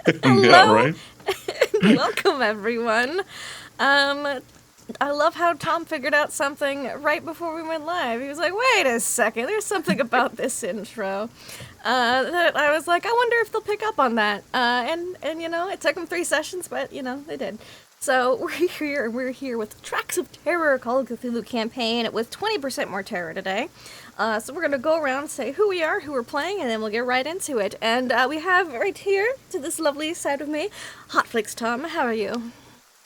Yeah, Hello, right? welcome everyone. I love how Tom figured out something right before we went live. He was like, "Wait a second, there's something about this intro." That I was like, "I wonder if they'll pick up on that." And you know, it took them 3 sessions, but you know, they did. So we're here with Tracks of Terror, Call of Cthulhu campaign with 20% more terror today. So we're gonna go around, say who we are, who we're playing, and then we'll get right into it. And we have right here to this lovely side of me, Hotflix Tom. How are you?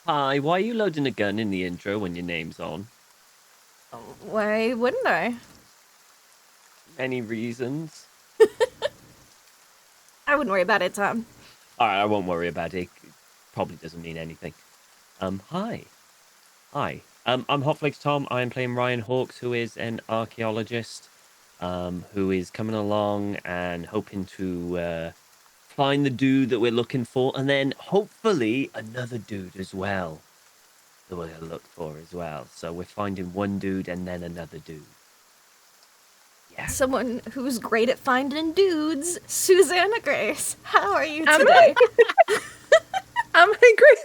Hi, why are you loading a gun in the intro when your name's on? Why wouldn't I? Any reasons? I wouldn't worry about it, Tom. Alright, I won't worry about it. It probably doesn't mean anything. Hi. Hi. I'm Hotflix Tom. I'm playing Ryan Hawkes, who is an archaeologist, who is coming along and hoping to find the dude that we're looking for, and then hopefully another dude as well that we're gonna look for as well. So we're finding one dude and then another dude. Yeah. Someone who's great at finding dudes, Susanna Grace. How are you Am today? I'm angry.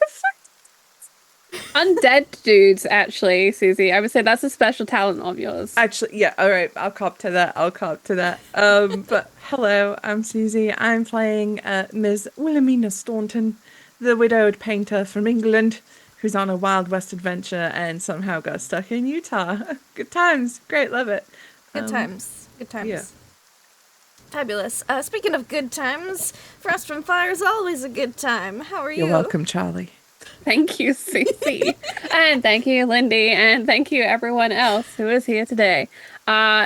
Undead dudes, actually, Susie. I would say that's a special talent of yours. Actually, yeah, all right, I'll cop to that. But hello, I'm Susie. I'm playing Ms. Wilhelmina Staunton, the widowed painter from England, who's on a Wild West adventure and somehow got stuck in Utah. Good times, great, love it. Good times. Good times. yeah. Fabulous. Speaking of good times, Frost from Fire is always a good time. How are you? You're welcome, Charlie. Thank you, Susie. And thank you, Lindy. And thank you, everyone else who is here today.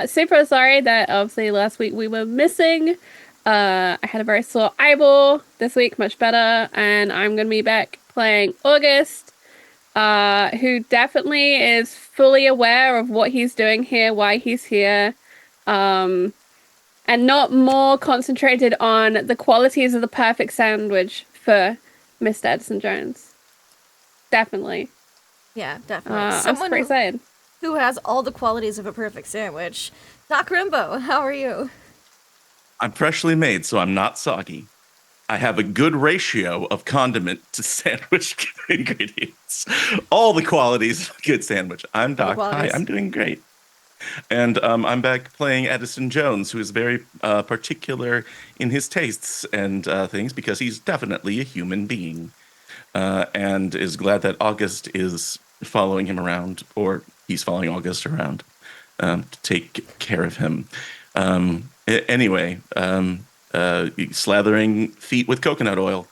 Super sorry that obviously last week we were missing. I had a very sore eyeball. This week, much better. And I'm going to be back playing August, who definitely is fully aware of what he's doing here, why he's here. And not more concentrated on the qualities of the perfect sandwich for Mr. Edison Jones. Definitely. Yeah, definitely. I'm Someone pretty excited. who has all the qualities of a perfect sandwich. Doc Rimbo, how are you? I'm freshly made, so I'm not soggy. I have a good ratio of condiment to sandwich ingredients. All the qualities of a good sandwich. I'm Doc. Hi, I'm doing great. And I'm back playing Edison Jones, who is very particular in his tastes and things because he's definitely a human being. And is glad that August is following him around, or he's following August around to take care of him. Anyway, slathering feet with coconut oil.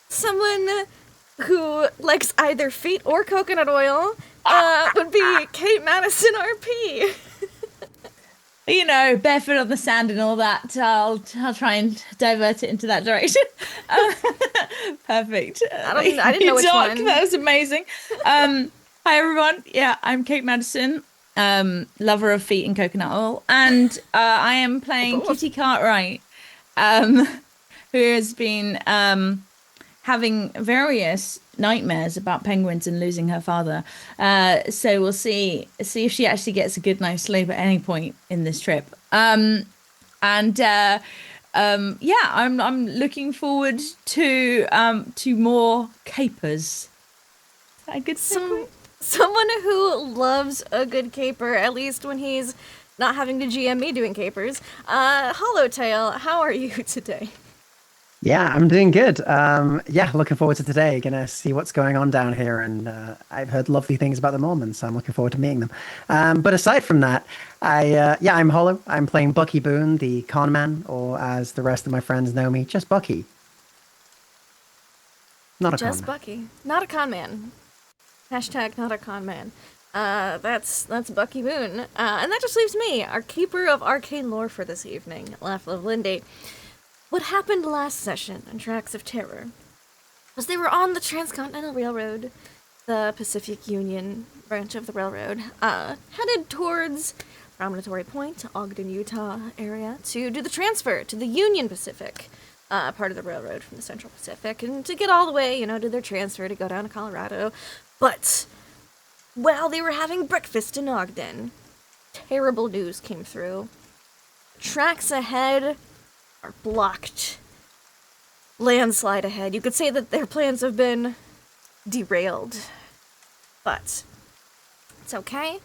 Someone who likes either feet or coconut oil would be Kate Madison RP. You know, barefoot on the sand and all that. I'll try and divert it into that direction. Perfect. I didn't know which Doc, one. that was amazing. Hi everyone. Yeah, I'm Kate Madison, lover of feet and coconut oil, and I am playing Kitty Cartwright, who has been having various nightmares about penguins and losing her father. So we'll see if she actually gets a good night's sleep at any point in this trip. Yeah, I'm looking forward to more capers. Is that a good Someone who loves a good caper, at least when he's not having to GM me doing capers. Hollowtail, how are you today? Yeah, I'm doing good. Yeah, looking forward to today. Gonna see what's going on down here, and I've heard lovely things about the Mormons, so I'm looking forward to meeting them. But aside from that, I'm Hollow. I'm playing Bucky Boone, the con man, or as the rest of my friends know me, just Bucky. Not a con Just man. Bucky. Not a con man. Hashtag not a con man. That's Bucky Boone. And that just leaves me, our keeper of arcane lore for this evening, Laugh of Lindy. What happened last session on Tracks of Terror was they were on the Transcontinental Railroad, the Pacific Union branch of the railroad, headed towards Promontory Point, Ogden, Utah area, to do the transfer to the Union Pacific part of the railroad from the Central Pacific, and to get all the way, do their transfer to go down to Colorado. But while they were having breakfast in Ogden, terrible news came through. tracks ahead are blocked. Landslide ahead. You could say that their plans have been derailed. But it's okay,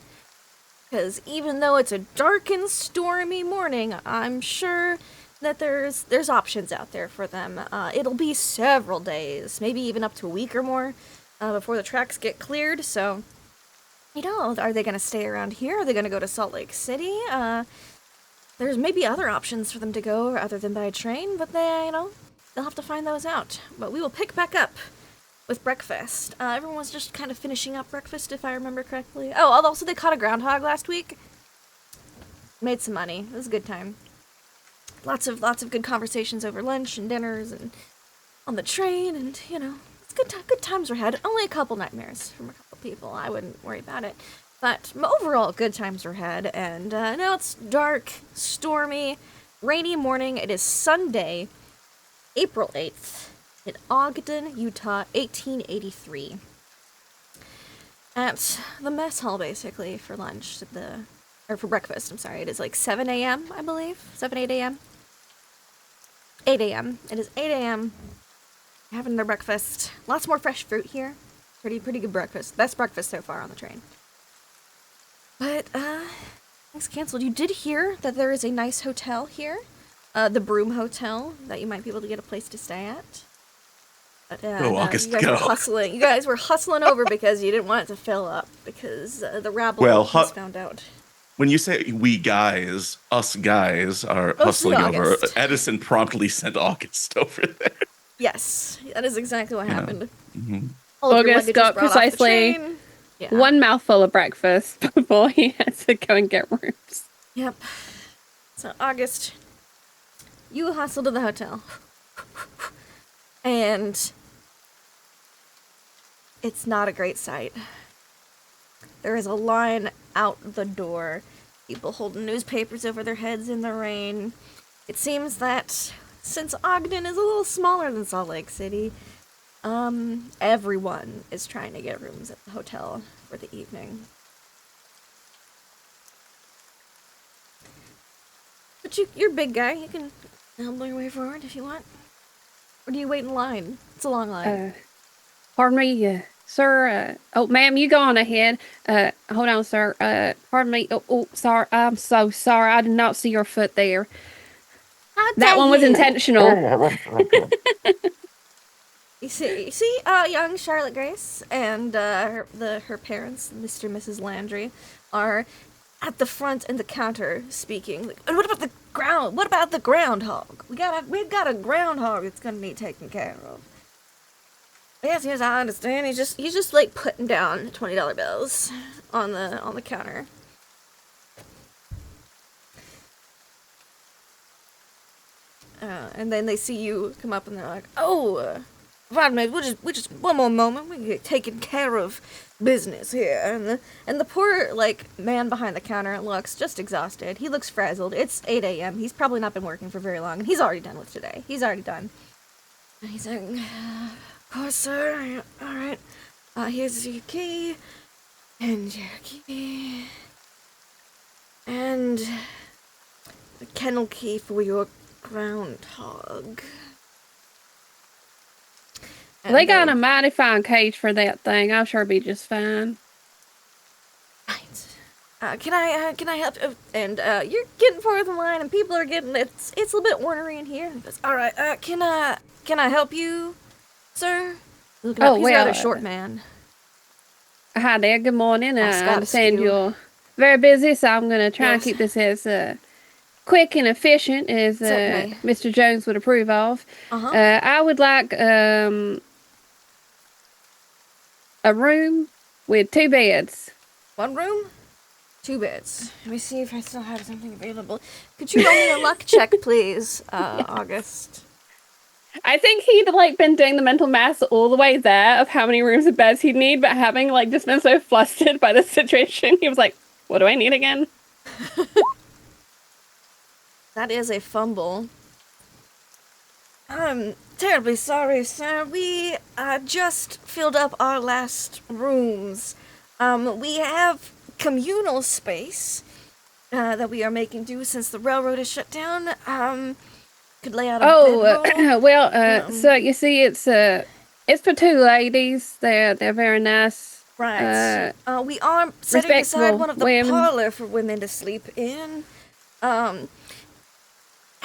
because even though it's a dark and stormy morning, I'm sure that there's options out there for them. It'll be several days, maybe even up to a week or more, before the tracks get cleared, so, you know, are they going to stay around here? Are they going to go to Salt Lake City? There's maybe other options for them to go other than by train, but they, you know, they'll have to find those out. But we will pick back up with breakfast. Everyone was just kind of finishing up breakfast, if I remember correctly. Oh, also they caught a groundhog last week. Made some money. It was a good time. Lots of good conversations over lunch and dinners and on the train, and, you know, it's good times were had. Only a couple nightmares from a couple people. I wouldn't worry about it. But overall, good times were had, and now it's dark, stormy, rainy morning. It is Sunday, April 8th, in Ogden, Utah, 1883. At the mess hall, basically, for lunch, for breakfast, I'm sorry. It is like 7 a.m., I believe? 8 a.m.? 8 a.m. It is 8 a.m. Having their breakfast. Lots more fresh fruit here. Pretty good breakfast. Best breakfast so far on the train. But, things canceled. You did hear that there is a nice hotel here. The Broom Hotel, that you might be able to get a place to stay at. But, Go, August, you guys go. were hustling. You guys were hustling over because you didn't want it to fill up. Because the rabble has found out. When you say we guys, us guys are Mostly hustling over, August. Edison promptly sent August over there. Yes, that is exactly what happened. Mm-hmm. All of your August luggage got was brought off the precisely train. Yeah. one mouthful of breakfast before he had to go and get rooms. Yep. So, August, you hustle to the hotel. And it's not a great sight. There is a line out the door. People holding newspapers over their heads in the rain. It seems that since Ogden is a little smaller than Salt Lake City, everyone is trying to get rooms at the hotel for the evening. But you're a big guy. You can elbow your way forward if you want. Or do you wait in line? It's a long line. Pardon me, sir. Oh, ma'am, you go on ahead. Hold on, sir. Pardon me. Oh, sorry. I'm so sorry. I did not see your foot there. That one was intentional. You see, young Charlotte Grace and her parents, Mr. and Mrs. Landry, are at the front and the counter speaking. Like, what about the ground? What about the groundhog? We've got a groundhog that's gonna need taken care of. Yes, I understand. He's just like putting down $20 bills on the counter. And then they see you come up and they're like, "Oh, pardon me, we just one more moment. We can get taken care of business here." And the poor like man behind the counter looks just exhausted. He looks frazzled. It's 8 a.m. He's probably not been working for very long, and he's already done with today. He's already done. And he's like, "Of course, sir. All right. Here's your key, and your key, and the kennel key for your groundhog." They got a mighty fine cage for that thing. I'm sure it'll be just fine. Right. Can I help? And you're getting forward in line, and people are getting it's a little bit ornery in here. He goes, "All right. Can I help you, sir?" Looking up, he's a rather short man. Hi there. Good morning. I Scott understand Askew. you're very busy, so I'm going to try and Yes. keep this as quick and efficient as Certainly. Mr. Jones would approve of. Uh-huh. I would like a room with 2 beds. 1 room, 2 beds. Let me see if I still have something available. Could you roll me a luck check, please, August? I think he'd like been doing the mental math all the way there of how many rooms and beds he'd need, but having like just been so flustered by the situation, he was like, "What do I need again?" That is a fumble. I'm terribly sorry, sir. We just filled up our last rooms. We have communal space that we are making do since the railroad is shut down. Could lay out a bedroll. Well, so you see, it's for two ladies. They're very nice. Right. We are setting aside respectable one of the women. parlor for women to sleep in.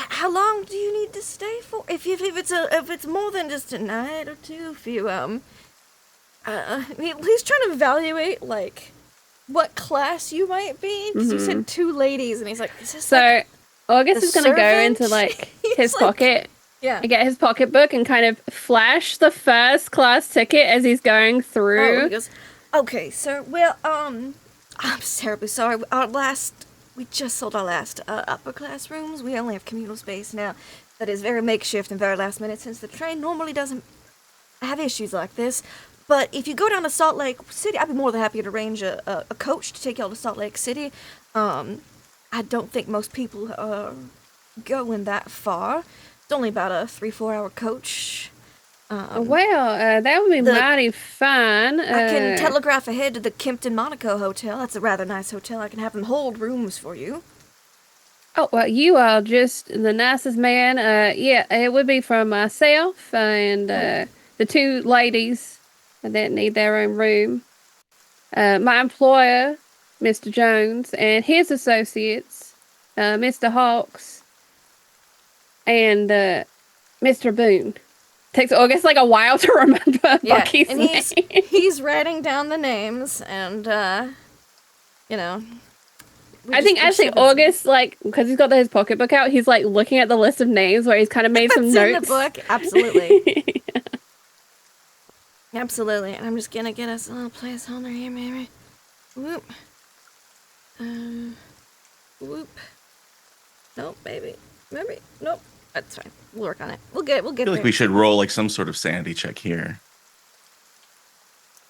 How long do you need to stay for? If it's more than just a night or two, if you he's trying to evaluate like what class you might be. 'Cause you said two ladies, and he's like, is this So like August the is gonna go servant? into like He's his like- pocket. yeah. Get his pocketbook and kind of flash the first class ticket as he's going Oh, through. he goes, okay, sir. Well, I'm terribly sorry. We just sold our last upper class rooms. We only have communal space now. That is very makeshift and very last minute, since the train normally doesn't have issues like this. But if you go down to Salt Lake City, I'd be more than happy to arrange a coach to take y'all to Salt Lake City. I don't think most people are going that far. It's only about a 3-4 hour coach. Well, that would be mighty fun. I can telegraph ahead to the Kimpton Monaco Hotel. That's a rather nice hotel. I can have them hold rooms for you. Oh, well, you are just the nicest man. Yeah, it would be for myself and the two ladies that need their own room. My employer, Mr. Jones, and his associates, Mr. Hawks, and Mr. Boone. Takes August like a while to remember Bucky's and name. he's writing down the names, and you know. I think actually August, like, because he's got his pocketbook out, he's like looking at the list of names where he's kind of made some That's in notes. the book, absolutely. Absolutely, and I'm just gonna get us a little placeholder here, maybe. Whoop. Whoop. Nope, maybe. Nope. That's fine. We'll work on it. We'll get I feel there. like we should roll like some sort of sanity check here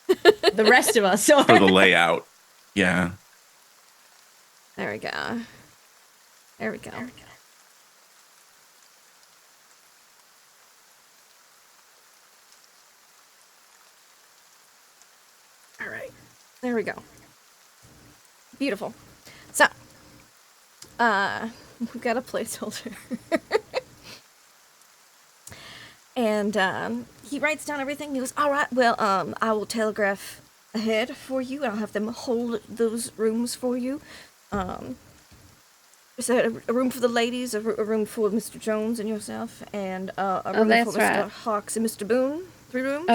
The rest of us. Sorry. for the layout. Yeah. There we go. There we go. All right. There we go. Beautiful. So, we've got a placeholder. And he writes down everything. He goes, all right, well, I will telegraph ahead for you. I'll have them hold those rooms for you. Is a room for the ladies, a room for Mr. Jones and yourself, and a room that's for Mr. right. Hawks and Mr. Boone? 3 rooms?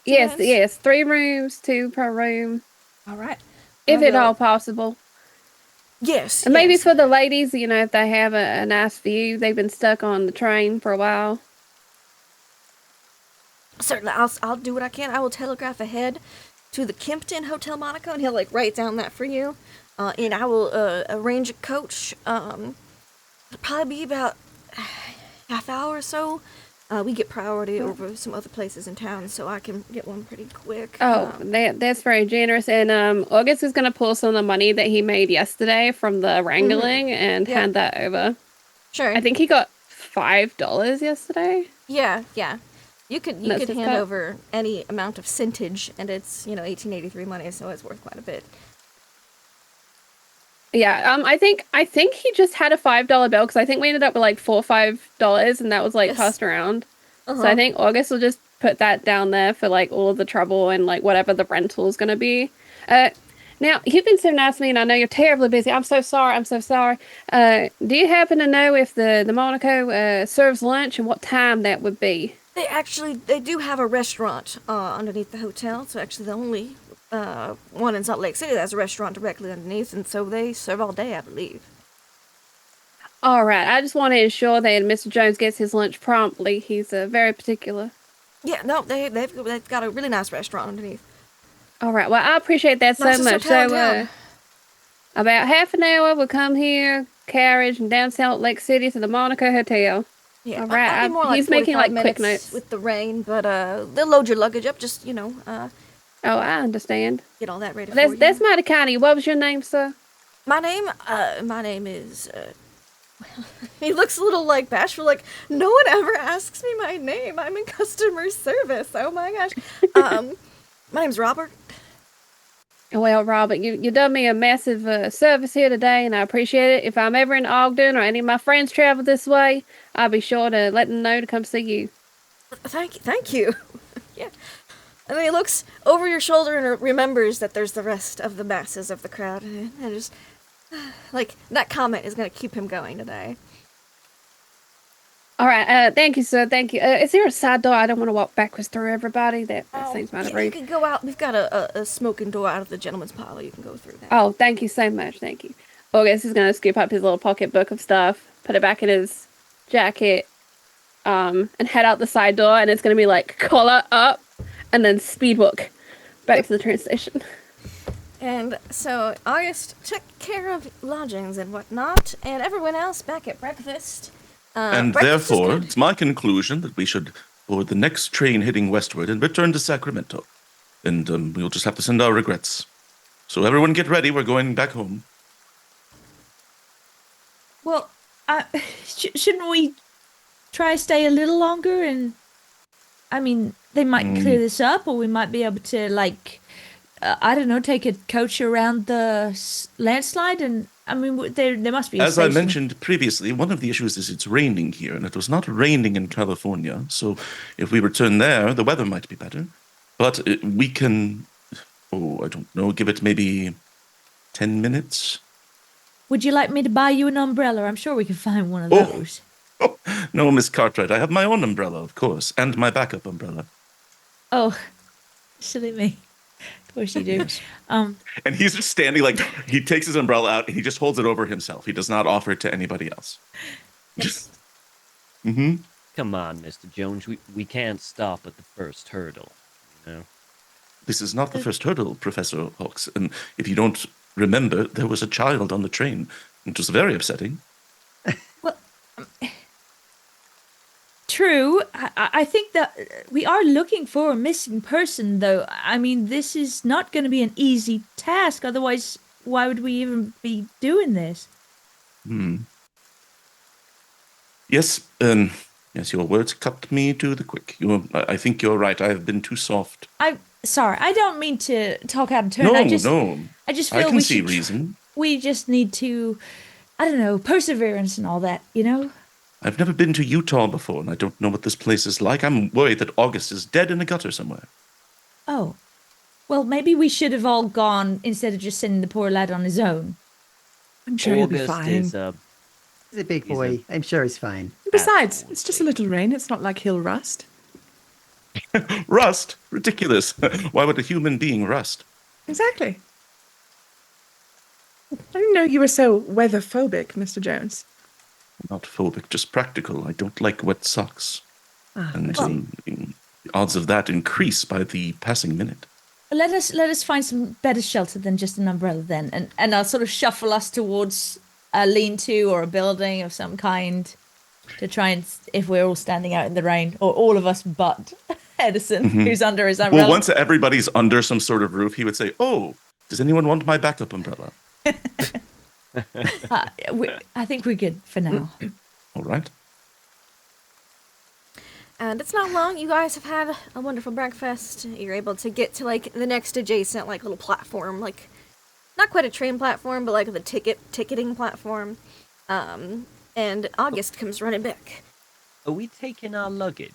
Yes, nice. yes. 3 rooms, 2 per room, All right. if I at will- all possible. Yes. And maybe yes. for the ladies, you know, if they have a nice view, they've been stuck on the train for a while. Certainly, I'll do what I can. I will telegraph ahead to the Kimpton Hotel Monaco, and he'll like write down that for you. And I will arrange a coach. It'll probably be about half hour or so. We get priority over some other places in town, so I can get one pretty quick. Oh, that's very generous. And August is going to pull some of the money that he made yesterday from the wrangling and Yeah. hand that over. Sure. I think he got $5 yesterday. Yeah. You could That's hand his cut. over any amount of centage, and it's 1883 money, so it's worth quite a bit. Yeah, I think he just had a $5 bill because I think we ended up with like $4 or $5, and that was like Yes. passed around. Uh-huh. So I think August will just put that down there for like all of the trouble and like whatever the rental is going to be. Now you've been so nice to me, and I know you're terribly busy. I'm so sorry. Do you happen to know if the Monaco serves lunch and what time that would be? They do have a restaurant underneath the hotel. So actually the only one in Salt Lake City that has a restaurant directly underneath, and so they serve all day, I believe. All right. I just want to ensure that Mr. Jones gets his lunch promptly. He's very particular. Yeah, no, they've got a really nice restaurant underneath. All right. Well, I appreciate that so Nicest much. hotel in So, town. about half an hour, we'll come here, carriage, and down Salt Lake City to the Monaco Hotel. Yeah, All right, I'll be more like he's making, 45 like, quick minutes notes. with the rain, but they'll load your luggage up. Just Oh, I understand. get all that ready for That's you. that's mighty kind of you. What was your name, sir? My name is. He looks a little like bashful. Like, no one ever asks me my name. I'm in customer service. Oh my gosh. My name's Robert. Well, Robert, you done me a massive service here today, and I appreciate it. If I'm ever in Ogden or any of my friends travel this way, I'll be sure to let them know to come see you. Thank you. Yeah. And then he looks over your shoulder and remembers that there's the rest of the masses of the crowd, and just like that comment is gonna keep him going today. All right, thank you, sir. Thank you. Is there a side door? I don't want to walk backwards through everybody. That seems mighty You rude. can go out. We've got a smoking door out of the gentleman's parlor. You can go through that. Oh, thank you so much. Thank you. August is gonna scoop up his little pocketbook of stuff, put it back in his jacket, and head out the side door. And it's gonna be like collar up, and then speed walk back to the train station. And so August took care of lodgings and whatnot, and everyone else back at breakfast. And Breakfast is therefore, good. it's my conclusion that we should board the next train heading westward and return to Sacramento. And we'll just have to send our regrets. So everyone get ready. We're going back home. Well, shouldn't we try to stay a little longer? And I mean, they might clear this up, or we might be able to, like, I don't know, take a coach around the landslide. And I mean, there must be a As I station. mentioned previously, one of the issues is it's raining here, and it was not raining in California. So if we return there, the weather might be better. But we can, I don't know, give it maybe 10 minutes. Would you like me to buy you an umbrella? I'm sure we can find one of Oh. those. Oh, no, Miss Cartwright, I have my own umbrella, of course, and my backup umbrella. Oh, silly me. Of course you do. And he's just standing like, he takes his umbrella out and he just holds it over himself. He does not offer it to anybody else. Mm-hmm. Come on, Mr. Jones. We can't stop at the first hurdle. You know? This is not the first hurdle, Professor Hawks. And if you don't remember, there was a child on the train. It was very upsetting. Well, true. I think that we are looking for a missing person, though. I mean, this is not going to be an easy task. Otherwise, why would we even be doing this? Yes, yes, your words cut me to the quick. I think you're right. I have been too soft. I'm sorry. I don't mean to talk out of turn. No, I just I feel can we see should. reason. We just need to, I don't know, perseverance and all that. You know. I've never been to Utah before, and I don't know what this place is like. I'm worried that August is dead in a gutter somewhere. Oh, well, maybe we should have all gone instead of just sending the poor lad on his own. I'm sure he'll be August fine. is He's a big boy. I'm sure he's fine. Besides, it's just a little rain. It's not like he'll rust. Rust? Ridiculous. Why would a human being rust? Exactly. I didn't know you were so weather-phobic, Mr. Jones. Not phobic, just practical. I don't like wet socks. And I see. the odds of that increase by the passing minute. Let us find some better shelter than just an umbrella then, and I'll sort of shuffle us towards a lean-to or a building of some kind to try and, if we're all standing out in the rain, or all of us but Edison, who's under his umbrella. Well, once everybody's under some sort of roof, he would say, "Oh, does anyone want my backup umbrella?" I think we're good for now. All right. And it's not long. You guys have had a wonderful breakfast. You're able to get to like the next adjacent like little platform, like not quite a train platform, but like the ticketing platform. And August comes running back. Are we taking our luggage?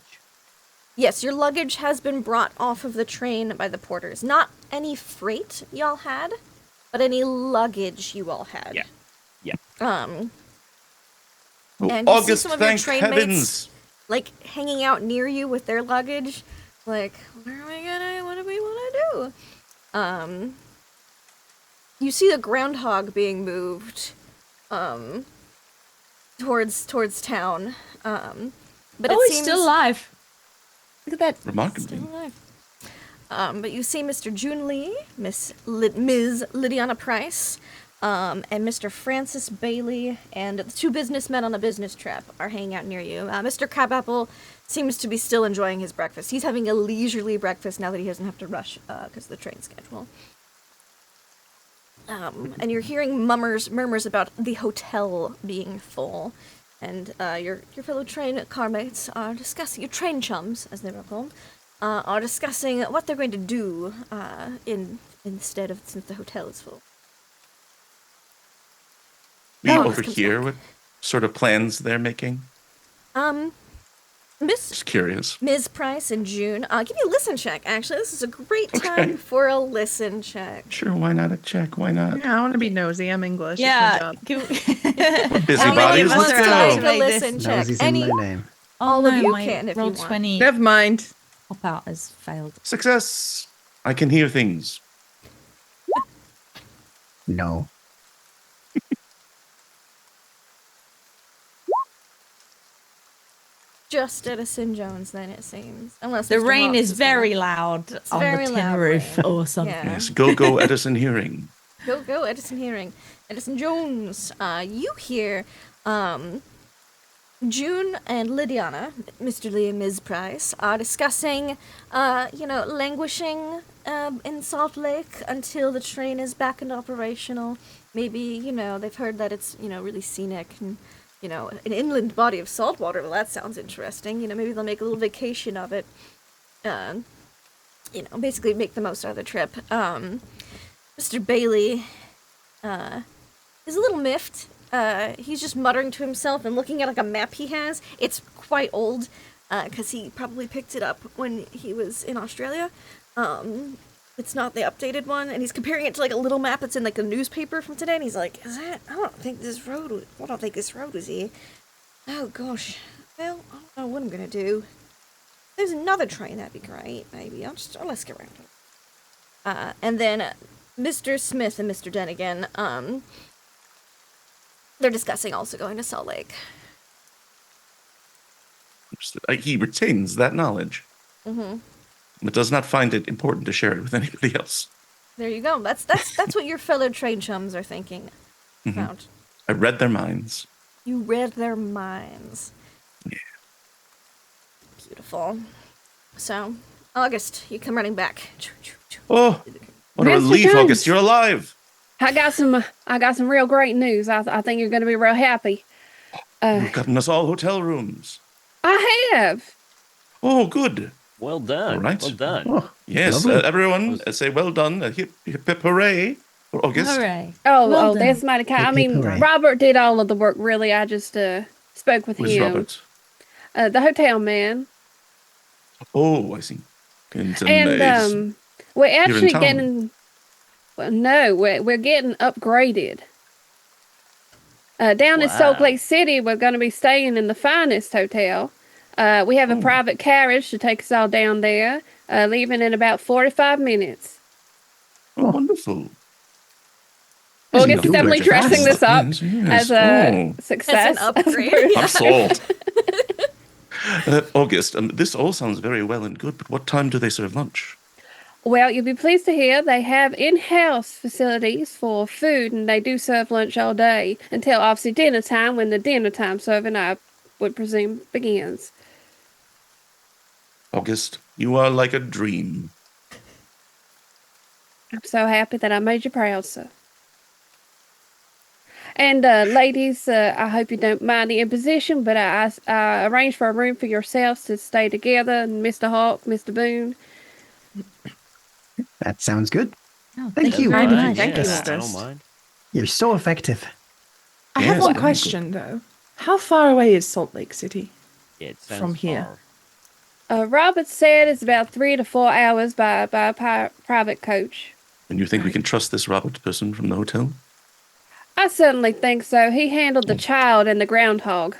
Yes, your luggage has been brought off of the train by the porters. Not any freight y'all had, but any luggage you all had. Yeah. Oh, And you see August, some of your thank train heavens. mates like hanging out near you with their luggage. Like, what do we want to do? You see the groundhog being moved towards town. But it Oh, seems he's still alive. Look at that. Remarkably. Still alive. But you see Mr. June Lee, Ms. Lydiana Price, and Mr. Francis Bailey, and the two businessmen on a business trip are hanging out near you. Mr. Crabapple seems to be still enjoying his breakfast. He's having a leisurely breakfast now that he doesn't have to rush because of the train schedule. And you're hearing murmurs about the hotel being full. And your fellow train car mates are discussing, your train chums, as they were called, are discussing what they're going to do in instead of since the hotel is full. We Oh, over this comes here back. what sort of plans they're making. Miss Just curious. Ms. Price and June, give me a listen check. Actually, this is a great time for a listen check. Sure, why not a check? Why not? Yeah, I want to be nosy. I'm English. Yeah. It's my job. We're How busybodies. many Let's wants to go. make a listen check? Nosey's Any? in my name. All of you my can if you roll want. 20 Never mind. pop out has failed. Success. I can hear things. No. Just Edison Jones, then it seems. Unless The Mr. rain Moss is as very well. loud on very the loud tin roof rain. or something. Yeah. Yes, go Edison Hearing. Go, Edison Hearing. Edison Jones. You hear June and Lydiana, Mr. Lee and Ms. Price, are discussing, languishing in Salt Lake until the train is back and operational. Maybe, they've heard that it's, really scenic and, an inland body of salt water. Well, that sounds interesting. Maybe they'll make a little vacation of it. Basically make the most out of the trip. Mr. Bailey is a little miffed. He's just muttering to himself and looking at like a map he has. It's quite old, because he probably picked it up when he was in Australia. It's not the updated one, and he's comparing it to like a little map that's in like a newspaper from today. And he's like, I don't think this road was here. Oh gosh. Well, I don't know what I'm gonna do. If there's another train, that'd be great. Maybe I'll let's get around. And then Mr. Smith and Mr. Denigan, they're discussing also going to Salt Lake. He retains that knowledge. Mm-hmm. But does not find it important to share it with anybody else. There you go. That's what your fellow train chums are thinking about. I read their minds. You read their minds. Yeah. Beautiful. So, August, you come running back. Oh, what a Mr. relief, Jones. August. You're alive. I got some real great news. I think you're going to be real happy. You've gotten us all hotel rooms. I have. Oh, good. Well done. All right. Well done. Oh, Yes, lovely. everyone, say well done. Hip, hip, hip, hooray for August. Hooray. Oh, Well oh, done. that's mighty kind. I Hip, hip, mean, hooray. Robert did all of the work. Really, I just spoke with Where's him. Robert? The hotel man, Oh, I see. And we're actually town? getting. Well, no, we're getting upgraded. Down in Salt Wow. Lake City, we're going to be staying in the finest hotel. We have a private carriage to take us all down there, leaving in about 45 minutes. oh, wonderful. August do definitely it fast. dressing this up Yes, yes. as a Oh, success. As an upgrade. I'm sold. August, this all sounds very well and good, but what time do they serve lunch? Well, you'll be pleased to hear they have in-house facilities for food, and they do serve lunch all day until obviously dinner time, when the dinner time serving, I would presume, begins. August, you are like a dream. I'm so happy that I made you proud, sir. And ladies, I hope you don't mind the imposition, but I arranged for a room for yourselves to stay together, and Mr. Hawk, Mr. Boone. That sounds good. Oh, Thank you. very Fine, much. Thank you, yes, I don't August. mind. You're so effective. I have Yes, one very question though. How far away is Salt Lake City? Yeah, it sounds From here. far. Robert said it's about 3 to 4 hours by private coach. And you think we can trust this Robert person from the hotel? I certainly think so. He handled the child and the groundhog.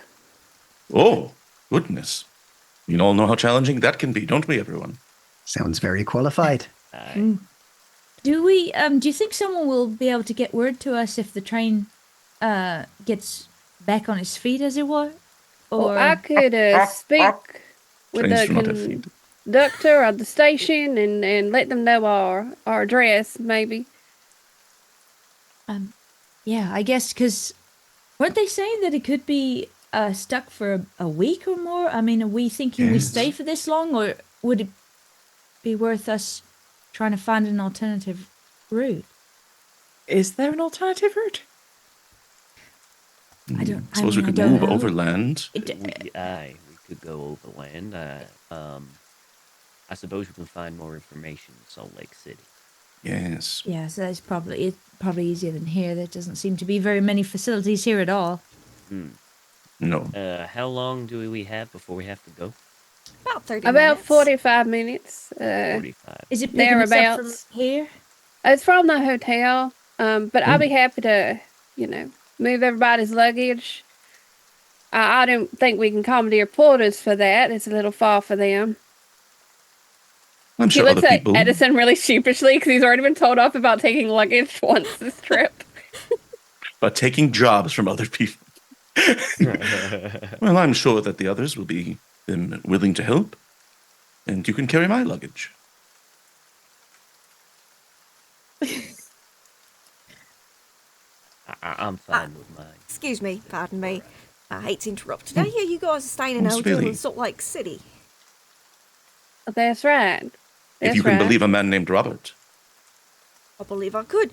Oh, goodness. You all know how challenging that can be, don't we, everyone? Sounds very qualified. Do you think someone will be able to get word to us if the train gets back on its feet, as it were? Or I could speak with Trains the do not have feet. conductor of the station and let them know our address, maybe. Yeah, I guess, because weren't they saying that it could be stuck for a week or more? I mean, are we thinking we Yes. stay for this long, or would it be worth us trying to find an alternative route? Is there an alternative route? I suppose we could don't move know. overland. We could go overland. I suppose we can find more information in Salt Lake City. Yes. Yeah, so that's probably easier than here. There doesn't seem to be very many facilities here at all. No. How long do we have before we have to go? About 30 About minutes. 45 minutes. 45. Is it picking us up from Thereabouts. here? It's from the hotel, but I'll be happy to, move everybody's luggage. I don't think we can commandeer porters for that. It's a little far for them. I'm He sure looks other at people. Edison really sheepishly because he's already been told off about taking luggage once this trip. But taking jobs from other people. Well, I'm sure that the others will be willing to help, and you can carry my luggage. I'm fine with mine. Excuse me, pardon me. I hate to interrupt. Did I hear you guys are staying in a Yes, hotel really. in Salt Lake City? That's right. That's If you can right. believe a man named Robert. I believe I could.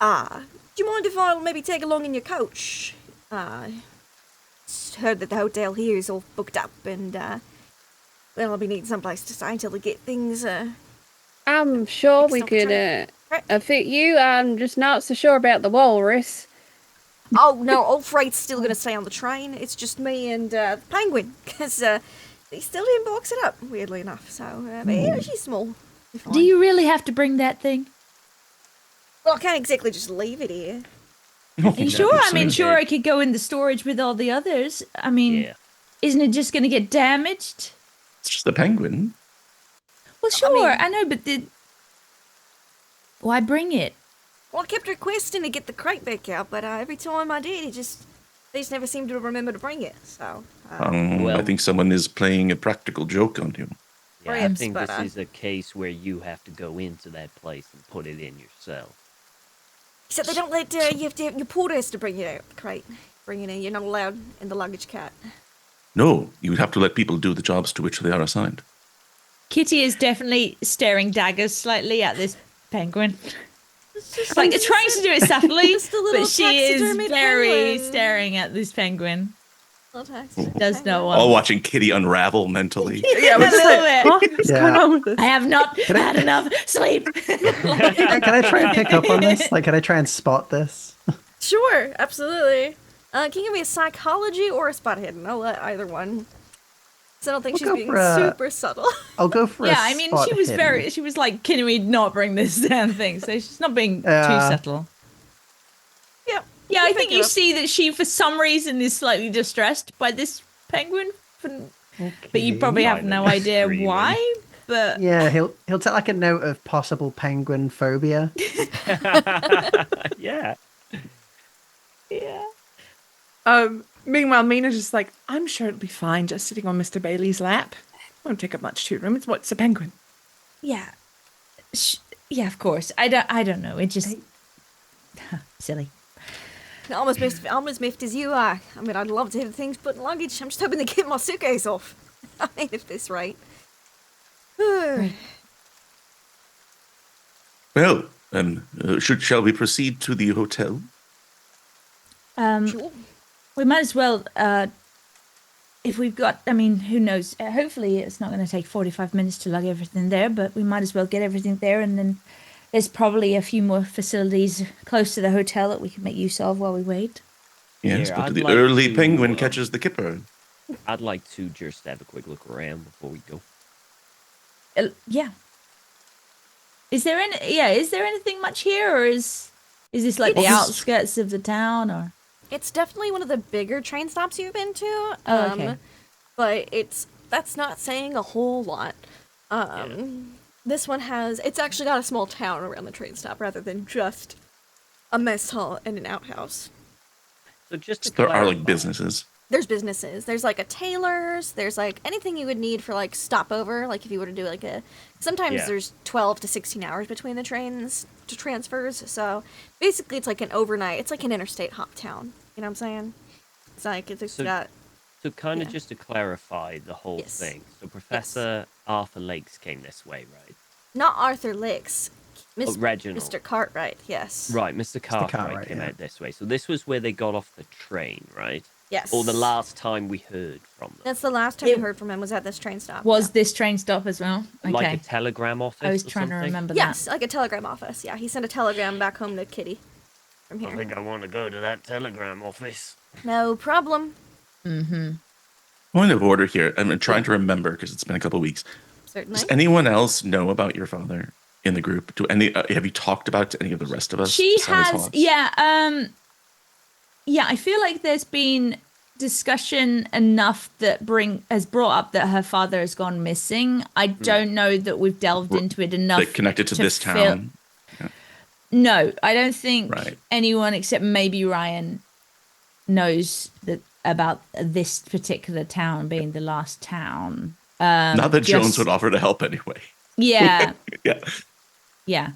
Do you mind if I maybe take along in your coach? Heard that the hotel here is all booked up and, well, I'll be needing someplace to stay until they get things, I'm sure we Next could opportunity. fit you. I'm just not so sure about the walrus. Oh, no, old Freight's still gonna stay on the train. It's just me and, the Penguin, because, he still didn't box it up, weirdly enough, so, but yeah, she's small. Be fine. Do you really have to bring that thing? Well, I can't exactly just leave it here. Are you sure? I mean, so. sure, it could go in the storage with all the others. I mean, Yeah. isn't it just going to get damaged? It's just a penguin. Well, sure, mean- I know, but why bring it? Well, I kept requesting to get the crate back out, but every time I did, they just never seemed to remember to bring it, so... I Well- think someone is playing a practical joke on you. Yeah, I Perhaps, think but, this is a case where you have to go into that place and put it in yourself. Except they don't let, your porter has to bring it out, the crate. Bring it in, you're not allowed in the luggage cart. No, you would have to let people do the jobs to which they are assigned. Kitty is definitely staring daggers slightly at this penguin. Like, trying to do it subtly, Just a little but she is taxidermied very penguin. staring at this penguin. Does Does not All want. watching Kitty unravel mentally. Yeah, A we're just little like, bit. huh? What's Yeah. going on with this? I have not had enough sleep. Can I try and pick up on this? Like, can I try and spot this? Sure, absolutely. Can you give me a psychology or a spot hidden? I'll let either one. So I don't think We'll she's go being for a- super subtle. I'll go for Yeah, a I mean, spot she was hidden. she was like, can we not bring this damn thing? So she's not being too Yeah. subtle. Yeah. Yeah, I Pick think it you up. see that she, for some reason, is slightly distressed by this penguin. But you probably have Kind no of idea screaming. why. But Yeah, he'll take like a note of possible penguin phobia. Yeah. yeah, Meanwhile, Mina's just like, I'm sure it'll be fine just sitting on Mr. Bailey's lap. Won't take up much two room. It's a penguin. yeah, yeah. Of course, I don't know. It just silly. Almost miffed as you are. I mean, I'd love to have things put in luggage. I'm just hoping to get my suitcase off. I mean, if this right. Well, shall we proceed to the hotel? Sure. We might as well. If we've got, I mean, who knows? Hopefully, it's not going to take 45 minutes to lug everything there. But we might as well get everything there, and then there's probably a few more facilities close to the hotel that we can make use of while we wait. Yes, Here, but I'd the like early to, penguin catches the kipper. I'd like to just have a quick look around before we go. Yeah. Is there anything much here, or is this like the It's- outskirts of the town, or? It's definitely one of the bigger train stops you've been to. Oh, okay. But that's not saying a whole lot. This one it's actually got a small town around the train stop rather than just a mess hall and an outhouse. So just to There are like clarify, businesses. There's businesses. There's like a tailor's. There's like anything you would need for like stopover. Like if you were to do like sometimes Yeah. there's 12 to 16 hours between the trains to transfers. So basically it's like an overnight. It's like an interstate hop town. You know what I'm saying? It's like it's So- got So kind of Yeah. just to clarify the whole Yes. thing. So Professor Arthur Lakes came this way, right? not Arthur Licks. Reginald. Mr. Cartwright, yes. Right, Mr. Cartwright Cartwright, came yeah. out this way. So this was where they got off the train, right? Yes. Or the last time we heard from them? That's the last time we heard from him was at this train stop. Was yeah. this train stop as well? Okay. Like a telegram office I was or trying to something? remember Yes, like a telegram office. Yeah, he sent a telegram back home to Kitty from I here. think I want to go to that telegram office. No problem. Point of order here. I'm trying to remember because it's been a couple weeks. Certainly. Does anyone else know about your father in the group? Have you talked about it to any of the rest of us? She besides has, Hawks? yeah, I feel like there's been discussion enough that has brought up that her father has gone missing. I don't know that we've delved into it enough. Like connected to this fill- town. No, I don't think Right. anyone except maybe Ryan knows that about this particular town being the last town. Not that Jones just- would offer to help anyway. Yeah, Yeah. yeah.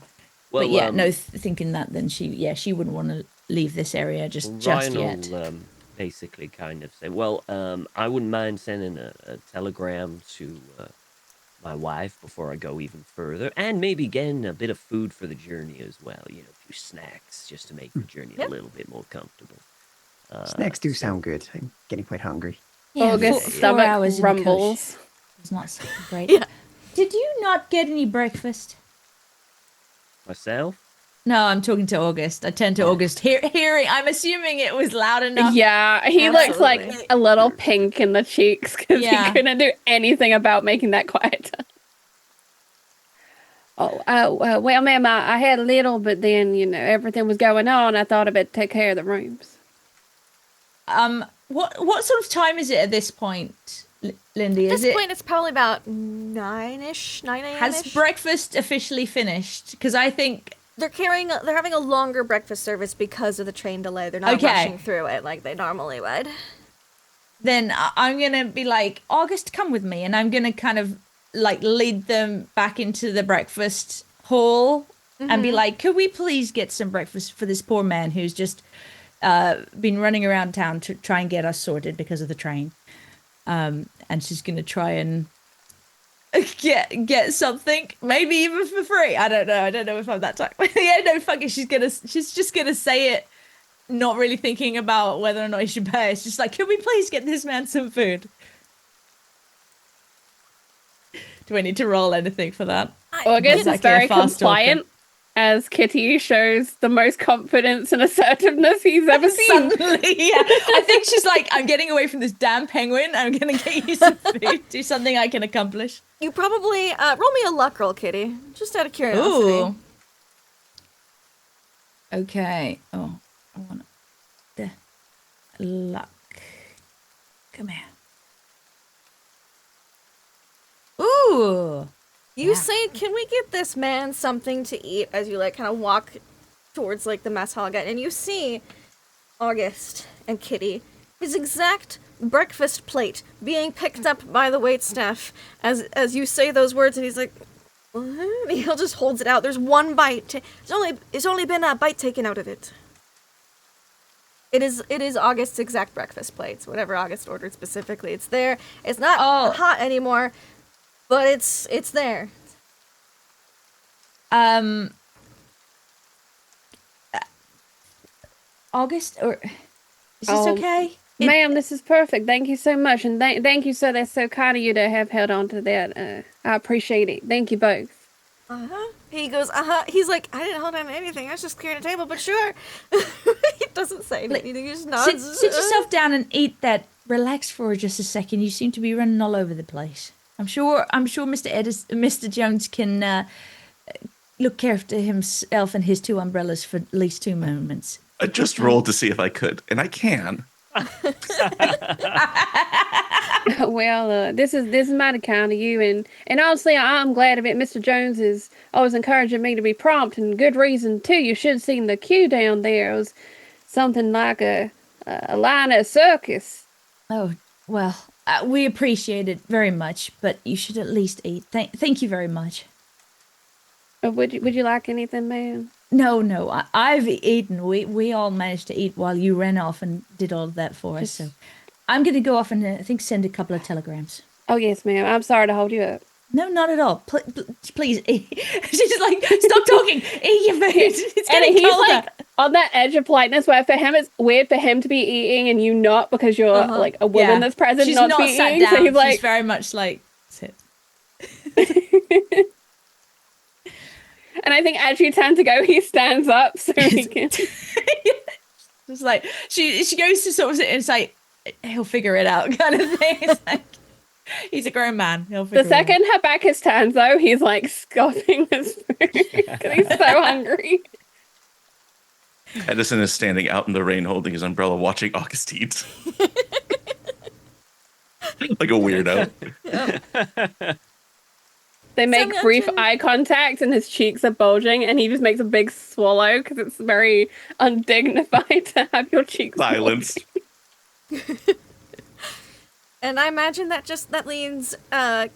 Well, But yeah, no, thinking that then she wouldn't want to leave this area just Ryan yet. will basically kind of say, well, I wouldn't mind sending a telegram to my wife before I go even further, and maybe getting a bit of food for the journey as well. You know, a few snacks just to make the journey a little bit more comfortable. Snacks do sound good. I'm getting quite hungry. Yeah, August 4 stomach hours in the coach. rumbles. It's not so great. Yeah. Did you not get any breakfast? Myself? No, I'm talking to August. I turned to August. Hearing, I'm assuming it was loud enough. Yeah, he looks like Absolutely. a little pink in the cheeks because Yeah. he couldn't do anything about making that quiet. Well, ma'am, I had a little, but then, everything was going on. I thought I better take care of the rooms. What sort of time is it at this point, Lindy? At Is this it point, it's probably about 9-ish, 9 a.m. has breakfast officially finished? Because I think They're having a longer breakfast service because of the train delay. They're not Okay. rushing through it like they normally would. then I'm gonna be like, August, come with me, and I'm gonna kind of like lead them back into the breakfast hall and be like, could we please get some breakfast for this poor man who's just been running around town to try and get us sorted because of the train. And she's gonna try and get something, maybe even for free. I don't know if I'm that type. Yeah, no, fuck it. She's just gonna say it, not really thinking about whether or not he should pay. It's just like, can we please get this man some food? Do I need to roll anything for that? August Exactly, is very a fast compliant as Kitty shows the most confidence and assertiveness he's ever seen. Suddenly, yeah. I think she's like, I'm getting away from this damn penguin. I'm gonna get you some food. Do something I can accomplish. You probably roll me a luck roll, Kitty, just out of curiosity. Ooh. Okay. Oh, I want the luck. Come here. Ooh. You Yeah. say, "Can we get this man something to eat?" As you kind of walk towards the mess hall again, and you see August and Kitty, his exact breakfast plate being picked up by the waitstaff. As you say those words, and he's like, "What?" And he'll just holds it out. There's one bite. It's only been a bite taken out of it. It is August's exact breakfast plates. Whatever August ordered specifically, it's there. It's not hot anymore, but it's there. August, or is this okay? Ma'am, this is perfect. Thank you so much. And thank you, sir. That's so kind of you to have held on to that. I appreciate it. Thank you both. He goes, He's like, "I didn't hold on to anything. I was just clearing a table, but sure." He doesn't say anything. He just nods. Sit yourself down and eat that. Relax for just a second. You seem to be running all over the place. I'm sure Mr. Jones can look after himself and his 2 umbrellas for at least 2 moments. I just rolled to see if I could, and I can. Well, this is mighty kind of you, and honestly, I'm glad of it. Mr. Jones is always encouraging me to be prompt, and good reason too. You should have seen the queue down there. It was something like a line at a circus. Oh, well, we appreciate it very much, but you should at least eat. Thank you very much. Would you like anything, ma'am? No, I've eaten. We all managed to eat while you ran off and did all of that for us. So I'm going to go off and I think send a couple of telegrams. Oh yes, ma'am. I'm sorry to hold you up. No, not at all. Please. She's like, stop talking. Eat your food. It's And getting he's colder. like on that edge of politeness where for him it's weird for him to be eating and you not because you're like a woman that's present She's not to not be sat eating. down. So he's like, She's very much like, sit. and I think as you turn to go, he stands up so he can. It's like she goes to sort of sit and it's like he'll figure it out kind of thing. It's like he's a grown man. He'll figure The second her back is turned, though, he's like scoffing his food because he's so hungry. Edison is standing out in the rain holding his umbrella watching August eat. Like a weirdo. They make So brief imagine- eye contact and his cheeks are bulging and he just makes a big swallow because it's very undignified to have your cheeks Silence. And I imagine that leaves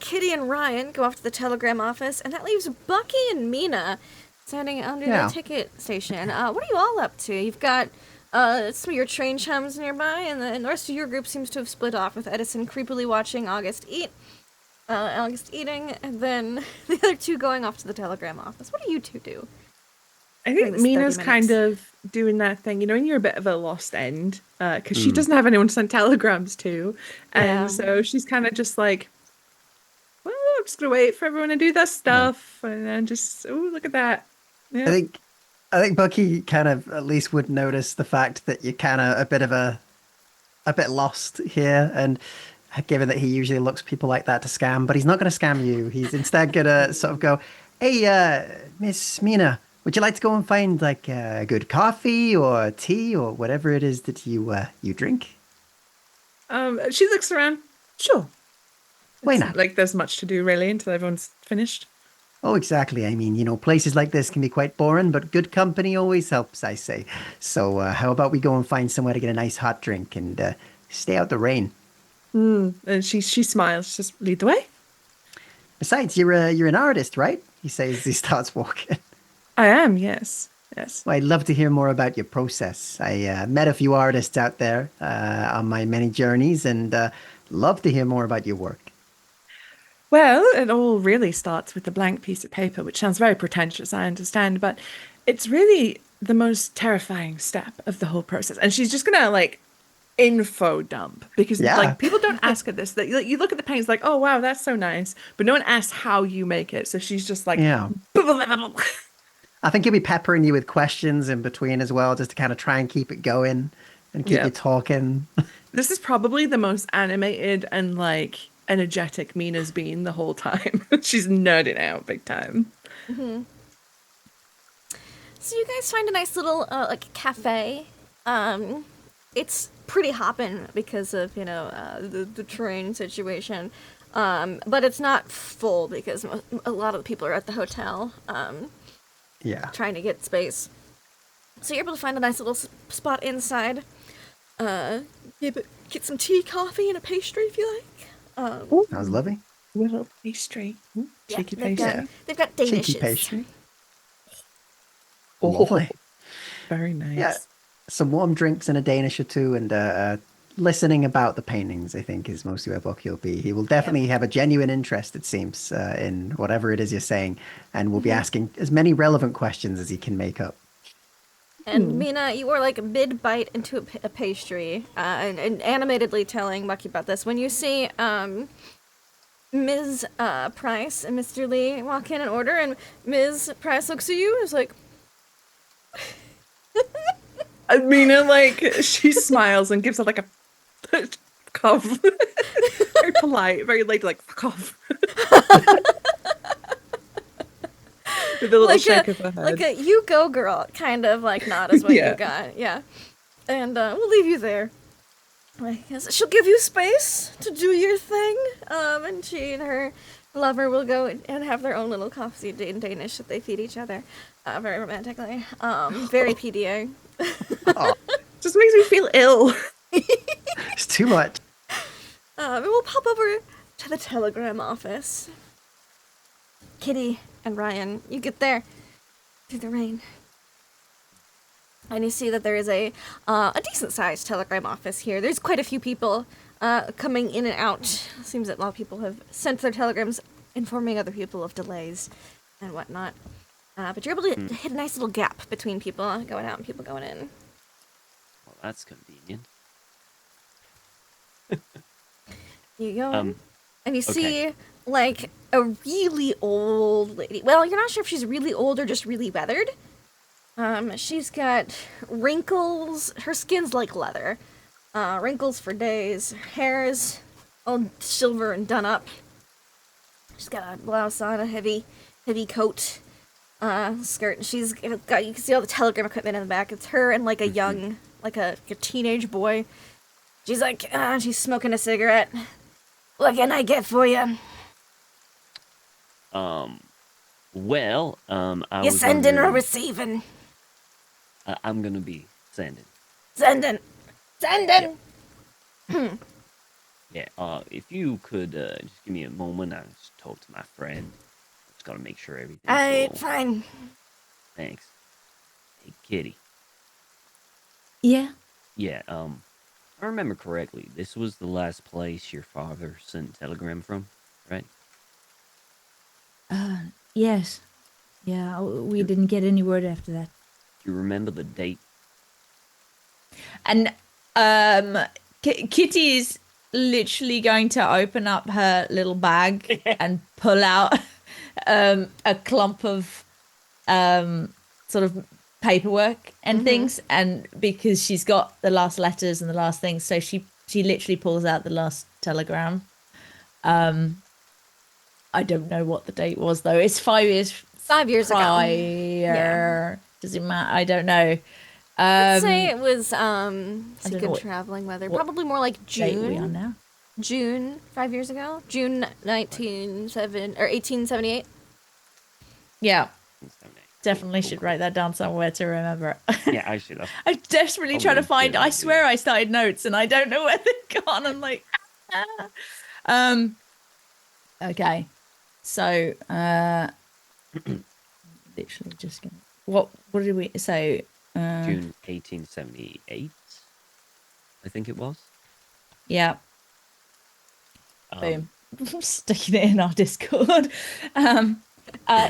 Kitty and Ryan go off to the telegram office, and that leaves Bucky and Mina standing under Yeah. the ticket station. What are you all up to? You've got some of your train chums nearby, and the rest of your group seems to have split off, with Edison creepily watching August eat, August eating, and then the other two going off to the telegram office. What do you two do? I During think this 30 Mina's kind minutes. of doing that thing, you know, when you're a bit of a lost end, because she doesn't have anyone to send telegrams to, and Yeah. so she's kind of just like, well, I'm just gonna wait for everyone to do their stuff, and then just, oh, look at that. Yeah. I think Bucky kind of at least would notice the fact that you're kind of a bit lost here, and given that he usually looks people like that to scam, but he's not going to scam you. He's instead going to sort of go, "Hey, Miss Mina, would you like to go and find like a good coffee or tea or whatever it is that you drink?" She looks around. Sure. Why It's not? like there's much to do really until everyone's finished. Oh, exactly. I mean, you know, places like this can be quite boring, but good company always helps, I say. So how about we go and find somewhere to get a nice hot drink and stay out the rain? And she smiles. She says, "Lead the way." Besides, you're an artist, right? He says as he starts walking. I am. Yes. Yes. Well, I'd love to hear more about your process. I met a few artists out there on my many journeys, and love to hear more about your work. Well, it all really starts with a blank piece of paper, which sounds very pretentious, I understand, but it's really the most terrifying step of the whole process. And she's just gonna like info dump because Yeah. like people don't ask her this. Like, you look at the paintings like, oh wow, that's so nice, but no one asks how you make it. So she's just like, Yeah. I think he'll be peppering you with questions in between as well, just to kind of try and keep it going and keep Yeah. you talking. This is probably the most animated and like energetic Mina's been the whole time. She's nerding out big time. So you guys find a nice little like cafe. It's pretty hopping because of the train situation, but it's not full because a lot of the people are at the hotel Yeah. trying to get space. So you're able to find a nice little spot inside. Get some tea, coffee, and a pastry if you like. That was lovely. Little pastry. Ooh, Yeah, cheeky they've pastry. got, they've got Danishes. Cheeky pastry. Oh. Lovely. Very nice. Yeah. Some warm drinks and a Danish or two, and listening about the paintings, I think, is mostly where Bucky will be. He will definitely have a genuine interest, it seems, in whatever it is you're saying, and will be asking as many relevant questions as he can make up. And Mina, you were like mid-bite into a pastry, and animatedly telling Bucky about this. When you see Ms. Price and Mr. Lee walk in and order, and Ms. Price looks at you and is like, Mina, like, she smiles and gives her like a cough. Very polite, very lady, like, fuck off. With a little shake of her head. like a you go girl kind of like nod is what Yeah. you got, yeah. And we'll leave you there. I guess she'll give you space to do your thing. And she and her lover will go and have their own little coffee in Danish that they feed each other, very romantically. Very PDA. Just makes me feel ill. It's too much. And we'll pop over to the telegram office. Kitty and Ryan, you get there through the rain. And you see that there is a decent-sized telegram office here. There's quite a few people coming in and out. Seems that a lot of people have sent their telegrams informing other people of delays and whatnot. But you're able to hit a nice little gap between people going out and people going in. Well, that's convenient. You go in, and you okay. see, like, a really old lady. Well, you're not sure if she's really old or just really weathered. She's got wrinkles. Her skin's like leather. Wrinkles for days. Hair's all silver and done up. She's got a blouse on, a heavy coat, skirt. And she's got, you can see all the telegram equipment in the back. It's her and, like, a young, like a teenage boy. She's like, she's smoking a cigarette. What can I get for you? Well, I You was sending or wondering- receiving? I'm gonna be sending. Sending. Yeah. If you could just give me a moment, I'll just talk to my friend. Just gotta make sure everything's all- Fine. Thanks. Hey, Kitty. Yeah. Yeah. I remember correctly. This was the last place your father sent a telegram from, right? Yes. Yeah, we didn't get any word after that. Do you remember the date? And Kitty is literally going to open up her little bag and pull out a clump of sort of paperwork and things, and because she's got the last letters and the last things, so she literally pulls out the last telegram. I don't know what the date was though. It's 5 years. 5 years ago. prior. Does it matter? I don't know. Let's say it was it's a don't know good what- traveling weather. what Probably more like Date we on June. now? June 5 years ago. June 1878. Yeah, It's so nice. definitely Cool, should cool. write that down somewhere to remember. Yeah, I should have. I'm desperately trying to Probably find. good I idea. swear I started notes and I don't know where they've gone. I'm like, okay, so literally just gonna. What did we say? June 1878, I think it was. Yeah, Um, boom, sticking it in our Discord.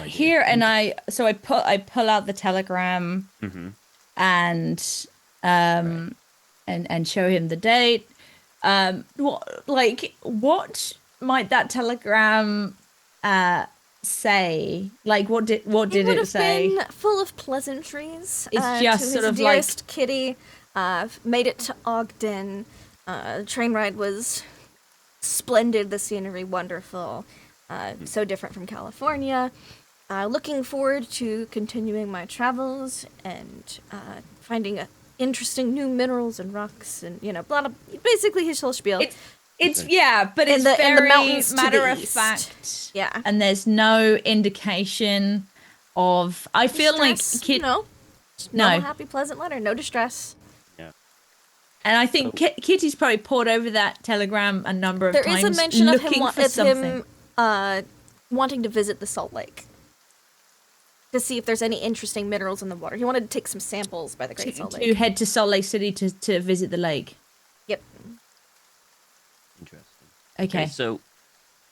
Here and I pull out the telegram mhm. and and show him the date. What might that telegram say? Like what did Would it have say? been full of pleasantries. It's to just his sort of like- dearest Kitty. Made it to Ogden. The train ride was splendid. The scenery wonderful. So different from California. Looking forward to continuing my travels and finding interesting new minerals and rocks and blah, blah, basically his whole spiel. It's yeah, but it's in the very mountains to the matter of east. fact. Yeah. And there's no indication of. I feel Distress, like Kit. no No. happy pleasant letter, no distress. And I think Kitty's probably poured over that telegram a number of There times. is a mention of looking him, for something. Wanting to visit the Salt Lake to see if there's any interesting minerals in the water. He wanted to take some samples by the Great Salt To Lake. head to Salt Lake City to visit the lake. Yep. Interesting. Okay. So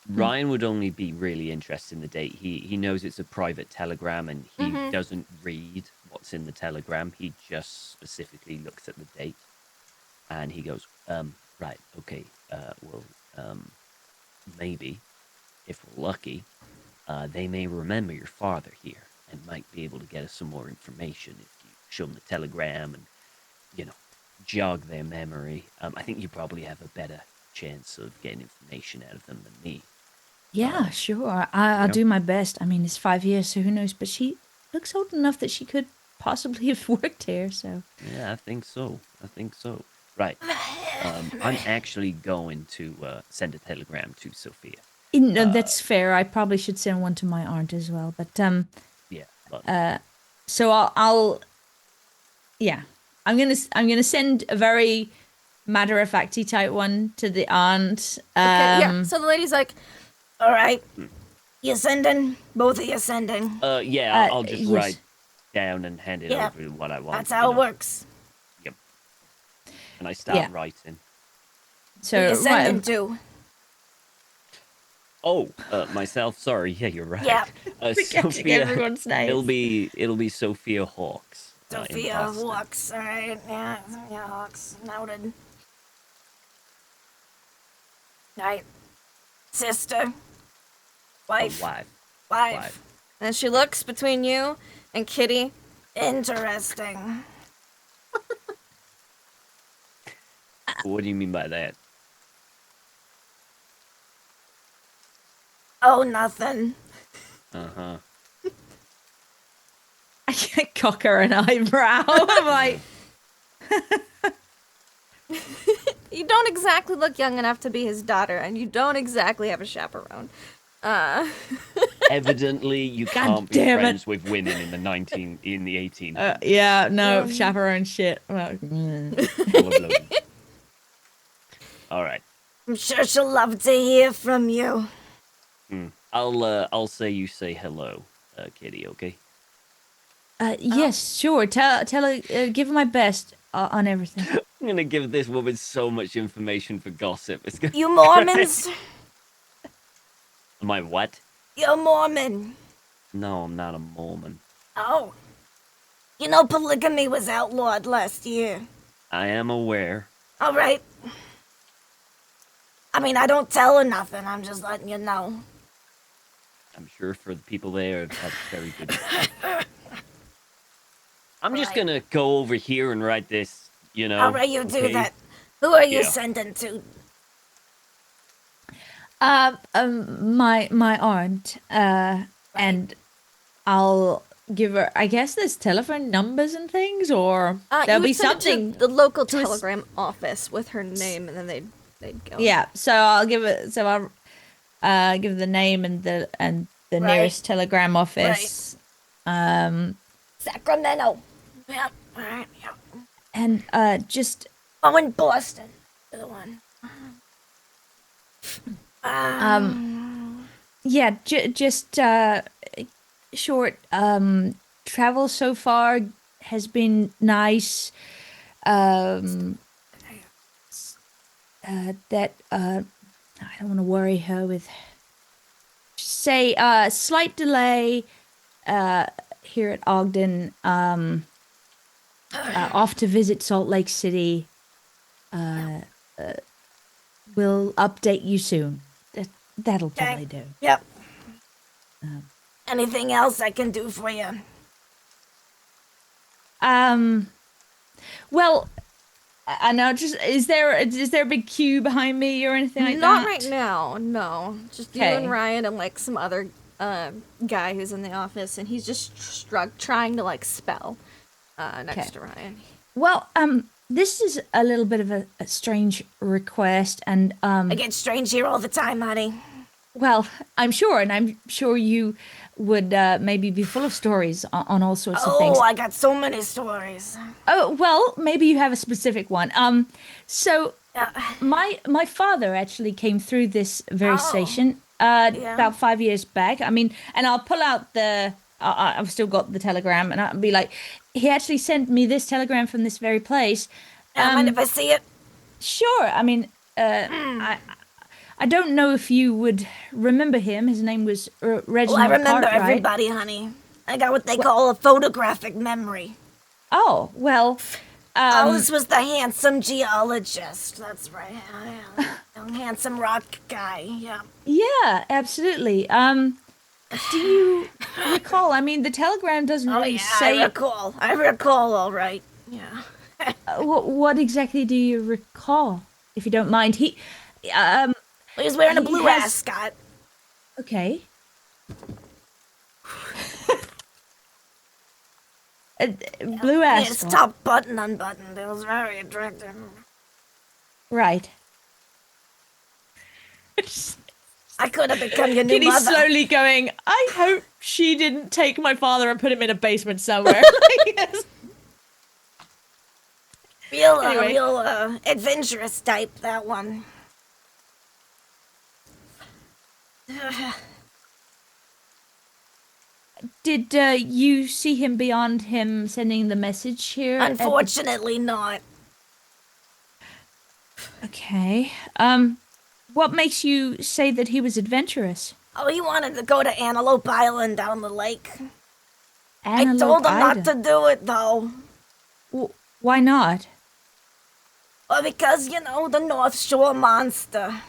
Ryan would only be really interested in the date. He knows it's a private telegram and he doesn't read what's in the telegram. He just specifically looks at the date and he goes, right, okay, maybe if we're lucky, they may remember your father here and might be able to get us some more information if you show them the telegram and, jog their memory. I think you probably have a better chance of getting information out of them than me. Yeah, sure. I'll Yep. do my best. I mean, it's 5 years, so who knows? But she looks old enough that she could possibly have worked here. So Yeah, I think so. Right. I'm actually going to send a telegram to Sophia. no, that's fair. I probably should send one to my aunt as well. But Yeah. But, so I'll yeah, I'm gonna send a very matter of facty type one to the aunt. Okay, yeah. So the lady's like, "All right, you sending? Both of you sending? yeah, I'll just yes. write down and hand it Yeah, over to what I want. That's how it works. Yep. And I start Yeah. writing. Who So you sending right, to? Myself. Sorry. Yeah, you're right. Yeah. Forgetting everyone's names. It'll be Sophia Hawks. In Sophia Boston. Hawks. All right. Yeah, Sophia Hawks. Noted. Right. Sister. Wife. Wife. And she looks between you and Kitty. Interesting. What do you mean by that? Oh, nothing. Uh-huh. I can't cock her an eyebrow. I'm like, You don't exactly look young enough to be his daughter, and you don't exactly have a chaperone. Evidently, you can't be damn it. friends with women in the 18. yeah, no, chaperone shit. Well, All right. I'm sure she'll love to hear from you. I'll say you say hello, Kitty. Okay. yes, sure. Tell her, give her my best on everything. I'm gonna give this woman so much information for gossip. It's gonna. You Mormons? Am I what? You're Mormon. No, I'm not a Mormon. Oh. You know polygamy was outlawed last year. I am aware. All right. I mean, I don't tell her nothing. I'm just letting you know. I'm sure for the people there, that's very good. I'm just gonna go over here and write this, you know. All right, you do okay? that. Who are you Yeah. sending to? My aunt, and I'll give her. I guess there's telephone numbers and things, or You there'll would be send it to something. the local to us- telegram office with her name, and then they'd go. Yeah, so I'll give it. So I'll give the name and the Right. nearest telegram office. Sacramento. Yep. All right. Yep. And just Oh, in Boston. The one. yeah, just short. Travel so far has been nice. That I don't want to worry her with. Say slight delay here at Ogden. Off to visit Salt Lake City. We'll update you soon. That'll probably do. Yep. Anything else I can do for you? Well, I know. Just is there a big queue behind me or anything like Not that? right now. No. Just you Okay. and Ryan and like some other guy who's in the office, and he's just trying to like spell next Okay. to Ryan. Well, this is a little bit of a strange request, and I get strange here all the time, honey. well, I'm sure you would maybe be full of stories on all sorts of things. Oh, I got so many stories. Oh, well, maybe you have a specific one. So my father actually came through this very station about 5 years back. I mean, and I'll pull out I've still got the telegram, and I'll be like, he actually sent me this telegram from this very place. Mind if I see it? Sure. I mean, I don't know if you would remember him. His name was Reginald Well, I remember Cartwright. everybody, honey. I got what they call a photographic memory. Oh, well. This was the handsome geologist. That's right. Young handsome rock guy. Yeah. Yeah, absolutely. Do you recall? I mean, the telegram doesn't Oh really yeah, say. I recall. All right. Yeah. What exactly do you recall, if you don't mind? He He's wearing a He blue has- ascot. okay. Blue His ascot. top button unbuttoned. It was very attractive. Right. I could have become your new Kitty's mother. slowly going, I hope she didn't take my father and put him in a basement somewhere. Yes. Anyway. Real adventurous type, that one. Did you see him beyond him sending the message here? Unfortunately not. Okay. What makes you say that he was adventurous? Oh, he wanted to go to Antelope Island down the lake. I Antelope told him not Island. to do it, though. Why not? Well, because, the North Shore Monster.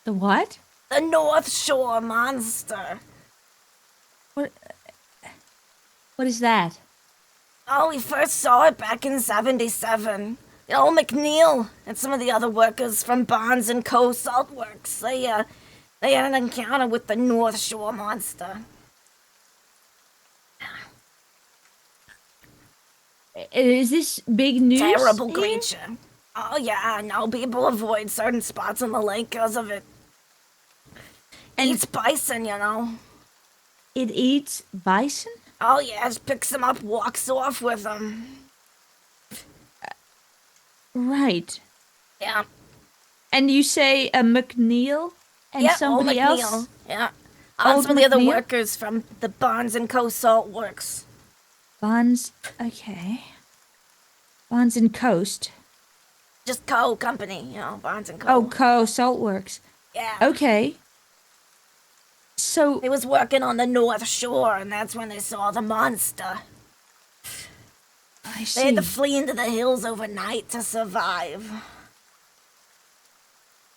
The what? The North Shore Monster. What is that? Oh, we first saw it back in 77. McNeil and some of the other workers from Barnes & Co. Salt Works, they had an encounter with the North Shore Monster. Is this big news? Terrible here? creature. Oh, yeah, no, people avoid certain spots on the lake because of it. And- Eats bison, It eats bison? Oh, yeah, just picks them up, walks off with them. Right. Yeah. And you say a McNeil and Yeah, somebody old McNeil. else? Yeah. Old Some of the other McNeil? workers from the Barnes & Co. Salt Works. Barnes. Okay. Barnes and Coast. Just Co. Company, Barnes & Co. Oh, Co. Saltworks. Yeah. Okay. So They was working on the North Shore, and that's when they saw the monster. I They see. had to flee into the hills overnight to survive.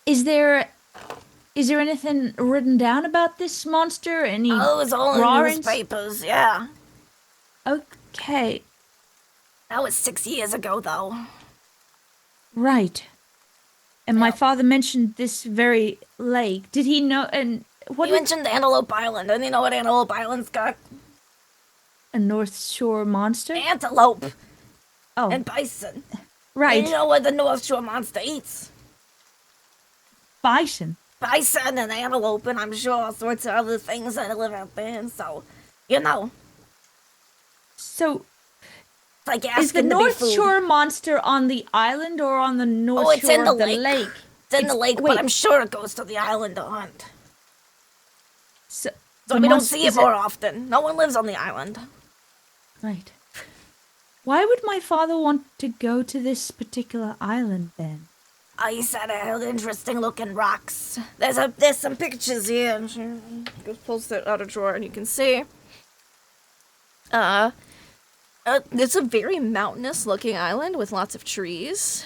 Is there anything written down about this monster? Any Oh, it was all in drawings? newspapers, yeah. Okay. That was 6 years ago, though. Right. And my Yeah. father mentioned this very lake. Did he know? And what You mentioned Antelope Island. Don't you know what Antelope Island's got? a North Shore monster? Antelope Oh, and bison. right. And you know what the North Shore monster eats? Bison. Bison and antelope, and I'm sure all sorts of other things that live out there. And so, So it's like is the asking to be North food. Shore monster on the island or on the North Oh, it's Shore in the of the lake. lake? It's in the lake, wait. but I'm sure it goes to the island to hunt. So, So the we don't monster- see it is more often. No one lives on the island. Right. Why would my father want to go to this particular island then? He said it had interesting looking rocks. There's some pictures here. Just pulls it out of drawer and you can see. It's a very mountainous looking island with lots of trees.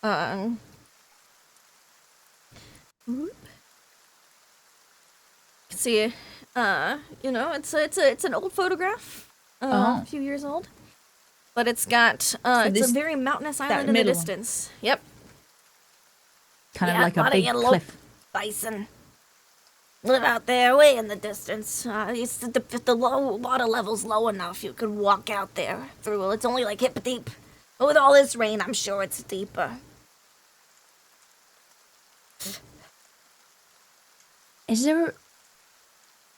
You can see, it's an old photograph. Oh. A few years old. But it's got, it's this- a very mountainous island in the middle one. distance. Yep. Kind Yeah, of like a lot of big antelope, cliff. bison live out there way in the distance. It's if the water level's low enough, you could walk out there through. It's only like hip deep. But with all this rain, I'm sure it's deeper.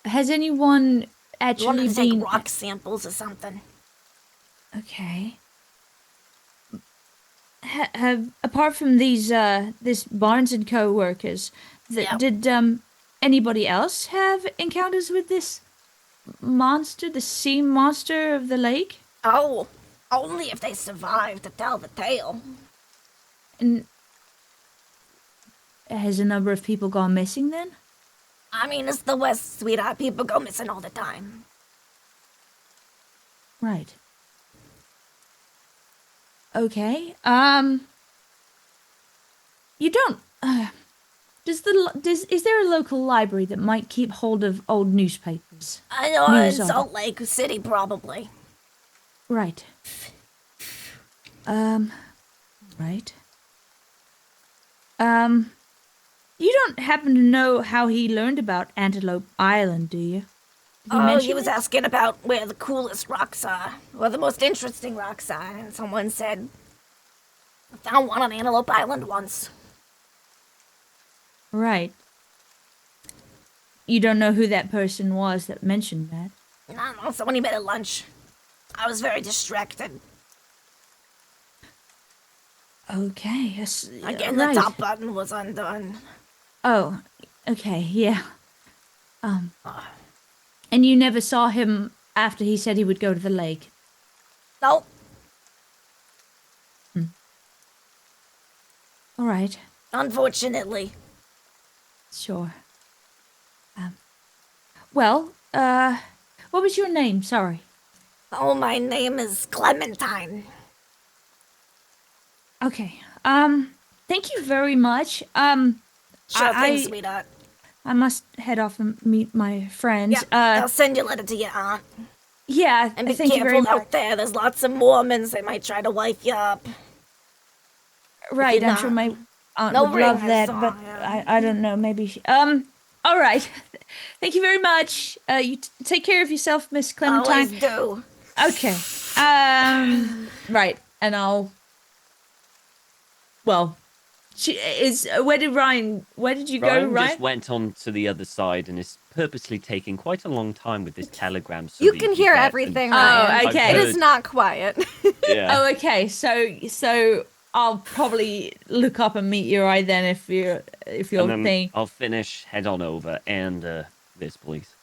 Has anyone You actually wanted to take been rock samples or something. Okay. Have apart from these this Barnes and Co workers, Yeah. did anybody else have encounters with this monster, the sea monster of the lake? Oh, only if they survive to tell the tale. And has a number of people gone missing then? I mean, it's the West, sweetheart. People go missing all the time. Right. Okay. You don't. Is there a local library that might keep hold of old newspapers? I know News in of Salt Lake City, probably. Right. Right. You don't happen to know how he learned about Antelope Island, do you? Did Oh, mention he was it? asking about where the coolest rocks are, where the most interesting rocks are, and someone said, I found one on Antelope Island once. Right. You don't know who that person was that mentioned that? I don't know, someone he met at lunch. I was very distracted. Okay. Yes, Again, right. the top button was undone. Oh, okay, yeah. And you never saw him after he said he would go to the lake? Nope. All right. Unfortunately. Sure. Well, what was your name? Sorry. Oh, my name is Clementine. Okay. Thank you very much. Sure thing, I sweetheart. I must head off and meet my friends. Yeah, I'll send your letter to your aunt. Yeah, And be thank you very careful much. out there. There's lots of Mormons. They might try to wife you up. Right, you're I'm sure not- my aunt No would ring, love I that, saw, but yeah. I don't know, maybe all right. Thank you very much. You take care of yourself, Miss Clementine. Always do. Okay. Right, and well, she is. Where did you go, Ryan Ryan? just went on to the other side and is purposely taking quite a long time with this telegram. So You that can he hear gets everything, and- Ryan. Oh, okay. I've It is heard- not quiet. Yeah. Oh, okay. So I'll probably look up and meet you right then if you're and then thing. I'll finish, head on over, and this, please.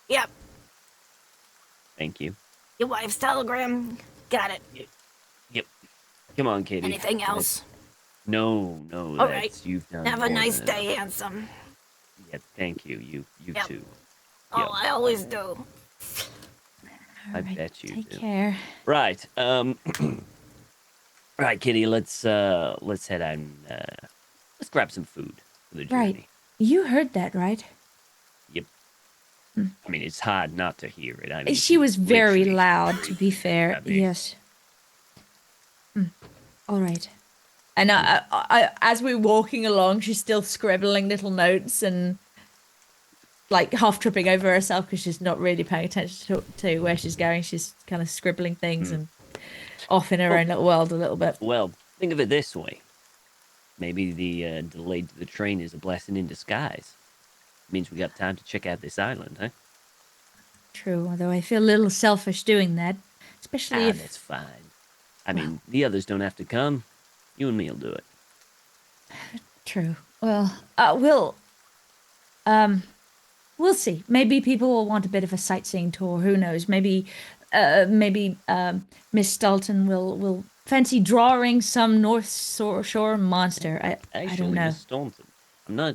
Yep. Thank you. Your wife's telegram. Got it. Yep. Come on, Kitty. Anything else? No. All right. You've done. Have a more nice than day, enough. handsome. Yeah, thank you. You Yep. too. Oh, Yep. I always do. I Alright, bet you Take do. care. Right. Right, Kitty. Let's head out and let's grab some food for the journey. Right. You heard that, right? Yep. I mean, it's hard not to hear it. I mean, She was very literally- loud, to be fair. I mean- Yes. All right. And I, as we're walking along, she's still scribbling little notes and like half tripping over herself because she's not really paying attention to where she's going. She's kind of scribbling things and off in her own little world a little bit. Well, think of it this way. Maybe the delay to the train is a blessing in disguise. Means we got time to check out this island, huh? True, although I feel a little selfish doing that, especially if That's fine. I mean, the others don't have to come. You and me'll do it. True. Well, we'll see. Maybe people will want a bit of a sightseeing tour. Who knows? Maybe Miss Dalton will fancy drawing some North Shore monster. I Actually, don't know. Miss Staunton,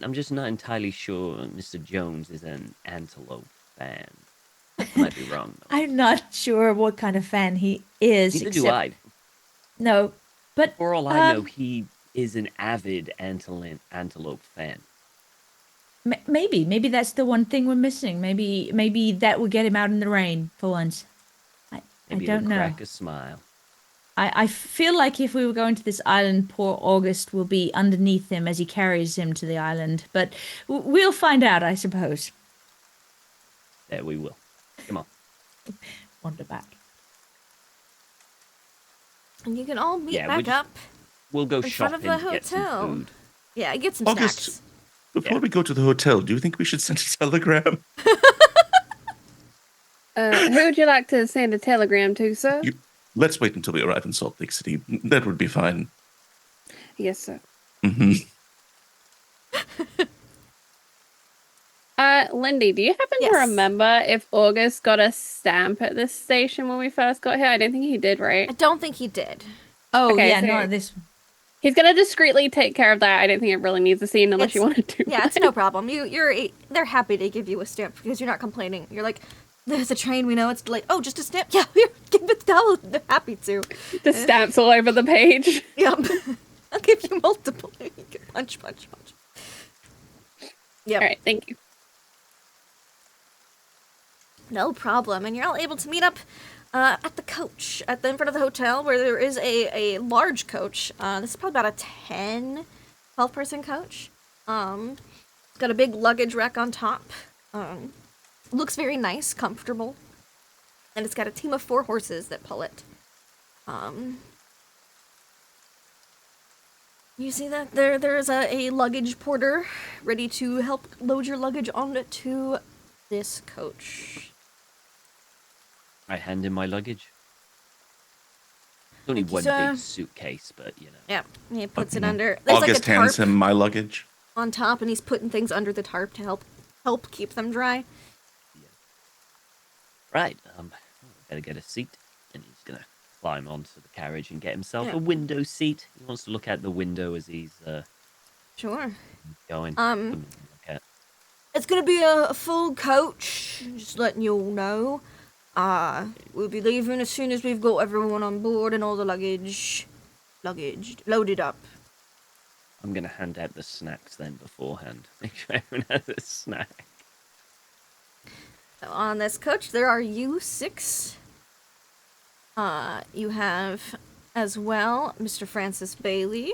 I'm just not entirely sure Mr. Jones is an antelope fan. I might be wrong, though. I'm not sure what kind of fan he is. Neither do except- I. No, but For all I know, he is an avid antelope fan. maybe that's the one thing we're missing. Maybe that will get him out in the rain for once. Maybe I don't it'll know. crack a smile. I feel like if we were going to this island, poor August will be underneath him as he carries him to the island. But we'll find out, I suppose. There we will. Come on. Wander back. And you can all meet Yeah, we back just- up. We'll go In front shopping, of the get some hotel. food. Yeah, get some August, snacks. before Yeah. we go to the hotel, do you think we should send a telegram? Who would you like to send a telegram to, sir? Let's wait until we arrive in Salt Lake City. That would be fine. Yes, sir. Hmm. Lindy, do you happen to Yes. remember if August got a stamp at this station when we first got here? I don't think he did, right? I don't think he did. Oh Okay, yeah, so- not this. He's gonna discreetly take care of that. I don't think it really needs a scene unless you It's- want to do Yeah, it's that. no problem. They're happy to give you a stamp because you're not complaining. You're like, there's a train, we know it's delayed. Oh, just a stamp? Yeah, here, give it to They're happy to. The stamps all over the page. Yep. I'll give you multiple. You can punch. Yep. All right, thank you. No problem. And you're all able to meet up at the coach, in front of the hotel, where there is a large coach. This is probably about a 12-person coach. It's got a big luggage rack on top. Looks very nice, comfortable. And it's got a team of 4 horses that pull it. You see that? There's a luggage porter ready to help load your luggage onto this coach. I hand him my luggage. It's only Thank you, one sir. big suitcase, but you know. Yep, he puts it under. There's August like a tarp hands him my luggage. on top, and he's putting things under the tarp to help keep them dry. Right. Better get a seat, and he's gonna climb onto the carriage and get himself Yeah. a window seat. He wants to look out the window as he's Sure. going. It's gonna be a full coach. Just letting you all know. We'll be leaving as soon as we've got everyone on board and all the luggage loaded up. I'm going to hand out the snacks then beforehand. Make sure everyone has a snack. So on this coach, there are you 6. You have as well Mr. Francis Bailey,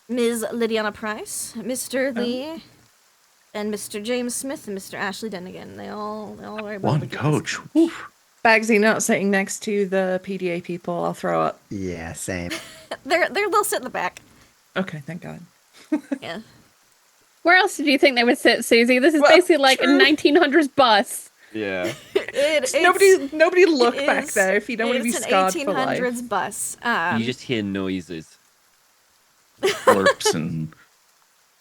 Ms. Lydiana Price, Mr. Lee, and Mr. James Smith and Mr. Ashley Dennigan. They all are able One to get coach. this Woof. Bagsy not sitting next to the PDA people. I'll throw up. Yeah, same. They'll sit in the back. Okay, thank God. Yeah. Where else did you think they would sit, Susie? This is Well, basically like true. a 1900s bus. Yeah. Nobody look back there if you don't want to be scarred It's for an life. 1800s bus. You just hear noises. Slurps and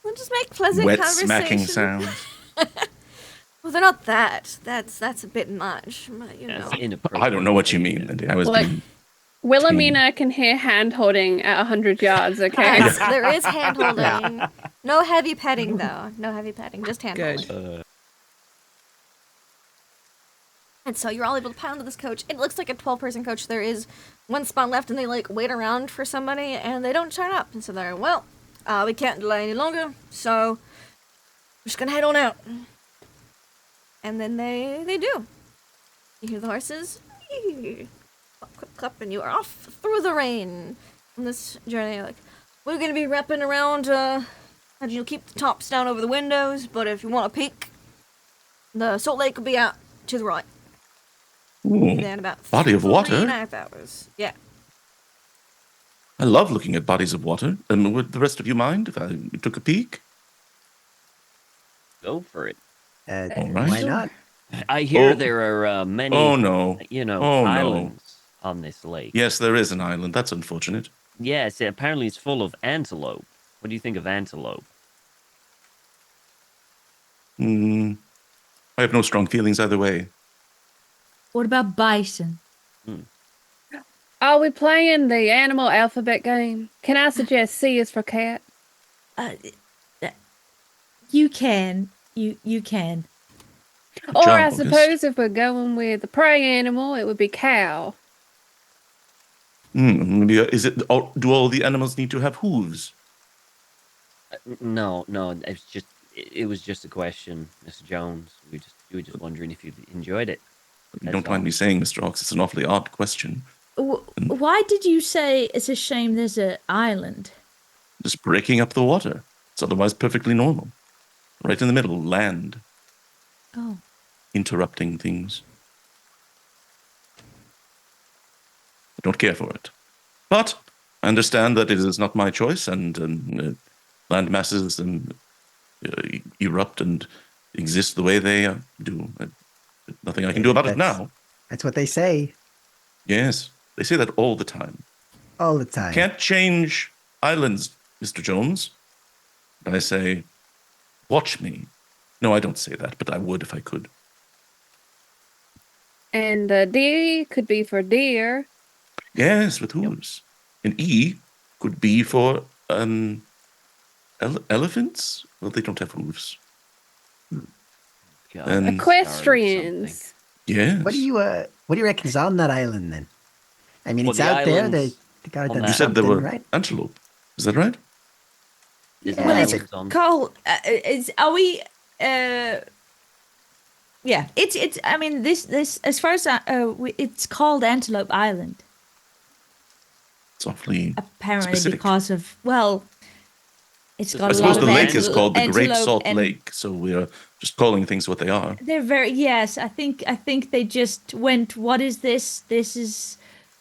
We'll just make pleasant wet conversation. smacking sounds. Well, they're not that. That's a bit much. But, you know. That's inappropriate. I don't know what you mean, Lindy. I was Like- being Wilhelmina can hear hand holding at 100 yards, okay? Yes, there is hand holding. No heavy petting though. No heavy petting. Just hand Good. holding. And so you're all able to pound to this coach. It looks like a 12-person coach. There is one spot left, and they like wait around for somebody, and they don't turn up. And so they're we can't delay any longer, so we're just gonna head on out. And then they do. You hear the horses. Clip, clip, and you are off through the rain on this journey. Like, we're gonna be wrapping around. And you'll keep the tops down over the windows, but if you want a peek, the Salt Lake will be out to the right. Ooh, Then about body of water. 3.5 hours. Yeah. I love looking at bodies of water. Would the rest of you mind if I took a peek? Go for it. All right. Why not? I hear Oh. there are many, Oh no. you know, Oh, no. islands on this lake. Yes, there is an island. That's unfortunate. Yes, apparently it's full of antelope. What do you think of antelope? I have no strong feelings either way. What about bison? Are we playing the animal alphabet game? Can I suggest C is for cat? You can. You can. Or John I August. suppose if we're going with the prey animal, it would be cow. Maybe is it? Do all the animals need to have hooves? No, it was just a question, Mr. Jones. We were just wondering if you enjoyed it. You don't mind me saying, Mr. Ox, it's an awfully odd question. Why did you say it's a shame there's an island? Just breaking up the water. It's otherwise perfectly normal. Right in the middle, land. Oh. Interrupting things. I don't care for it. But I understand that it is not my choice, and land masses erupt and exist the way they do. Nothing I can do about it now. That's what they say Yes, they say that all the time. all the time. Can't change islands, Mr. Jones. And I say, watch me. No, I don't say that, but I would if I could. And D could be for deer. Yes, with hooves. And E could be for elephants. Well, they don't have hooves. God, And- Equestrians. Yes. What do you reckon is on that island then? I mean, Well, it's the out there. islands They got on to that- You said there something, were right? antelope. Is that right? There's Well, islands it's- on- Carl, are we? Yeah, it's. I mean, this as far as it's called Antelope Island. It's awfully Apparently, specific. because of it's got I a lot suppose of the lake is antelope- called the Great antelope Salt and- Lake, so we're just calling things what they are. They're very yes. I think they just went. What is this? This is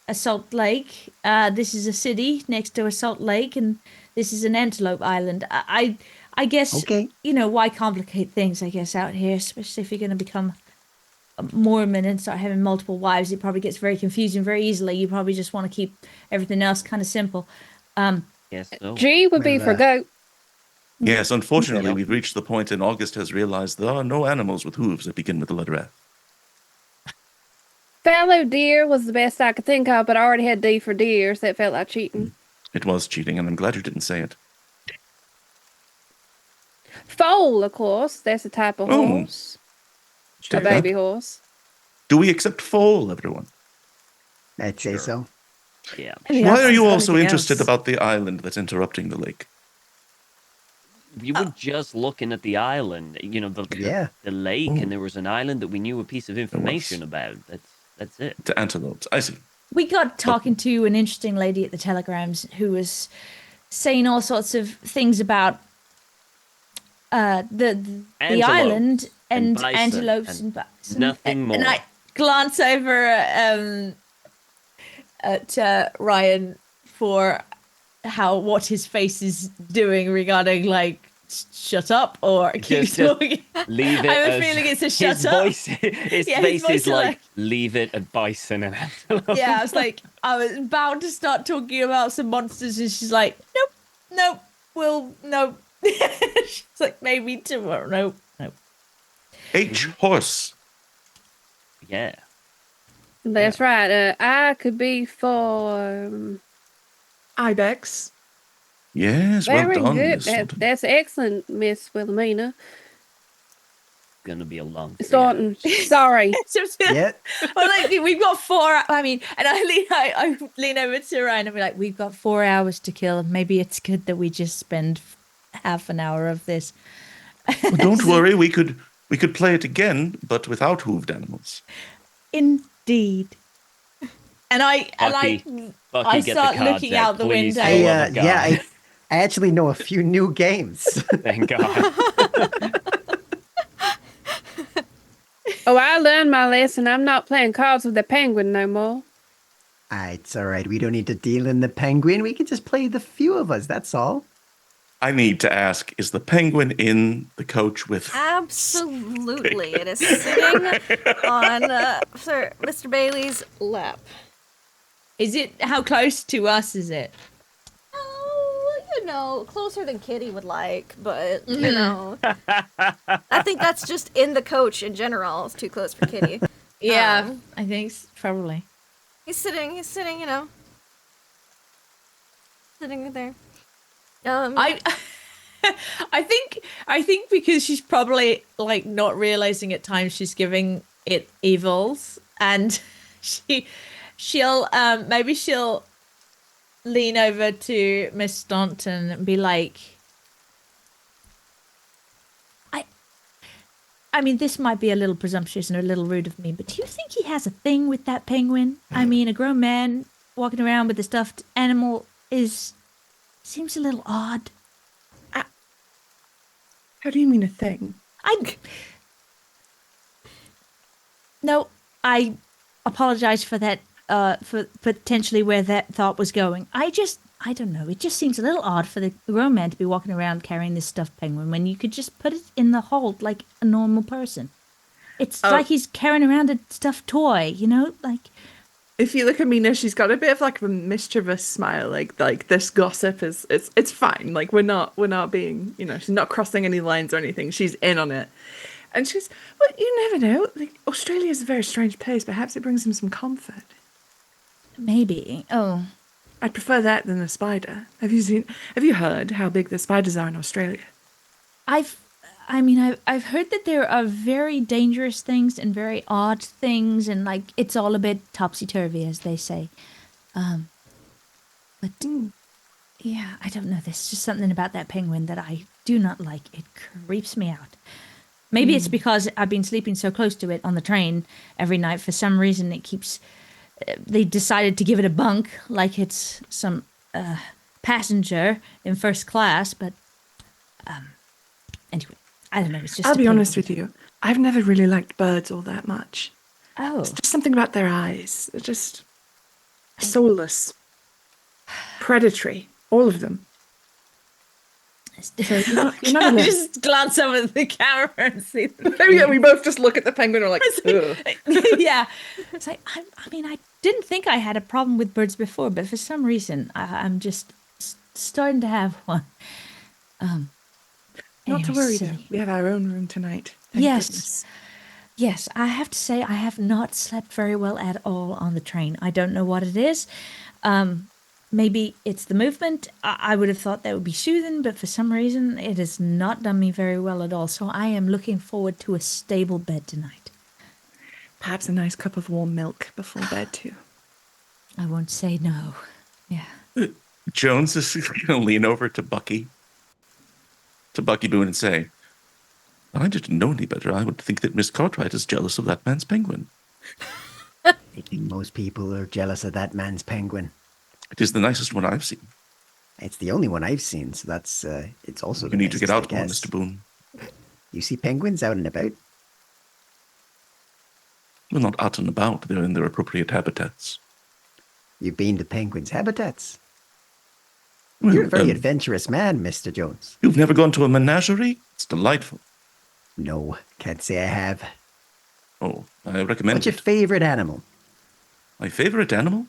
a salt lake. This is a city next to a salt lake, and this is an antelope island. I guess Okay. why complicate things? I guess out here, especially if you're going to become a Mormon and start having multiple wives, it probably gets very confusing very easily. You probably just want to keep everything else kind of simple. Yes, no. G would be Well, for goat. Yes, unfortunately, Yeah. we've reached the point, and August has realized there are no animals with hooves that begin with the letter F. Fallow deer was the best I could think of, but I already had D for deer, so it felt like cheating. It was cheating, and I'm glad you didn't say it. Foal, of course. That's a type of Oh. horse. A Take baby that. horse. Do we accept foal, everyone? I'd say so. Yeah. Why are you all so Anything interested else? about the island that's interrupting the lake? You were just looking at the island, you know, Yeah. the lake, Ooh. and there was an island that we knew a piece of information about. That's it. To antelopes. I see. We got talking to an interesting lady at the telegrams who was saying all sorts of things about the Antelope island and bison antelopes and and bison. nothing more. And I glance over at Ryan for what his face is doing regarding like shut up or keep Just talking. leave it. I have a as- feeling it's a his shut up. voice, his Yeah, his face voice is is like, like- leave it at bison and antelope. Yeah, I was like, I was about to start talking about some monsters, and she's like, nope, nope. She's like, maybe tomorrow. Nope. H horse. Yeah. That's right. I could be for. Ibex. Yes, Very well done, good. Miss Sultan. That's excellent, Miss Wilhelmina. Gonna be a long. 3 Staunton. hours. Sorry. Yeah. Well, like we've got 4. I mean, and I lean over to Ryan and be like, we've got 4 hours to kill. Maybe it's good that we just spend half an hour of this. Well, don't worry, we could play it again, but without hooved animals. Indeed. And I Bucky, get the start cards looking out the please, window. for the love of God. I actually know a few new games. Thank God. Oh, I learned my lesson. I'm not playing cards with the penguin no more. It's all right. We don't need to deal in the penguin. We can just play the few of us. That's all. I need to ask, is the penguin in the coach with... Absolutely. It is sitting on Sir Mr. Bailey's lap. Is it, how close to us is it? Oh, closer than Kitty would like, but, you know. I think that's just in the coach in general. It's too close for Kitty. Yeah, I think probably. He's sitting, you know. Sitting there. I think because she's probably like not realizing at times she's giving it evils, and she'll lean over to Miss Staunton and be like, I mean, this might be a little presumptuous and a little rude of me, but do you think he has a thing with that penguin? I mean, a grown man walking around with a stuffed animal seems a little odd. How do you mean a thing? I apologize for that, for potentially where that thought was going. I don't know. It just seems a little odd for the grown man to be walking around carrying this stuffed penguin when you could just put it in the hold like a normal person. It's like he's carrying around a stuffed toy, you know? Like, If you look at Mina, she's got a bit of like a mischievous smile. Like this gossip is it's fine. Like we're not being, you know, she's not crossing any lines or anything. She's in on it. And she's, well, you never know. Like Australia is a very strange place. Perhaps it brings him some comfort. maybe. Oh, I'd prefer that than a spider. Have you heard how big the spiders are in Australia? I've heard that there are very dangerous things and very odd things, and like it's all a bit topsy-turvy, as they say. But yeah, I don't know. There's just something about that penguin that I do not like. It creeps me out. Maybe it's because I've been sleeping so close to it on the train every night. For some reason, it keeps. They decided to give it a bunk, like it's some passenger in first class. But anyway, I don't know. It's just. I'll be honest with you. I've never really liked birds all that much. Oh, It's just something about their eyes. They're just soulless, predatory, all of them. So you're not I alone. just glance over the camera and see. Yeah, we both just look at the penguin and we're like, ugh. Yeah, it's like I mean, I didn't think I had a problem with birds before, but for some reason, I'm just starting to have one. Not to Anyway, worry, though. silly. We have our own room tonight. Thank Yes. goodness. Yes, I have to say I have not slept very well at all on the train. I don't know what it is. Maybe it's the movement. I would have thought that would be soothing, but for some reason it has not done me very well at all. So I am looking forward to a stable bed tonight. Perhaps a nice cup of warm milk before bed too. I won't say no. Yeah. Jones is going to lean over to Bucky Boone and say, I didn't know any better. I would think that Miss Cartwright is jealous of that man's penguin. I think most people are jealous of that man's penguin. It is the nicest one I've seen. It's the only one I've seen, so that's it's also. You need to get nicest, out I more, guess. Mr. Boone. You see penguins out and about? Well, not out and about. They're in their appropriate habitats. You've been to penguins' habitats. Well, You're a very adventurous man, Mr. Jones. You've never gone to a menagerie? It's delightful. No, can't say I have. Oh, I recommend What's your it. favorite animal? My favorite animal?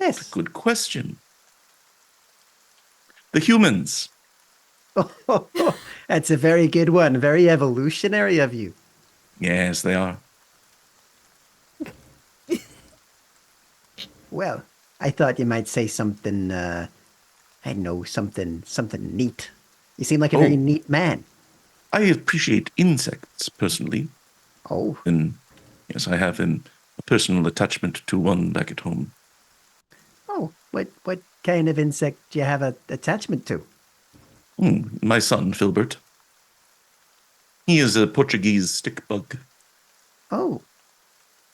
Yes. Good question. The humans. That's a very good one. Very evolutionary of you. Yes, they are. Well, I thought you might say something, I don't know, something neat. You seem like a very Oh. neat man. I appreciate insects, personally. Oh, And yes, I have a personal attachment to one back at home. what kind of insect do you have an attachment to? My son, Filbert. He is a Portuguese stick bug. Oh,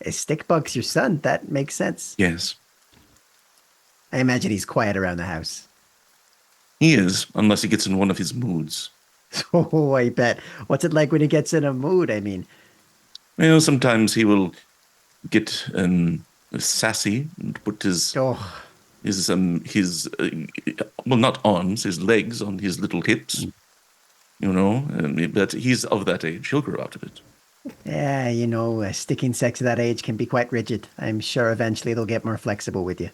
a stick bug's your son. That makes sense. Yes, I imagine he's quiet around the house. he is, unless he gets in one of his moods. Oh, I bet. What's it like when he gets in a mood? I mean, Well, sometimes he will get sassy and put his oh, well, not arms, his legs on his little hips. You know, but he's of that age. He'll grow out of it. yeah, you know, stick insects at that age can be quite rigid. I'm sure eventually they'll get more flexible with you.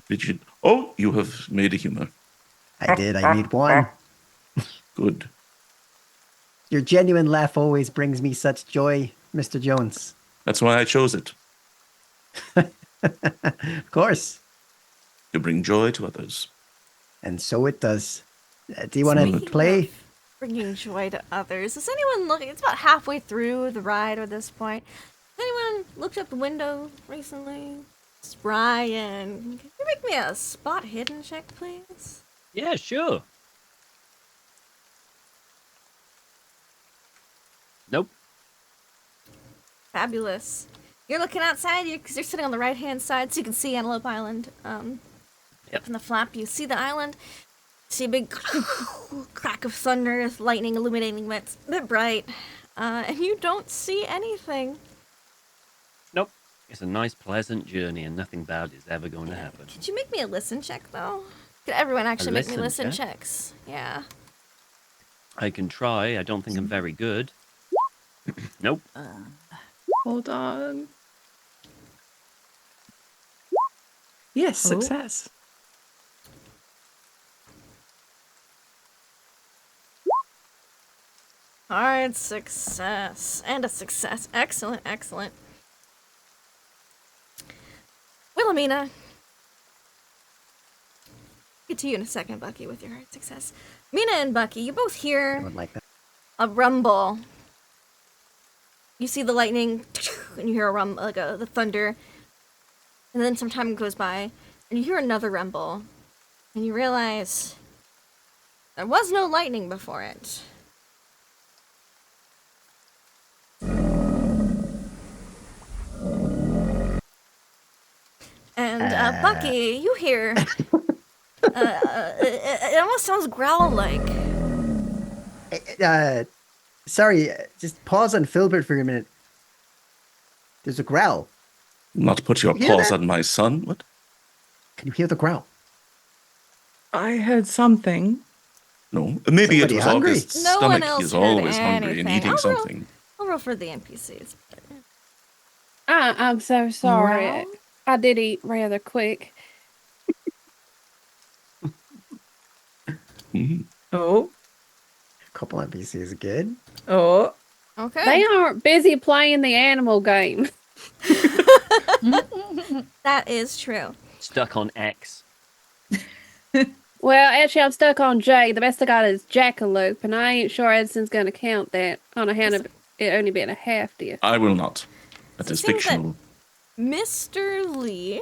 Richard, oh, you have made a humor. I did. I need one. Good. Your genuine laugh always brings me such joy, Mr. Jones. That's why I chose it, Of course. to bring joy to others. And so it does. Do you want to Speaking play? of bringing joy to others. Is anyone looking? It's about halfway through the ride at this point. Has anyone looked out the window recently? It's Ryan. Can you make me a spot hidden check, please? Yeah, sure. Nope. Fabulous. You're looking outside because you're sitting on the right-hand side, so you can see Antelope Island. Yep. From the flap, you see the island. See a big crack of thunder, lightning illuminating it. A bit bright. And you don't see anything. Nope. It's a nice, pleasant journey, and nothing bad is ever going to happen. Could you make me a listen check, though? Could everyone actually make me listen listen check? checks? Yeah. I can try. I don't think I'm very good. Nope. Hold on. Yes, success. Hard success. And a success. Excellent, excellent. Wilhelmina. Get to you in a second, Bucky, with your hard success. Mina and Bucky, you both I hear would like that. a rumble. You see the lightning, and you hear a rumble, like the thunder. And then some time goes by, and you hear another rumble. And you realize there was no lightning before it. And Bucky, you hear it almost sounds growl-like. Sorry, just pause on Filbert for a minute. There's a growl. Not put your You hear paws that? on my son. What? Can you hear the growl? I heard something. No. Maybe Somebody it was hungry? August's No one stomach. else He's heard always hungry and anything. eating something. I'll roll for the NPCs. I'm so sorry. Growl? I did eat rather quick. Mhm. Oh, A couple NPCs, good. oh. Okay. They aren't busy playing the animal game. That is true. Stuck on X. Well, actually, I'm stuck on J. The best I got is Jackalope, and I ain't sure Edson's gonna count that on account of it only being a half deer. I will not. That So is it seems that- fictional. Mr. Lee,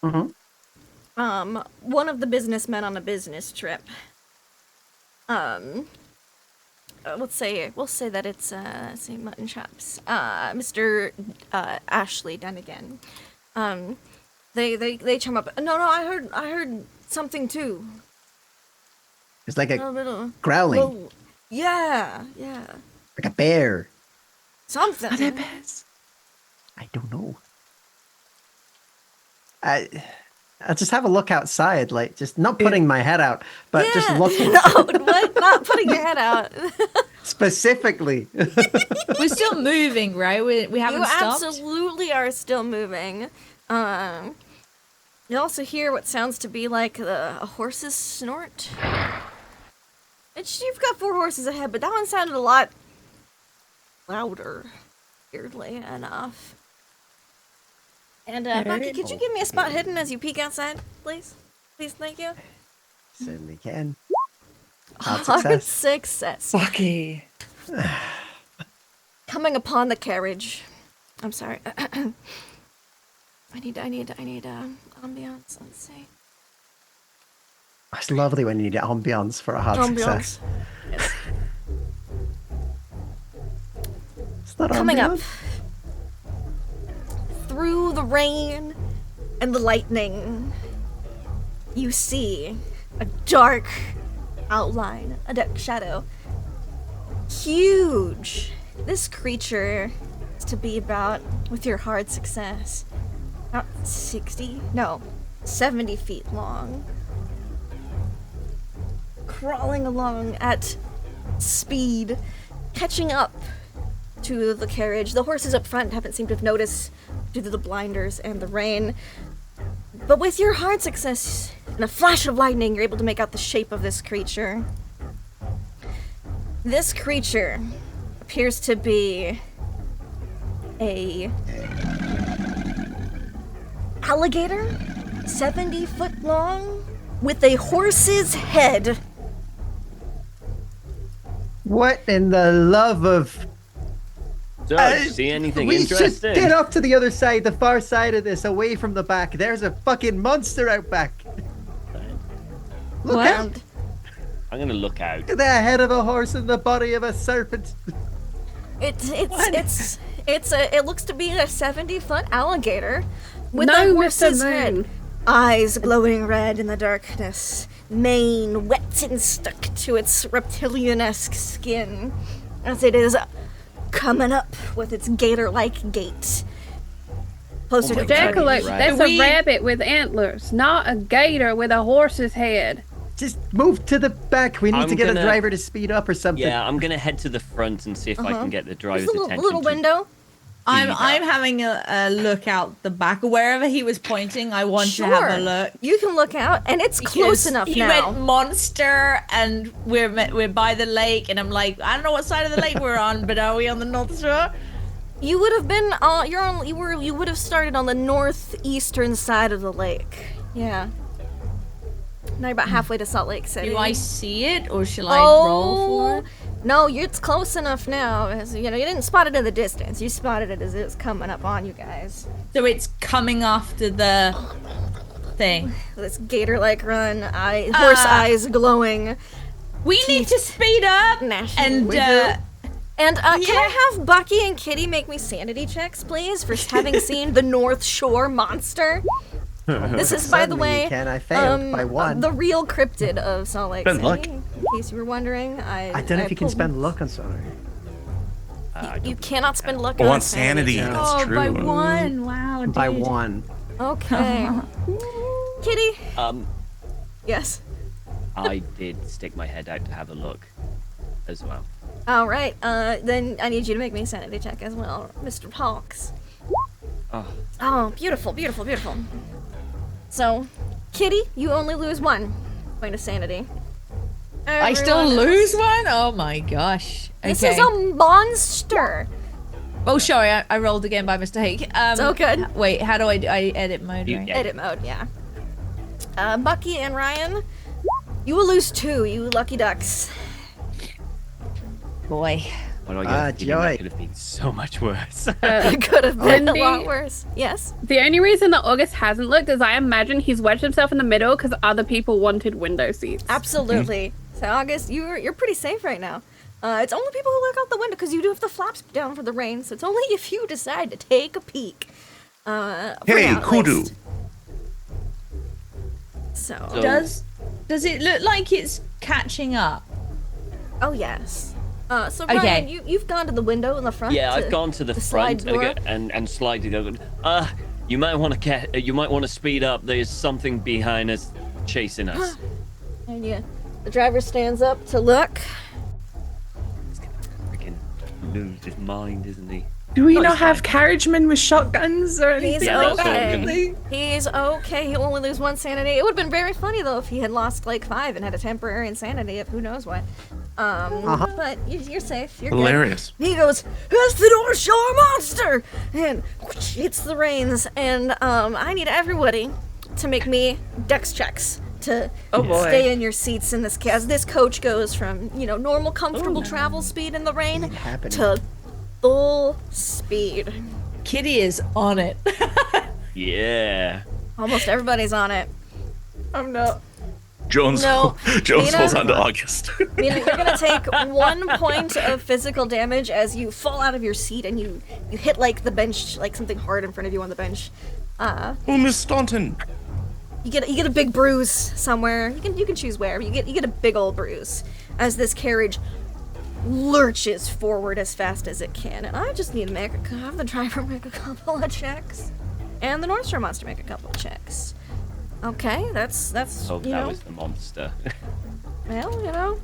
Mm-hmm. one of the businessmen on a business trip. We'll say that it's say mutton chops. Mr. Ashley Dunnigan. They chum up. No, I heard something too. It's like A a little growling, little- yeah. like a bear. Something. I don't know. I'll just have a look outside, like just not putting my head out, but just Yeah. looking No, what? Not putting your head out. specifically. We're still moving, right? We haven't You stopped. absolutely are still moving. You also hear what sounds to be like a horse's snort. You've got 4 horses ahead, but that one sounded a lot louder, weirdly enough. And Bucky, could you give me a spot hidden as you peek outside, please? Please, thank you. Certainly can. Hard Hard success. success. Bucky. Coming upon the carriage. I'm sorry. I need ambiance. Let's see. It's lovely when you get ambiance for a hard success. Yes. It's not Coming up. ambiance. Through the rain and the lightning, you see a dark outline, a dark shadow. Huge. This creature is to be about, with your hard success, about 70 feet long. Crawling along at speed, catching up to the carriage. The horses up front haven't seemed to have noticed due to the blinders and the rain. But with your hard success, in a flash of lightning, you're able to make out the shape of this creature. This creature appears to be a alligator, 70 foot long, with a horse's head. What in the love of... So, did you see anything we should interesting? get up to the other side, the far side of this, away from the back. There's a fucking monster out back. Look What? out! I'm gonna look out. The head of a horse and the body of a serpent. It looks to be a 70-foot alligator with No, a Mr. horse's Moon. head, eyes glowing red in the darkness, mane wet and stuck to its reptilian-esque skin, as it is coming up with its gator-like gait. Closer to Jackalope, Right. that's a rabbit with antlers, not a gator with a horse's head. Just move to the back. We need I'm to get a gonna- driver to speed up or something. Yeah, I'm gonna head to the front and see if I can get the driver's There's a attention. little to window. I'm having a look out the back. Wherever he was pointing, I want to have a look. You can look out, and it's close Because enough he now. went monster, and we're by the lake, and I'm like, I don't know what side of the lake we're on, but are we on the north shore? You would have been you would have started on the northeastern side of the lake. Yeah. Now you're about halfway to Salt Lake City. Do I see it, or shall I roll for it? No, it's close enough now. As, you didn't spot it in the distance. You spotted it as it was coming up on you guys. So it's coming after the thing. This gator-like run, horse eyes glowing. We need to speed up, Gnashing. and We do. And can I have Bucky and Kitty make me sanity checks, please, for having seen the North Shore monster? This is, by the Certainly way, you can. I failed by one. the real cryptid of Salt Lake Spend City. luck. In case you were wondering, I don't know if you can pulled- spend luck on something. You cannot spend luck Oh, on on sanity. Yeah. That's oh, true. by one. Wow, dude. By one. Okay. Kitty. Yes. I did stick my head out to have a look, as well. All right. Then I need you to make me a sanity check as well, Mr. Hawks. Oh, Oh, beautiful, beautiful, beautiful. So, Kitty, you only lose 1 point of sanity. I still Everyone lose else. one? Oh my gosh. Okay. This is a monster. Oh, sorry, I rolled again by mistake. So good. Wait, how do I edit mode? You- Right? yeah. Edit mode, yeah. Bucky and Ryan, you will lose 2, you lucky ducks. Boy. Why do I get a feeling joy. that could have been so much worse? It could have been a Lindy? lot worse. Yes. The only reason that August hasn't looked is I imagine he's wedged himself in the middle because other people wanted window seats. Absolutely. So August, you're pretty safe right now. It's only people who look out the window because you do have the flaps down for the rain. So it's only if you decide to take a peek. For Hey, now, at Kudu. least. So. So- Does it look like it's catching up? Oh yes. So Okay. Ryan, you've gone to the window in the front. Yeah, I've gone to the slide front door. and slide to go. You might want to you might want to speed up. There's something behind us chasing us. And yeah, the driver stands up to look. He's gonna freaking lose his mind, isn't he? Do we No, not it's have fine. carriagemen with shotguns or anything He's Yeah, like that's what that? I'm okay. gonna- He's okay. He'll only lose 1 sanity. It would have been very funny though if he had lost like 5 and had a temporary insanity of who knows what. But you're safe. You're Hilarious. good. He goes, "It's the North Shore monster!" and whoosh, hits the reins. And I need everybody to make me dex checks to Oh, boy. stay in your seats in this as this coach goes from normal comfortable travel speed in the rain happening? to full speed. Kitty is on it. Yeah. Almost everybody's on it. I'm not. Jones, No, Jones Nina? holds on to August. You're gonna take 1 point of physical damage as you fall out of your seat and you hit like the bench, like something hard in front of you on the bench. Oh, Miss Staunton. You get a big bruise somewhere. You can choose where. You get a big old bruise as this carriage lurches forward as fast as it can. And I just need to have the driver make a couple of checks, and the North Shore monster make a couple of checks. Okay, that's Hope you that know, was the monster. well, it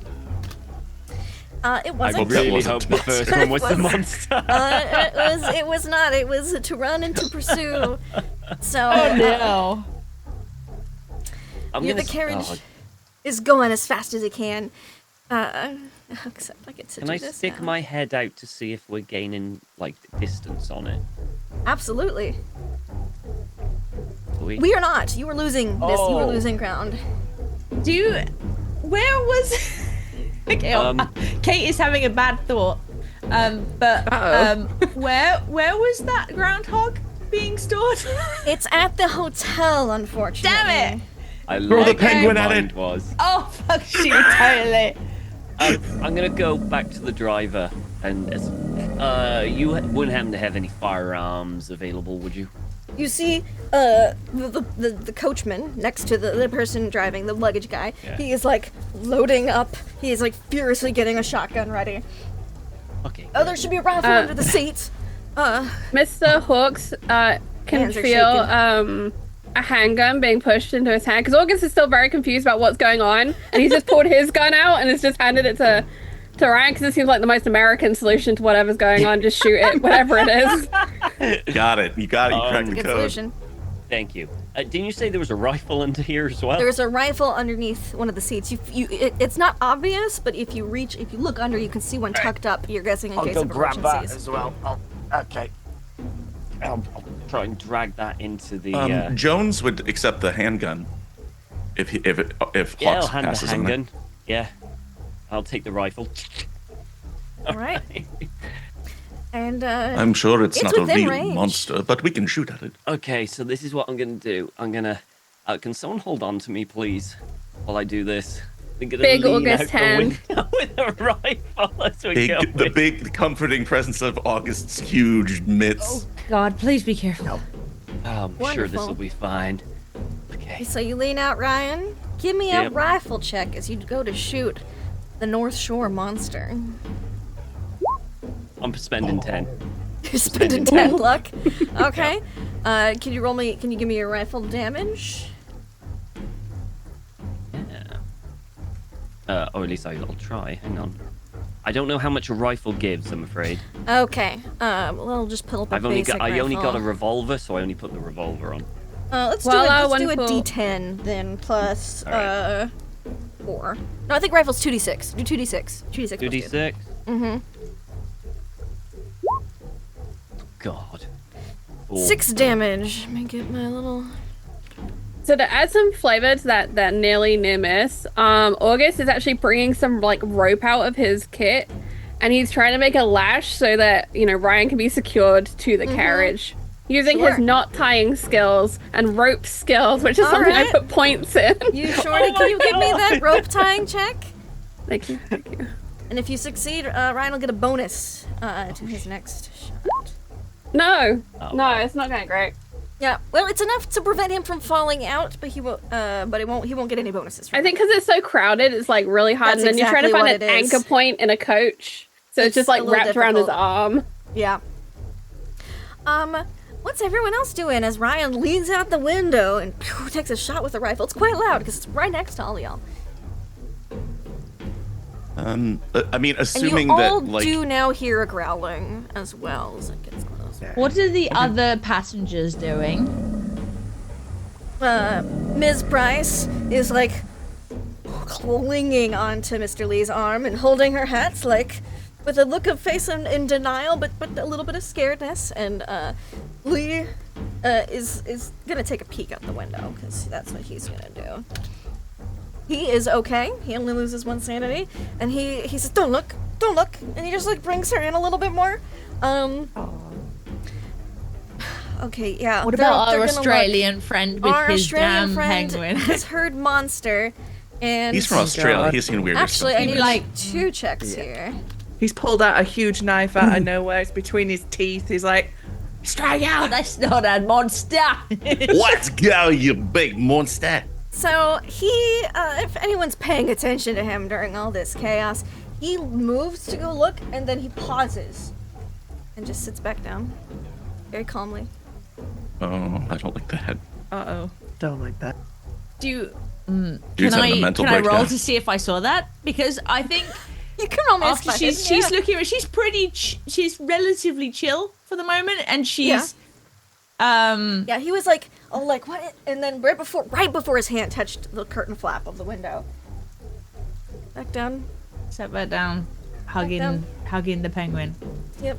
I wasn't. that really wasn't hope the the first one was the monster. It was not. It was to run and to pursue. So No. I'm the gonna carriage oh, is going as fast as it can. Except I get to Can do I this stick now. my head out to see if we're gaining like distance on it? Absolutely. Sweet. We are not. You were losing this. You were Oh. losing ground. Where was? Okay, Kate is having a bad thought. But Uh-oh. where was that groundhog being stored? It's at the hotel, unfortunately. Damn it! I Throw the like where penguin your at mind it. was. Oh fuck you, totally. I'm gonna go back to the driver and you wouldn't happen to have any firearms available, would you? You see, the coachman next to the person driving, the luggage guy. Yeah. He is like loading up. He is like furiously getting a shotgun ready. Okay. Oh, there should be a rifle under the seat. Mr. Hawks can Hands are feel shaking. a handgun being pushed into his hand because August is still very confused about what's going on, and he's just pulled his gun out and has just handed it to Ryan because it seems like the most American solution to whatever's going on. Just shoot it, whatever it is. Got it. You got it. You cracked the Good code. solution. Thank you. Didn't you say there was a rifle under here as well? There's a rifle underneath one of the seats. It's not obvious, but if you look under, you can see one tucked up. You're guessing in I'll case go of grab that emergencies. as well. Okay. I'll try and drag that into the. Jones would accept the handgun if Yeah, I'll Hawks hand the passes on there. handgun. Yeah. I'll take the rifle. All right. And I'm sure it's It's not a within real range. monster, but we can shoot at it. Okay, so this is what I'm gonna do. I'm gonna. Can someone hold on to me, please, while I do this? I'm gonna Big lean August out the hand. window with a rifle as we go. The big comforting presence of August's huge mitts. God, please be careful. I'm sure this Wonderful. will be fine. Okay. so you lean out, Ryan. Give me a Yep. rifle check as you go to shoot the North Shore monster. I'm spending 10. You're spending 10 luck. Okay. Can you give me your rifle damage? Yeah. Or at least I'll try. Hang on. I don't know how much a rifle gives, I'm afraid. Okay. Well, I'll just pull up a I only basic got a rifle. revolver, so I only put the revolver on. Let's Well, do a wonderful. D10 then plus All right. 4. No, I think rifle's 2d6. Do 2d6. 2d6. 2d6. Mm-hmm. God. 6 damage. Let me get my little... So to add some flavor to that nearly near miss, August is actually bringing some like rope out of his kit, and he's trying to make a lash so that Ryan can be secured to the carriage using his knot tying skills and rope skills, which is something I put points in. You shorty, can you give me that rope tying check? Thank you. And if you succeed, Ryan will get a bonus to his next shot. No, it's not going great. Yeah, well, it's enough to prevent him from falling out, but he won't get any bonuses. I think because it's so crowded, it's like really hard, and then you're trying to find an anchor point in a coach, so it's just like wrapped around his arm. Yeah. What's everyone else doing as Ryan leans out the window and takes a shot with the rifle? It's quite loud because it's right next to all y'all. I mean, assuming and you all that do now hear a growling as well as it gets closer. What are the other passengers doing? Ms. Price is like clinging onto Mr. Lee's arm and holding her hat, like with a look of face in denial, but a little bit of scaredness. And Lee is gonna take a peek out the window because that's what he's gonna do. He is okay. He only loses 1 sanity, and he says, "Don't look," and he just like brings her in a little bit more. Okay, yeah. What about our Australian friend with his damn penguin? Has heard monster, and he's from Australia. He's seen weirder actually, stuff. I need like 2 checks here. He's pulled out a huge knife out of nowhere. It's between his teeth. He's like, "Strike out!" That's not a monster. Let's go, you big monster. So he, if anyone's paying attention to him during all this chaos, he moves to go look, and then he pauses, and just sits back down, very calmly. Oh, I don't like that. Uh-oh. Don't like that. Can Dude's having a mental I roll breakdown. to see if I saw that? Because I think You can roll me a after spot hidden, she's looking, she's relatively chill for the moment, and she's Yeah, he was like, "Oh, like what?" And then right before his hand touched the curtain flap of the window. Back down. set that down, down. hugging the penguin. Yep.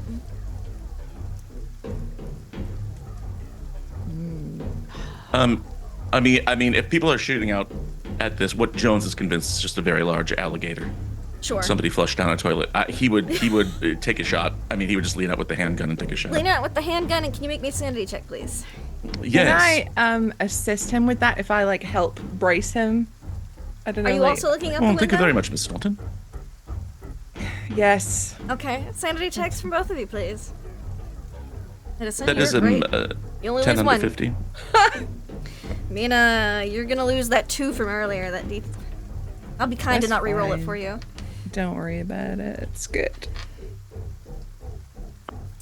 I mean, if people are shooting out at this, what Jones is convinced is just a very large alligator. Sure. Somebody flushed down a toilet. He would take a shot. I mean, he would just lean out with the handgun and take a shot. Lean out with the handgun, and can you make me a sanity check, please? Yes. Can I assist him with that if I like help brace him? I don't know. Are you like, also looking out the Oh, window? thank you very much, Miss Staunton. Yes. Okay, sanity checks from both of you, please. That is great. You only 10 lose under one. 50. Mina, you're gonna lose that 2 from earlier. That deep. I'll be kind to That's not re-roll it fine. for you. Don't worry about it. It's good.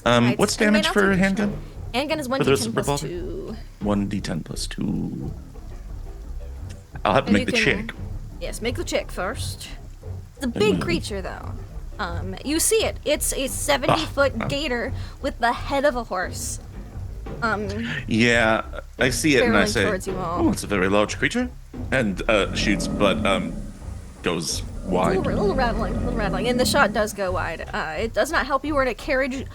Right, What's anyway, damage now for take a a handgun? shot. Handgun is For those 1d10 plus revolver? 2. 1d10 plus 2. I'll have to And make the you can- check. Yes, make the check first. It's a big creature, though. You see it. It's a 70-foot gator with the head of a horse. Yeah, I see it and I Barreling say, towards you all. "Oh, it's a very large creature," and shoots, but goes A wide. little rattling, and the shot does go wide. It does not help you. We're in a carriage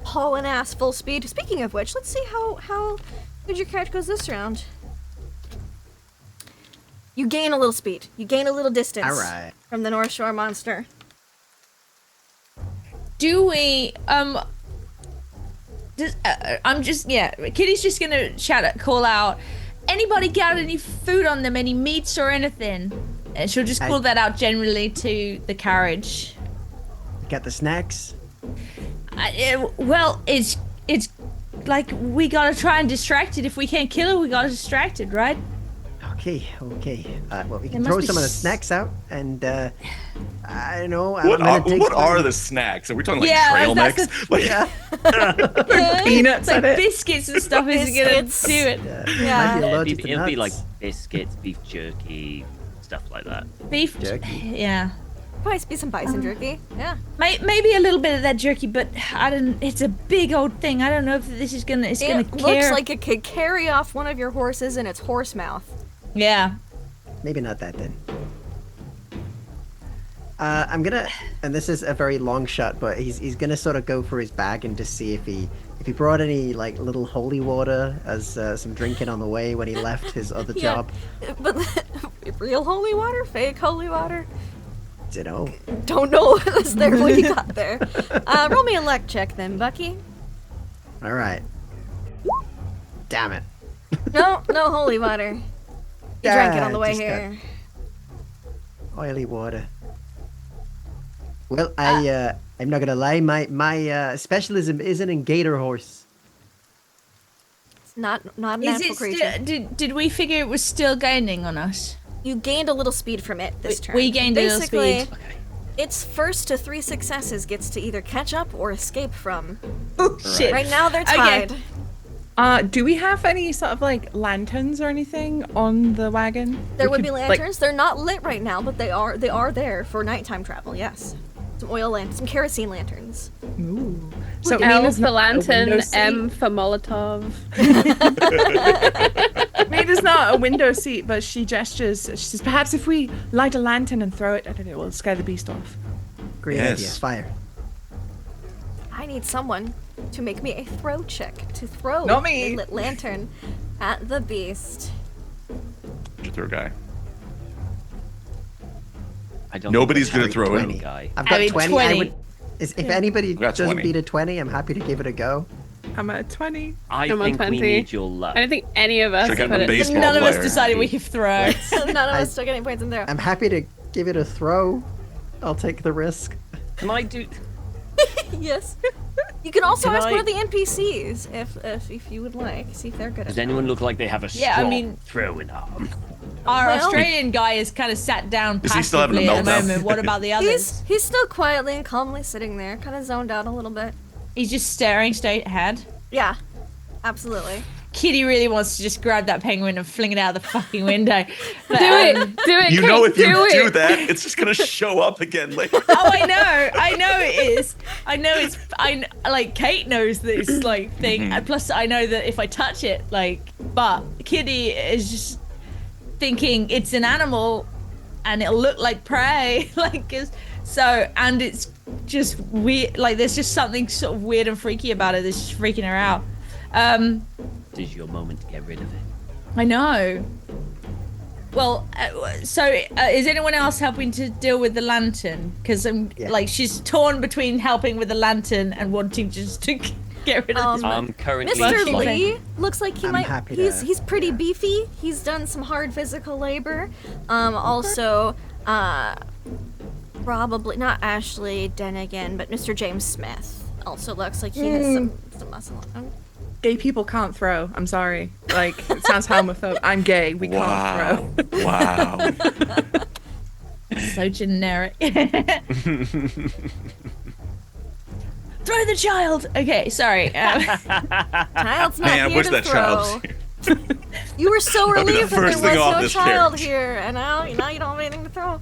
hauling ass full speed. Speaking of which, let's see how good your carriage goes this round. You gain a little speed. You gain a little distance All right. from the North Shore monster. Do we Kitty's just gonna call out, "Anybody got any food on them, any meats or anything?" And she'll just call that out generally to the carriage. Get the snacks. Well, it's like we gotta try and distract it. If we can't kill it, we gotta distract it, right? Okay. Well, we can must throw be some of the s- snacks out, and I don't know. What I'm gonna take are one- the snacks? Are we talking like Yeah, trail that's mix? Like, Yeah. Peanuts It's like in it. biscuits and stuff isn't gonna Biscuits. do it. Yeah. Might be It'll allergic to be like nuts. biscuits, beef jerky, stuff like that. Beef Jerky. Yeah. Probably be some bison jerky. Yeah. Maybe a little bit of that jerky, but I don't. It's a big old thing. I don't know if this is gonna. It's gonna It looks care. like it could carry off one of your horses in its horse mouth. Yeah. Maybe not that then. I'm gonna, and this is a very long shot, but he's gonna sort of go for his bag and just see if he brought any like little holy water as some drinking on the way when he left his other Yeah. job. But real holy water, fake holy water. You know. Don't know what's there what you got there. Roll me a luck check then, Bucky. All right. Damn it. No holy water. You drank it on the way just got here. Oily water. Well, I'm not gonna lie. My specialism isn't in gator horse. It's not a Is natural it creature. did we figure it was still gaining on us? You gained a little speed from it this turn. We gained a little Basically, speed. its first to 3 successes gets to either catch up or escape from. Oh shit! Right now they're Okay. tied. Do we have any sort of like lanterns or anything on the wagon? There We would be could, like- lanterns. They're not lit right now, but they are there for nighttime travel. Yes, some kerosene lanterns. Ooh. So L Mina's for not a lantern, window seat? M for Molotov. Mina's not a window seat, but she gestures. She says, "Perhaps if we light a lantern and throw it, I don't know, it will scare the beast off." Great Yes. idea. Fire. I need someone to make me a throw check to throw Not me. a lit lantern at the beast. Just throw a guy. I don't. Nobody's think gonna throw it. 20. Guy. I've got I mean, 20. 20. I would. If anybody got doesn't 20. beat a 20, I'm happy to give it a go. I'm at 20. I I'm on think we 20. need your luck. I don't think any of us Check out put the it. baseball None of us player. decided we could throw. None of us took any points in there. I'm happy to give it a throw. I'll take the risk. Can I do? Yes. You can also Can ask one I- of the NPCs if you would like. See if they're good Does at anyone look like they have a strong Yeah, I mean- throwing arm? Our Well- Australian guy is kind of sat down Is he still having a passively at the meltdown? moment. What about the that. others? He's still quietly and calmly sitting there, kind of zoned out a little bit. He's just staring straight ahead. Yeah, absolutely. Kitty really wants to just grab that penguin and fling it out the fucking window. But, Do it! Do it! You Kate, know, if you do it. that, it's just gonna show up again later. Oh, I know it is. Like Kate knows this like thing. And plus, I know that if I touch it, but Kitty is just thinking it's an animal, and it'll look like prey, and it's just weird. Like there's just something sort of weird and freaky about it that's just freaking her out. This is your moment to get rid of it. I know. Well, is anyone else helping to deal with the lantern? Because Yeah. she's torn between helping with the lantern and wanting just to get rid of this. I'm currently Mr. like- Lee looks like he I'm might. happy to- He's pretty beefy. He's done some hard physical labor. Also, probably not Ashley Denigan, but Mr. James Smith also looks like he has some muscle on him. Gay people can't throw. I'm sorry. Like, it sounds homophobic. I'm gay. We Wow. can't throw. Wow. So generic. Throw the child. Okay, sorry. Child's not Man, here where's to that throw. child? You were so That'll be the relieved that there first was thing off no this child carriage. here, and now you don't have anything to throw.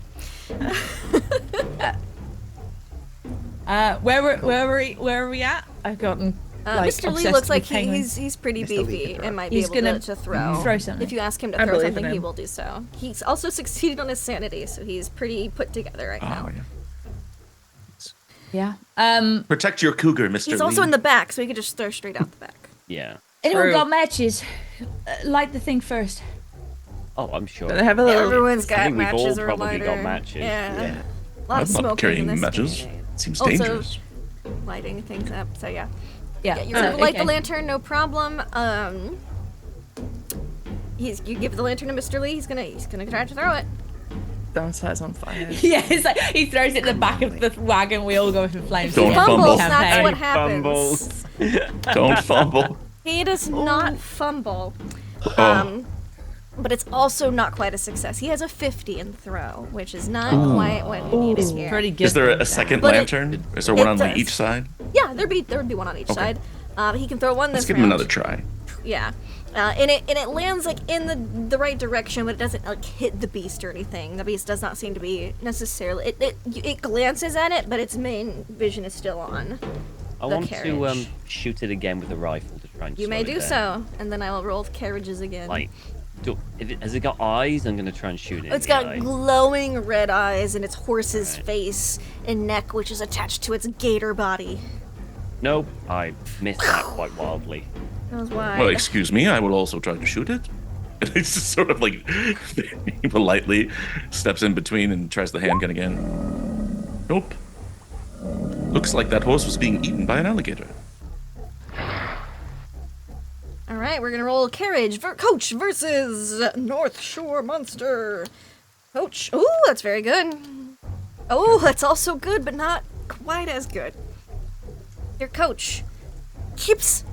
Where are we at? I've gotten. Mr. Lee obsessed looks like with penguins. he's pretty Mr. Lee beefy can and throw. might be He's able gonna to throw. throw something. If you ask him to I throw believe in something, he him. will do so. He's also succeeded on his sanity, so he's pretty put together right now. Oh, yeah. Yeah. Protect your cougar, Mr. He's Lee. also in the back, so he could just throw straight out the back. Yeah. Anyone True. got matches? Light the thing first. Oh, I'm sure. They have a little. Everyone's I got think we've all matches or a probably got lighter. matches. Yeah. Yeah. A lot of I'm not smoking carrying in this matches. day and age. Seems Also, dangerous. lighting things up. So yeah. Yeah. Yeah, you're gonna light the okay. lantern, no problem. You give the lantern to Mr. Lee. He's gonna try to throw it. Downstairs on fire. Yeah, it's like he throws it in the back of the wagon. We all go up in flames. Don't He Yeah. fumble. fumbles. That's Campaign. what happens. Fumbles. Don't fumble. He does not fumble. Oh. But it's also not quite a success. He has a 50 in throw, which is not quite what we need is here. Pretty good. Is there a second But it- lantern? Is there one it on like does. each side? Yeah, there would be one on each side. He can throw one Let's this give him round. another try. Yeah. And it lands like in the right direction, but it doesn't like hit the beast or anything. The beast does not seem to be necessarily. It glances at it, but its main vision is still on. I The want to carriage. shoot it again with a rifle to try and You may slow it do down. so, and then I will roll carriages again. Like, has it got eyes? I'm gonna try and shoot it. It's in got the eye. glowing red eyes and its horse's Right. face and neck, which is attached to its gator body. Nope, I missed that quite wildly. That was why. Well, excuse me, I will also try to shoot it. And it's just sort of like politely steps in between and tries the handgun again. Nope. Looks like that horse was being eaten by an alligator. All right, we're gonna roll carriage coach versus North Shore monster. Coach. Ooh, that's very good. Oh, that's also good, but not quite as good. Your coach keeps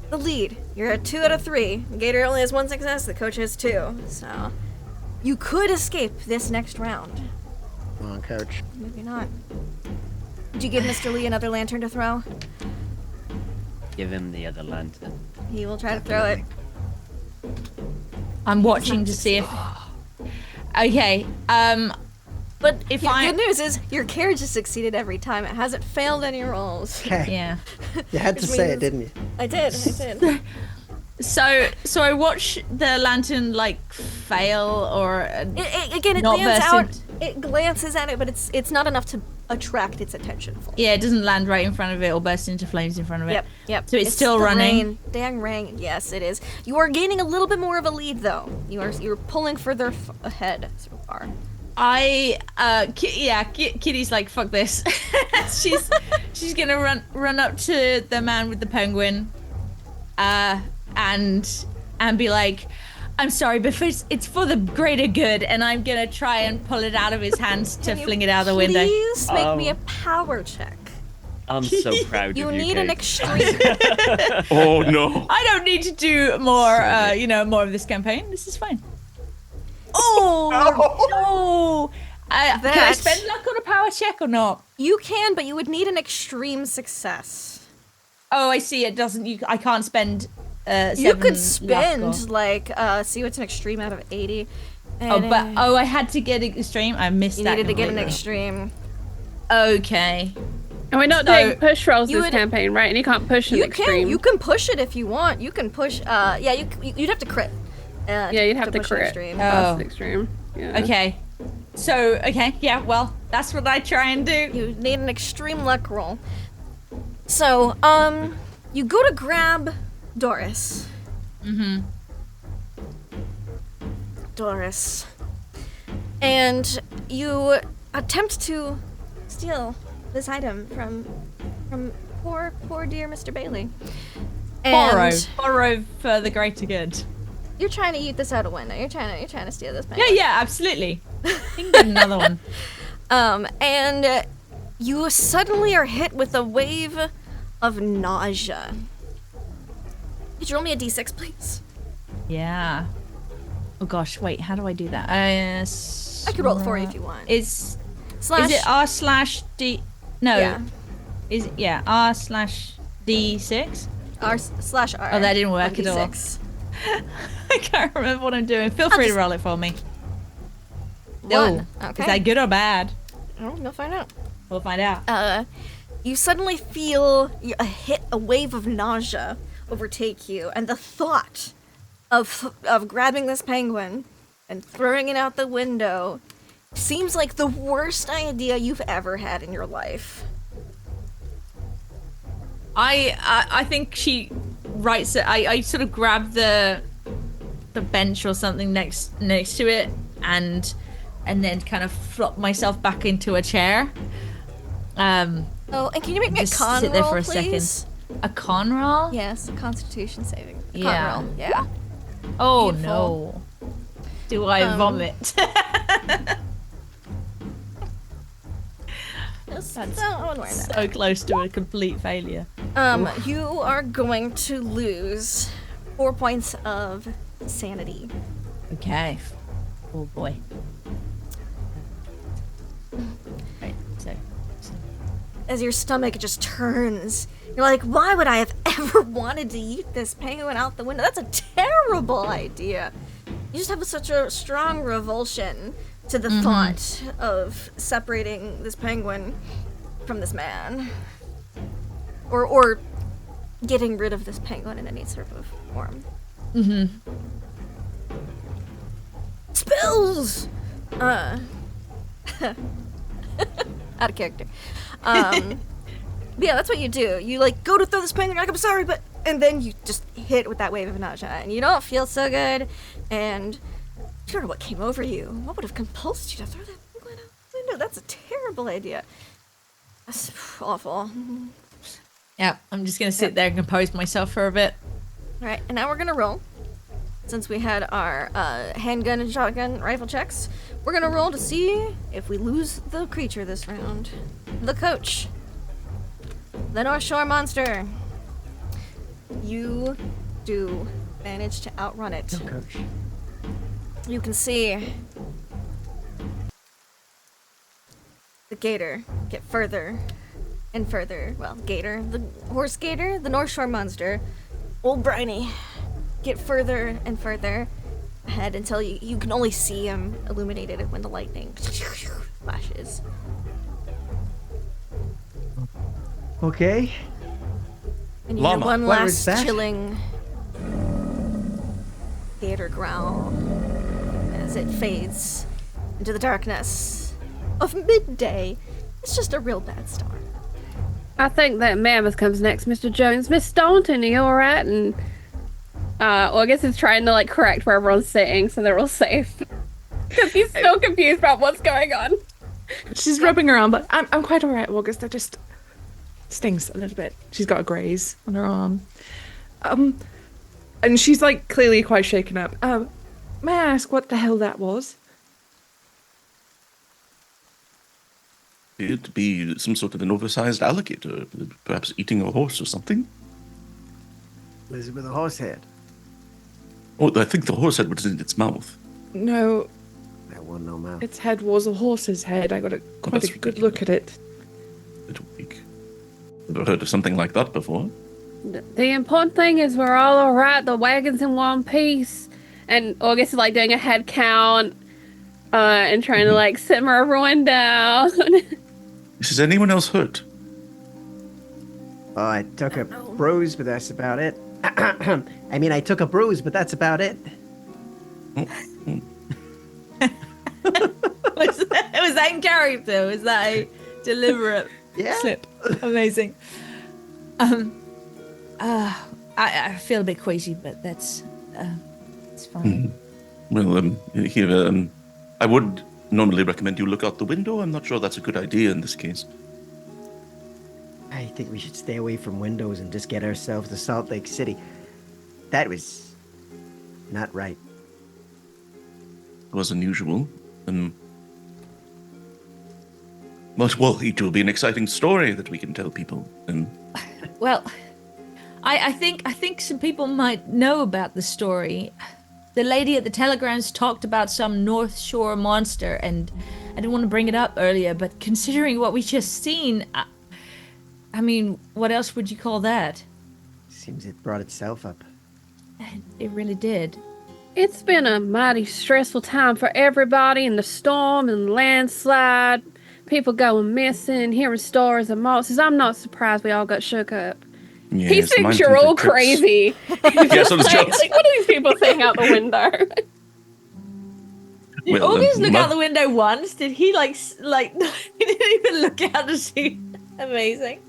the lead. You're at 2 out of 3. The Gator only has 1 success. The coach has 2. So you could escape this next round. Come on, coach. Maybe not. Did you give Mr. Lee another lantern to throw? Give him the other lantern. He will try to throw it. I'm watching to see if. Okay. But If the I- good news is your carriage has succeeded every time. It hasn't failed any rolls. Okay. Yeah. You had to Which say means- it, didn't you? I did. So I watch the lantern like fail or. It Not lands burst out. It glances at it, but it's not enough to attract its attention. Fully. Yeah, it doesn't land right in front of it or burst into flames in front of it. Yep. So it's still the running? Rain. Dang rain. Yes, it is. You are gaining a little bit more of a lead, though. You're pulling further ahead so far. Kitty's like, fuck this. she's gonna run up to the man with the penguin, and be like, I'm sorry, but it's for the greater good, and I'm gonna try and pull it out of his hands to Can you fling it out the window. Please make me a power check. I'm so proud of you. You need an Kate. extreme. Oh no. I don't need to do more, more of this campaign. This is fine. Oh no! Can I That- spend luck on a power check or not? You can, but you would need an extreme success. Oh, I see. It doesn't. I can't spend. You 7 could luck spend see what's an extreme out of 80. And, I had to get extreme. I missed you that. needed to get an completely. extreme. Okay. And we're not So, doing push rolls you this would- campaign, right? And you can't push an You extreme. you can push it if you want. You can push. You'd have to crit. Yeah, you'd have to push an crit. extreme. Oh. That's extreme. Yeah. Okay. So yeah. Well, that's what I try and do. You need an extreme luck roll. So you go to grab Doris. Mm-hmm. Doris. And you attempt to steal this item from poor dear Mr. Bailey. And Borrow for the greater good. you're trying to eat this out a window. You're trying to steal this Yeah, penguin. yeah, absolutely. I can get another one. And you suddenly are hit with a wave of nausea. Could you roll me a d6, please? Yeah. Oh gosh, wait. How do I do that? I could roll it for you if you want. Is Slash. it R/D? No. Yeah. Is it R/D6? R/R. Oh, that didn't work at all. 1d6. I can't remember what I'm doing. Feel free to roll it for me. One. Oh, Okay. Is that good or bad? Oh, you'll find out. We'll find out. You suddenly feel a wave of nausea overtake you, and the thought of grabbing this penguin and throwing it out the window seems like the worst idea you've ever had in your life. I think she writes it. I sort of grab the bench or something next to it and then kind of flop myself back into a chair. Oh, and can you make me a Just con sit there roll, for a please? second. A con roll? Yes, a Constitution saving. Con Yeah. roll. Yeah. Oh Beautiful. no. Do I vomit? That's I wouldn't worry about So close to a complete failure. it. You are going to lose 4 points of sanity. Okay. Oh boy. Right, so As your stomach just turns. You're like, why would I have ever wanted to eat this penguin out the window? That's a terrible idea. You just have such a strong revulsion to the thought of separating this penguin from this man. Or getting rid of this penguin in any sort of form. Spills! Out of character. But yeah, that's what you do. You like go to throw this penguin, you're like, I'm sorry, but and then you just hit with that wave of nausea, and you don't feel so good, and you don't know what came over you. What would have compulsed you to throw that penguin out the window? That's a terrible idea. That's awful. Yeah, I'm just gonna sit there and compose myself for a bit. Alright, and now we're gonna roll. Since we had our handgun and shotgun rifle checks, we're gonna roll to see if we lose the creature this round. The coach. The North Shore monster. You do manage to outrun it. No, coach. You can see the gator get further and further. Well, gator, the horse gator, the North Shore monster, old Briny, get further and further ahead until you can only see him illuminated when the lightning flashes. Okay. And you hear Llama. one What was last that? chilling gator growl as it fades into the darkness of midday. It's just a real bad start. I think that mammoth comes next, Mr. Jones. Miss Staunton, are you alright? And well, I guess it's trying to like correct where everyone's sitting so they're all safe. Because he's still confused about what's going on. She's rubbing around, but I'm quite alright, August. I just stings a little bit. She's got a graze on her arm. And she's like clearly quite shaken up. May I ask what the hell that was? Appeared to be some sort of an oversized alligator, perhaps eating a horse or something. Lizard with a horse head. Oh, I think the horse head was in its mouth. No, That one no mouth. its head was a horse's head. I got quite that's a good look at it. Little weak. Never heard of something like that before. The important thing is we're all alright. The wagon's in one piece. And August is like doing a head count and trying to like simmer everyone down. Is anyone else hurt? Oh, I took a bruise, but that's about it. I mean, I took a bruise, but that's about it. Was that in character? Was that a deliberate Yeah. slip? Amazing. I feel a bit queasy, but that's it's fine. Well, here, I would normally recommend you look out the window. I'm not sure that's a good idea in this case. I think we should stay away from windows and just get ourselves to Salt Lake City. That was not right. It was unusual. Well, it will be an exciting story that we can tell people. Well, I think some people might know about the story. The lady at the telegrams talked about some North Shore monster, and I didn't want to bring it up earlier, but considering what we just seen, I mean, what else would you call that? Seems it brought itself up. It really did. It's been a mighty stressful time for everybody in the storm and landslide, people going missing, hearing stories of monsters. I'm not surprised we all got shook up. Yes, He thinks mine you're think all the trips- crazy. Yeah, so does like, Jones. like, what are these people saying out the window? Did Well, August look my- out the window once? Did he like he didn't even look out to see? Amazing.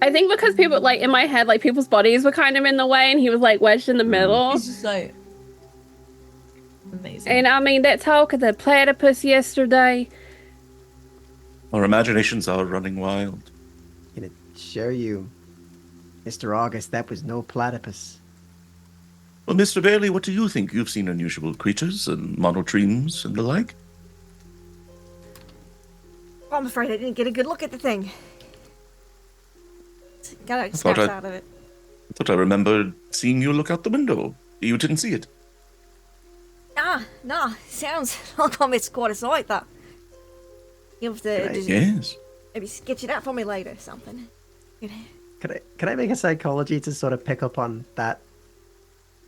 I think because people, like, in my head, like, people's bodies were kind of in the way, and he was, like, wedged in the middle. He's just like amazing. And, I mean, that talk of the platypus yesterday, Our imaginations are running wild. Can assure you, Mr. August, that was no platypus. Well, Mr. Bailey, what do you think? You've seen unusual creatures and monotremes and the like. Well, I'm afraid I didn't get a good look at the thing. Gotta thought snap I- out of it. I thought I remembered seeing you look out the window. You didn't see it. Nah, sounds like I'm it's quite a sight, that. You'll have to just Yes. maybe sketch it out for me later or something. You know. Can I make a psychology to sort of pick up on that?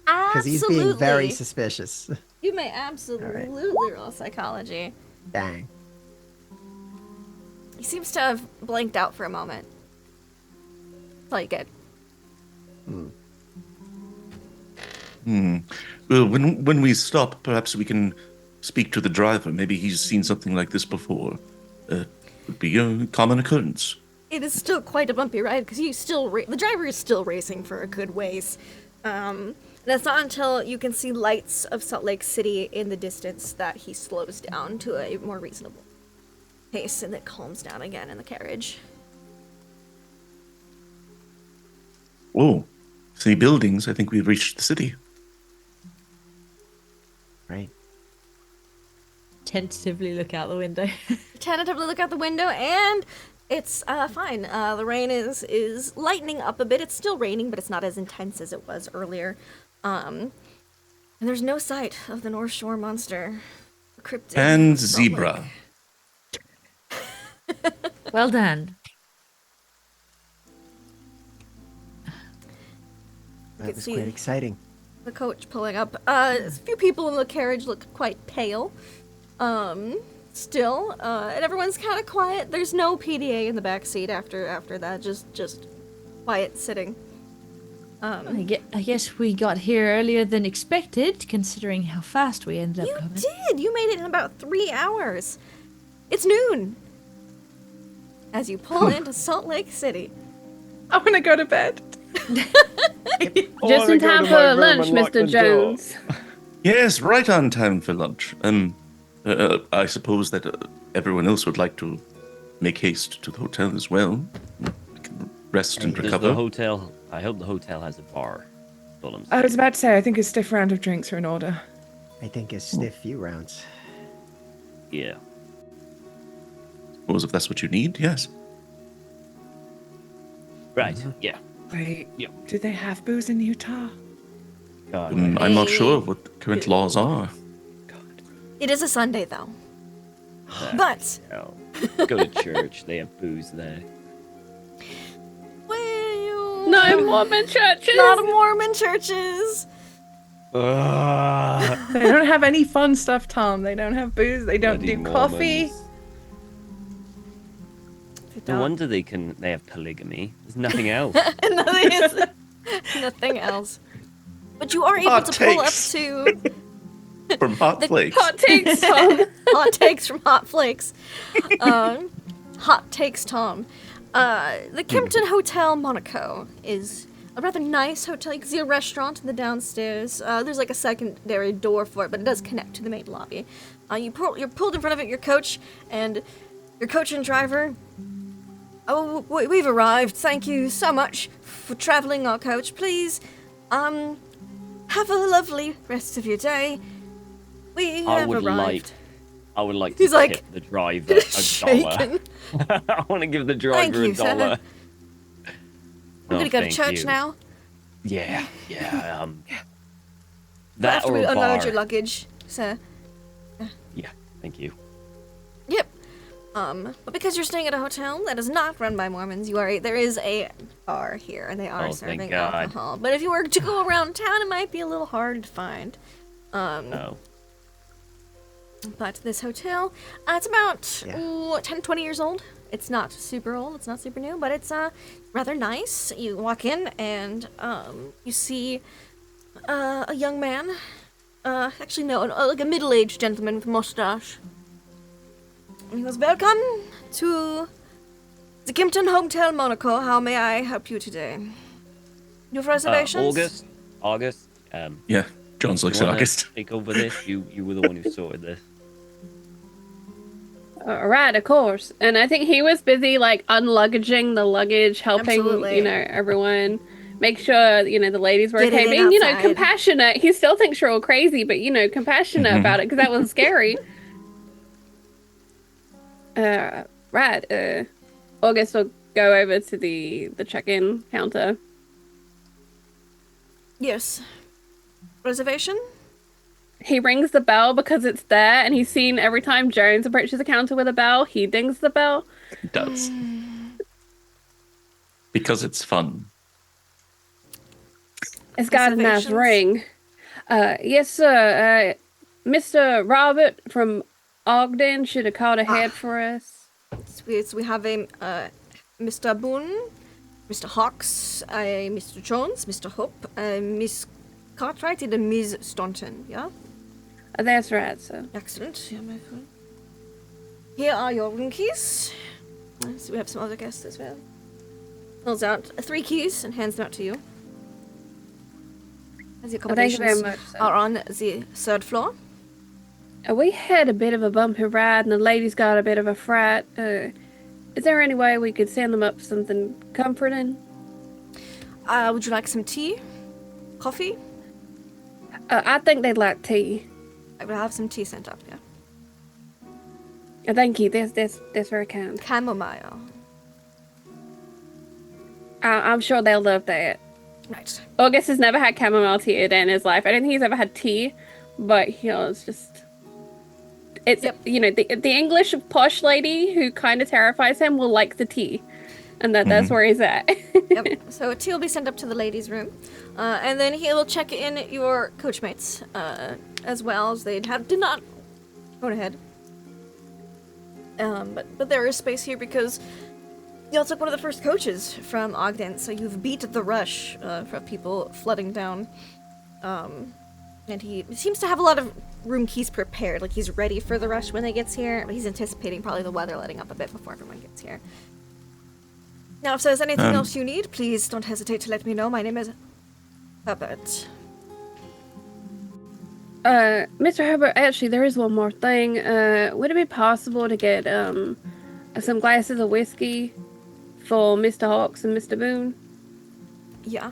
Because he's Absolutely. being very suspicious. You may absolutely roll psychology. Dang. He seems to have blanked out for a moment. That's all you get. Well, when we stop, perhaps we can speak to the driver. Maybe he's seen something like this before. Would be a common occurrence. It is still quite a bumpy ride because the driver is still racing for a good ways. And it's not until you can see lights of Salt Lake City in the distance that he slows down to a more reasonable pace and then calms down again in the carriage. Oh, see buildings. I think we've reached the city. Right. Tentatively look out the window. Tentatively look out the window, and it's fine. The rain is lightening up a bit. It's still raining, but it's not as intense as it was earlier. And there's no sight of the North Shore monster. Cryptid. And Salt Lake. zebra. Well done. That could was see- quite exciting. The coach pulling up. A few people in the carriage look quite pale. Still, and everyone's kind of quiet. There's no PDA in the back seat after that. Just quiet sitting. I guess we got here earlier than expected, considering how fast we ended up You coming. did. You made it in about 3 hours. It's noon. As you pull into Salt Lake City. I want to go to bed. Just in time for lunch, Mr. Jones. Yes, right on time for lunch. I suppose that everyone else would like to make haste to the hotel as well. We can rest and Does recover. the hotel? I hope the hotel has a bar. That's all I'm I saying. was about to say, I think a stiff round of drinks are in order. I think a stiff few rounds. Yeah. Suppose if that's what you need, yes. Right. Yeah. Wait, Yeah. do they have booze in Utah? God. I'm not sure what the current laws are. God. It is a Sunday though. But Hell. Go to church. They have booze there. well, No Mormon churches. not Mormon churches. They don't have any fun stuff, Tom. They don't have booze. They don't Bloody do coffee. Mormons. No wonder they have polygamy. There's nothing else. Nothing else. But you are able Hot to pull up takes. to From Hot Flakes. Hot takes, Tom. Hot Takes from Hot Flakes. Hot Takes Tom. The Kempton Hotel Monaco is a rather nice hotel. You can see a restaurant in the downstairs. There's like a secondary door for it, but it does connect to the main lobby. You're pulled in front of it, your coach and driver. Oh, we've arrived. Thank you so much for traveling our coach. Please, have a lovely rest of your day. We I have would arrived. like He's to like, tip the driver $1. shaking. I want to give the Thank driver you, sir. $1. We're gonna go to church now. Yeah. That After or we a unload bar. your luggage, sir. Yeah. Thank you. Yep. But because you're staying at a hotel that is not run by Mormons, there is a bar here, and they are Oh, thank serving God. alcohol. But if you were to go around town, it might be a little hard to find. Oh. But this hotel, it's about Yeah. 10, 20 years old. It's not super old, it's not super new, but it's rather nice. You walk in and you see a young man. Actually, no, like a middle-aged gentleman with a mustache. And he goes, "Welcome to the Kimpton Hotel Monaco. How may I help you today? You have reservations?" August. Yeah, Jones looks you wanna August. Take over this. You were the one who sorted this. Right, of course. And I think he was busy like unluggaging the luggage, helping, Absolutely. everyone make sure, the ladies were Get it okay. in Being, outside. compassionate. He still thinks you're all crazy, but, compassionate about it because that was scary. Right. August will go over to the check-in counter. Yes. Reservation? He rings the bell because it's there, and he's seen every time Jones approaches the counter with a bell, he dings the bell. It does. Because it's fun. It's got a nice Reservations? ring. Yes, sir. Mr. Robert from Ogden should have called ahead for us. So we have a Mr. Boone Mr. Hawks, Mr. Jones, Mr. Hope, Miss Cartwright, and Ms. Staunton, yeah? That's right, sir. Excellent. Yeah, my friend. Here are your room keys. So we have some other guests as well. Pulls out 3 keys and hands them out to you. As the Thank you very accommodations much, sir. are on the 3rd floor. We had a bit of a bumpy ride, and the ladies got a bit of a fright. Is there any way we could send them up something comforting? Would you like some tea? Coffee? I think they'd like tea. I will have some tea sent up, yeah. Thank you. That's very kind. Chamomile. I'm sure they'll love that. Right. August has never had chamomile tea a day in his life. I don't think he's ever had tea, but it's just... It's, Yep. The English posh lady who kind of terrifies him will like the tea. And that's where he's at. Yep. So tea will be sent up to the ladies' room. And then he will check in your coachmates as well, as they did not go ahead. But there is space here because you also took one of the first coaches from Ogden, so you've beat the rush for people flooding down. And he seems to have a lot of room keys prepared, like he's ready for the rush when he gets here, but he's anticipating probably the weather letting up a bit before everyone gets here. Now, if there's anything else you need, please don't hesitate to let me know. My name is Herbert. Mr. Herbert, actually, there is one more thing. Would it be possible to get some glasses of whiskey for Mr. Hawks and Mr. Boone? Yeah,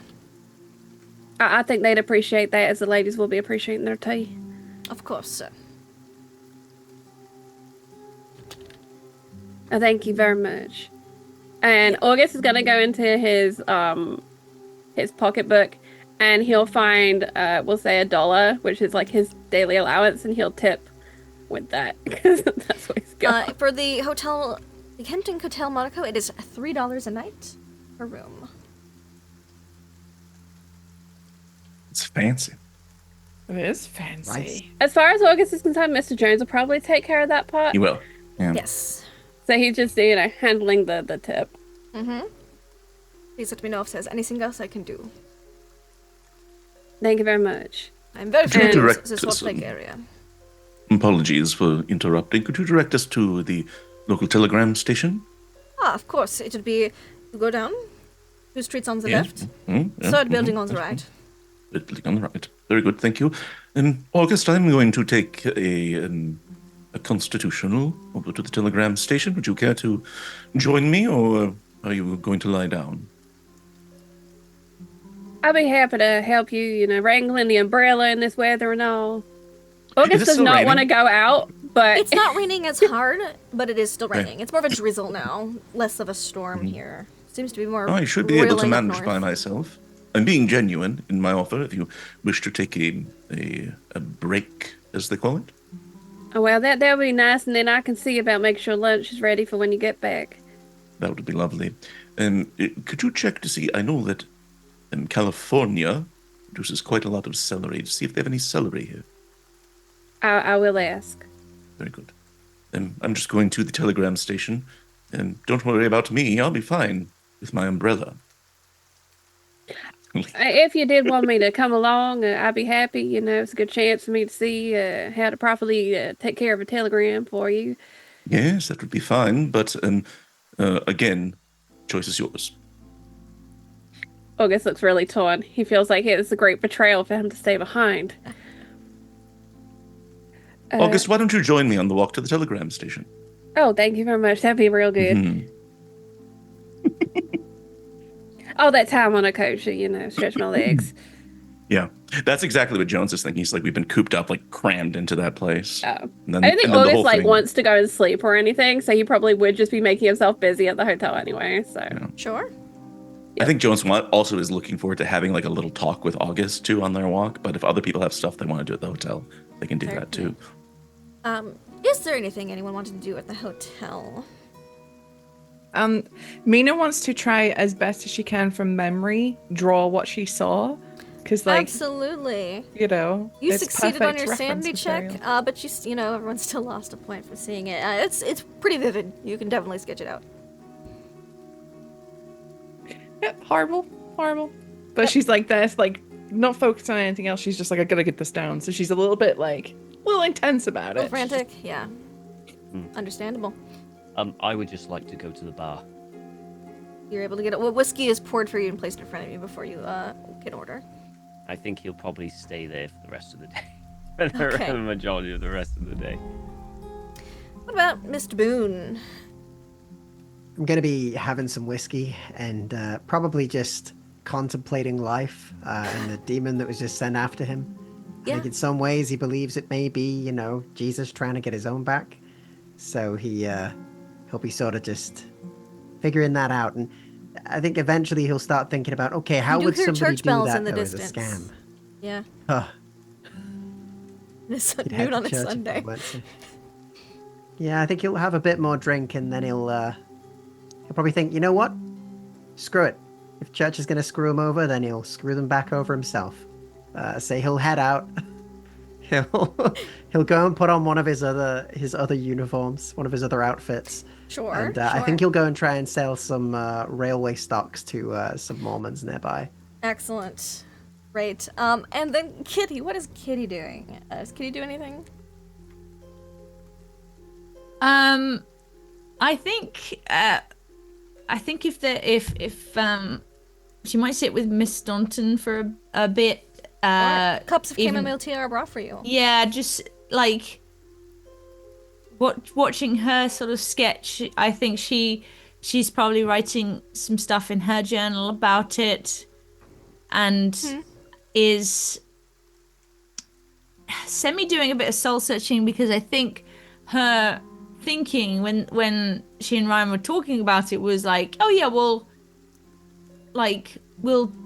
I think they'd appreciate that, as the ladies will be appreciating their tea. of course, sir. Thank you very much. And August is gonna go into his pocketbook, and he'll find we'll say $1, which is like his daily allowance, and he'll tip with that because that's what he's got. For the hotel, the Kempton Hotel Monaco, it is $3 a night per room. It's fancy. It is fancy. As far as August is concerned, Mr. Jones will probably take care of that part. You will. Yeah. Yes. So he's just handling the tip. Mm-hmm. Please let me know if there's anything else I can do. Thank you very much. I'm very Could you familiar with direct this us, Salt Lake area. Apologies for interrupting. Could you direct us to the local telegram station? Of course. It would be, you go down, 2 streets on the left, Yeah, 3rd building on the that's right. fine. Building on the right. Very good, thank you. August, I'm going to take a constitutional over to the telegram station. Would you care to join me, or are you going to lie down? I'll be happy to help you, wrangling the umbrella in this weather and all. August is does still not raining. want to go out, but It's not raining as hard, but it is still raining. It's more of a drizzle now, less of a storm here. Seems to be more. I should be able to roiling up manage by north. myself. I'm being genuine in my offer if you wish to take a break, as they call it. oh, well, that'll be nice, and then I can see about making sure lunch is ready for when you get back. That would be lovely. Could you check to see? I know that California produces quite a lot of celery. To see if they have any celery here. I will ask. Very good. I'm just going to the telegram station. And don't worry about me. I'll be fine with my umbrella. If you did want me to come along, I'd be happy. It's a good chance for me to see how to properly take care of a telegram for you. Yes, that would be fine. But again, choice is yours. August looks really torn. He feels like it's a great betrayal for him to stay behind. August, why don't you join me on the walk to the telegram station? Oh, thank you very much. That'd be real good. Mhm. All that time on a coach, stretch my legs. Yeah, that's exactly what Jones is thinking. He's like, we've been cooped up, like crammed into that place. Oh. And then, I don't think and then the August whole thing- wants to go and sleep or anything, so he probably would just be making himself busy at the hotel anyway. So Sure. I think Jones also is looking forward to having like a little talk with August too on their walk. But if other people have stuff they want to do at the hotel, they can do that too. Is there anything anyone wanted to do at the hotel? Mina wants to try as best as she can from memory draw what she saw, because Absolutely. you You it's succeeded on perfect your reference sanity check, material. but everyone still lost a point for seeing it. It's pretty vivid. You can definitely sketch it out. Yeah, horrible. But she's like this, like not focused on anything else. She's just like, I gotta get this down. So she's a little bit like, a little intense about it. Frantic, yeah. Understandable. I would just like to go to the bar. You're able to get it. Well, whiskey is poured for you and placed in front of you before you can order. I think he'll probably stay there for the rest of the day. For Okay. the majority of the rest of the day. What about Mr. Boone? I'm going to be having some whiskey and probably just contemplating life and the demon that was just sent after him. I Yeah. think in some ways he believes it may be, Jesus trying to get his own back. So he'll be sort of just figuring that out. And I think eventually he'll start thinking about, okay, how You would hear somebody church do bells that in the though, as a distance. scam? Yeah. Huh. It's He'd head noon to on a church if he Sunday. went to. Yeah, I think he'll have a bit more drink and then he'll probably think, you know what? Screw it. If church is going to screw him over, then he'll screw them back over himself. So he'll head out. He'll go and put on one of his other uniforms, one of his other outfits. Sure. And sure. I think he'll go and try and sell some railway stocks to some Mormons nearby. Excellent. Great. And then Kitty, what is Kitty doing? Does Kitty do anything? I think if she might sit with Miss Staunton for a bit. Or cups of even- chamomile tea are brought for you. Yeah, just like watching her sort of sketch. I think she's probably writing some stuff in her journal about it, and is semi doing a bit of soul searching, because I think her thinking when she and Ryan were talking about it was like, oh yeah, well, like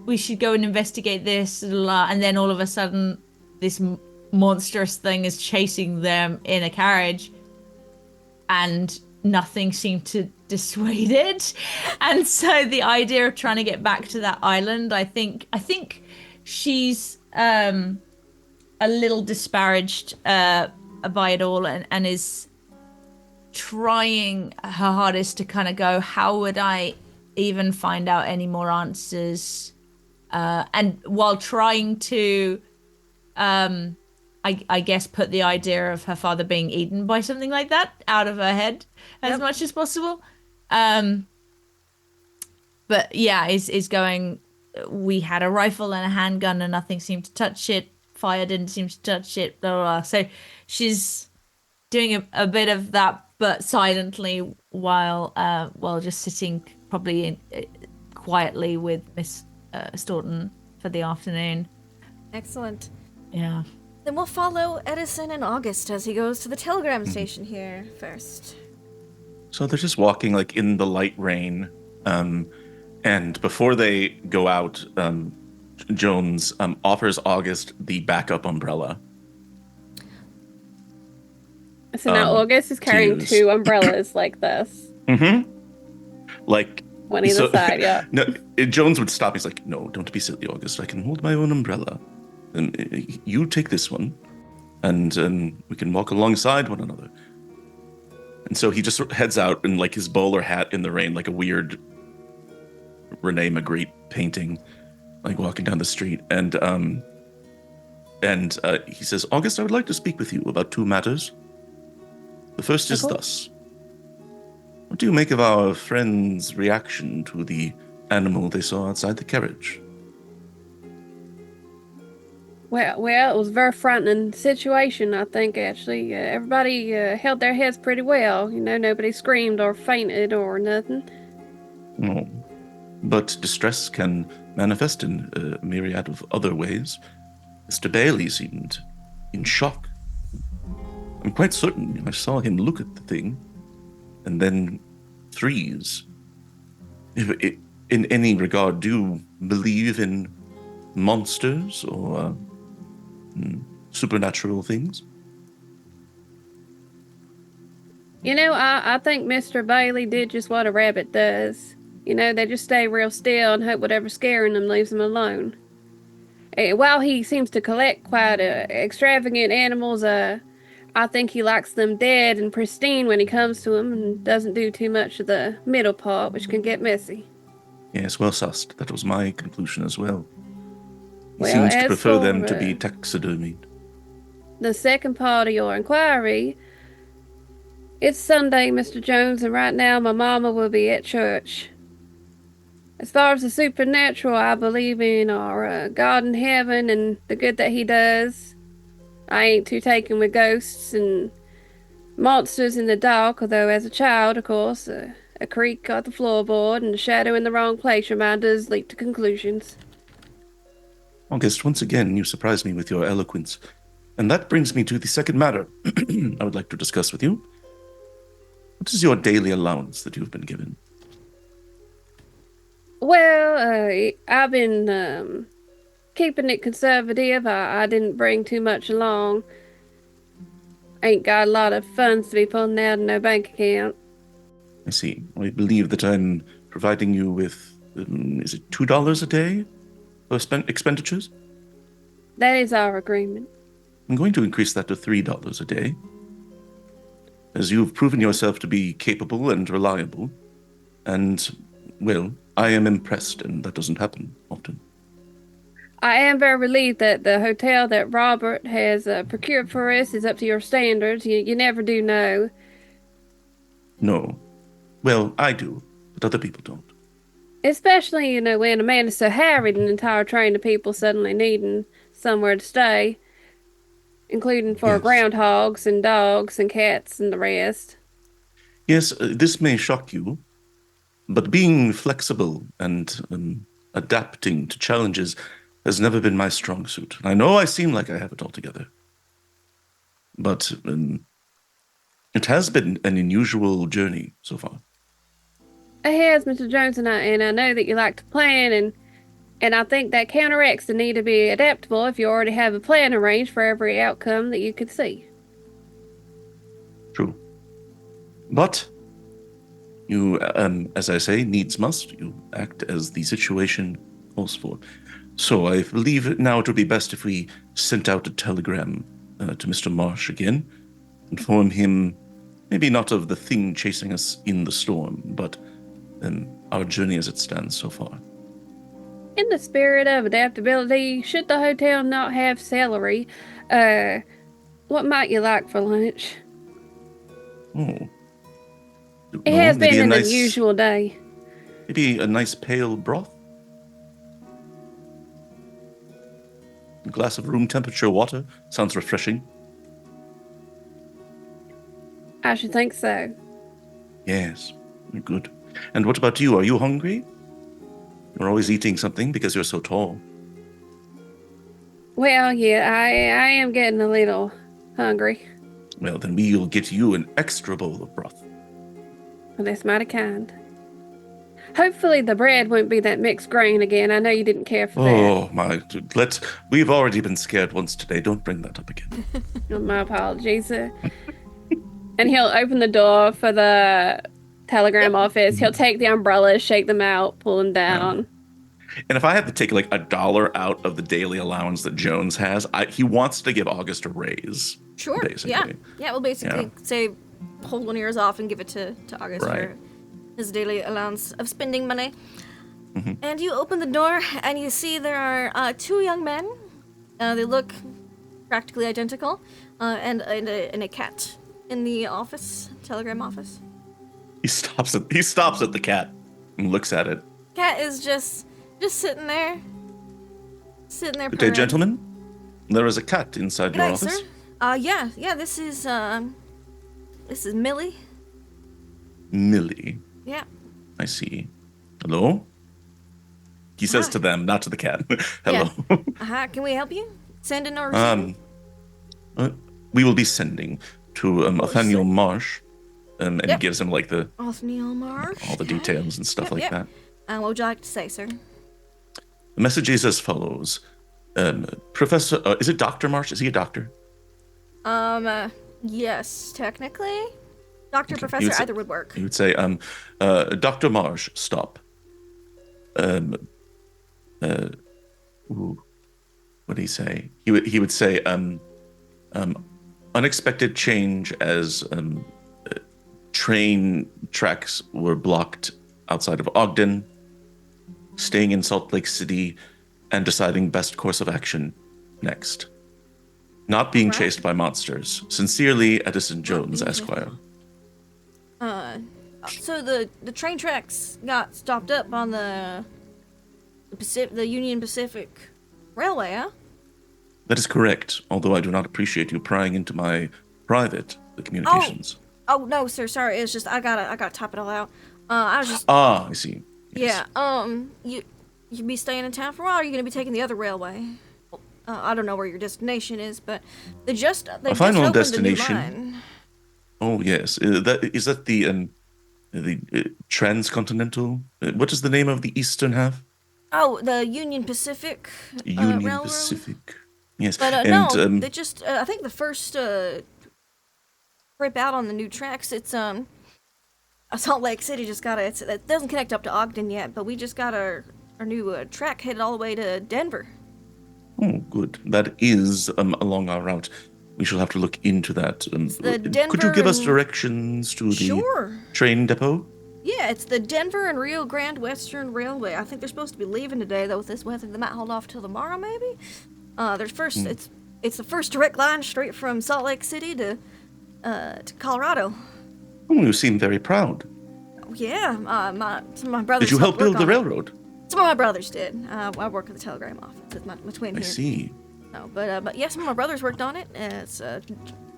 we should go and investigate this, and then all of a sudden this monstrous thing is chasing them in a carriage and nothing seemed to dissuade it. And so the idea of trying to get back to that island, I think she's a little disparaged by it all, and is trying her hardest to kind of go, how would I even find out any more answers, and while trying to I guess put the idea of her father being eaten by something like that out of her head as much as possible. But yeah, is going, we had a rifle and a handgun and nothing seemed to touch it, fire didn't seem to touch it, blah blah, blah. So she's doing a bit of that, but silently, while just sitting probably quietly with Miss Staunton for the afternoon. Excellent. Yeah. Then we'll follow Edison in August as he goes to the telegram station here first. So they're just walking like in the light rain, and before they go out, Jones offers August the backup umbrella. So now August is carrying use. 2 umbrellas like this. Mm-hmm. Like One either side, yeah. No, Jones would stop. He's like, "No, don't be silly, August. I can hold my own umbrella. And you take this one, and we can walk alongside one another." And so he just heads out in like his bowler hat in the rain, like a weird Rene Magritte painting, like walking down the street. And he says, "August, I would like to speak with you about 2 matters. The first is thus. What do you make of our friend's reaction to the animal they saw outside the carriage?" Well, it was a very frightening situation, I think, actually. Everybody held their heads pretty well. Nobody screamed or fainted or nothing. No. But distress can manifest in a myriad of other ways. Mr. Bailey seemed in shock. I'm quite certain I saw him look at the thing and then freeze. In any regard, do you believe in monsters or supernatural things? I think Mr. Bailey did just what a rabbit does. They just stay real still and hope whatever's scaring them leaves them alone. While he seems to collect quite extravagant animals, I think he likes them dead and pristine when he comes to them, and doesn't do too much of the middle part, which can get messy. Yes, well sussed. That was my conclusion as well. He Well, seems to as prefer them for, to be taxidermied. The second part of your inquiry, it's Sunday, Mr. Jones, and right now my mama will be at church. As far as the supernatural, I believe in our God in heaven and the good that he does. I ain't too taken with ghosts and monsters in the dark, although as a child, of course, a creak on the floorboard and a shadow in the wrong place reminded us leap to conclusions. August, once again, you surprise me with your eloquence. And that brings me to the second matter I would like to discuss with you. What is your daily allowance that you've been given? Well, I've been keeping it conservative. I didn't bring too much along. Ain't got a lot of funds to be pulling out of no bank account. I see. I believe that I'm providing you with, is it $2 a day for expenditures? That is our agreement. I'm going to increase that to $3 a day, as you've proven yourself to be capable and reliable. And, well, I am impressed, and that doesn't happen often. I am very relieved that the hotel that Robert has procured for us is up to your standards. You never do know. No. Well, I do, but other people don't. Especially, when a man is so harried, an entire train of people suddenly needing somewhere to stay, including for Yes. groundhogs and dogs and cats and the rest. Yes, this may shock you, but being flexible and adapting to challenges has never been my strong suit. I know I seem like I have it all together, but it has been an unusual journey so far. It has, Mr. Jones, and I know that you like to plan, and I think that counteracts the need to be adaptable if you already have a plan arranged for every outcome that you could see. True. But you, as I say, needs must. You act as the situation calls for. So I believe now it would be best if we sent out a telegram to Mr. Marsh again, inform him maybe not of the thing chasing us in the storm, but our journey as it stands so far. In the spirit of adaptability, should the hotel not have celery, what might you like for lunch? Oh. It has been an unusual day. Maybe a nice pale broth? A glass of room temperature water? Sounds refreshing. I should think so. Yes, good. And what about you? Are you hungry? You're always eating something because you're so tall. Well, yeah, I am getting a little hungry. Well, then we'll get you an extra bowl of broth. Well, that's mighty kind. Hopefully the bread won't be that mixed grain again. I know you didn't care for that. Oh, my. We've already been scared once today. Don't bring that up again. Oh, my apologies. And he'll open the door for the telegram office. He'll take the umbrellas, shake them out, pull them down. And if I had to take like $1 out of the daily allowance that Jones has, he wants to give August a raise. Sure. Basically. Yeah. We'll basically say pull one of yours off and give it to August Right. for his daily allowance of spending money. Mm-hmm. And you open the door and you see there are two young men. They look practically identical, and a cat in the office, telegram office. He stops at the cat and looks at it. Cat is just sitting there. Good day, gentlemen. There is a cat inside Good your day, office. sir. Yeah. This is Millie. Millie. Yeah. I see. Hello? He says to them, not to the cat. Hello. Yeah. Can we help you? Sending or receiving? We will be sending to Othniel Marsh, and he gives him like Othniel Marsh. all the details and stuff like that. What would you like to say, sir? The message is as follows. Professor, is it Dr. Marsh? Is he a doctor? Yes, technically. Doctor, professor, either would work. He would say, Dr. Marsh, stop. What did he say? He would say, unexpected change as train tracks were blocked outside of Ogden. staying in Salt Lake City and deciding best course of action next. Not being Right. chased by monsters. Sincerely, Edison Jones, being Esquire. So the train tracks got stopped up on the Union Pacific Railway, huh? That is correct, although I do not appreciate you prying into my private communications. Oh no, sir. Sorry. It's just I gotta type it all out. I was just Ah, I see. Yes. yeah. You be staying in town for a while. Or are you gonna be taking the other railway? I don't know where your destination is, but they just final opened destination? a new line. Oh, yes. Is that the transcontinental? What is the name of the eastern half? Oh, the Union Pacific Union Railroad. Pacific. Yes. But and, no, they just I think the first trip out on the new tracks, it's Salt Lake City just got it doesn't connect up to Ogden yet, but we just got our new track headed all the way to Denver. Oh, good. That is along our route. We shall have to look into that. the Could you give us Denver directions to the Sure. train depot? Yeah, it's the Denver and Rio Grande Western Railway. I think they're supposed to be leaving today, though. With this weather, they might hold off till tomorrow, maybe. There's first. It's the first direct line straight from Salt Lake City to Colorado. Oh, you seem very proud. Yeah, some of my brothers. Did you help work build the on it. railroad? Some of my brothers did. I work at the telegram office with my twin I here. see. No, but yeah, some of my brothers worked on it. It's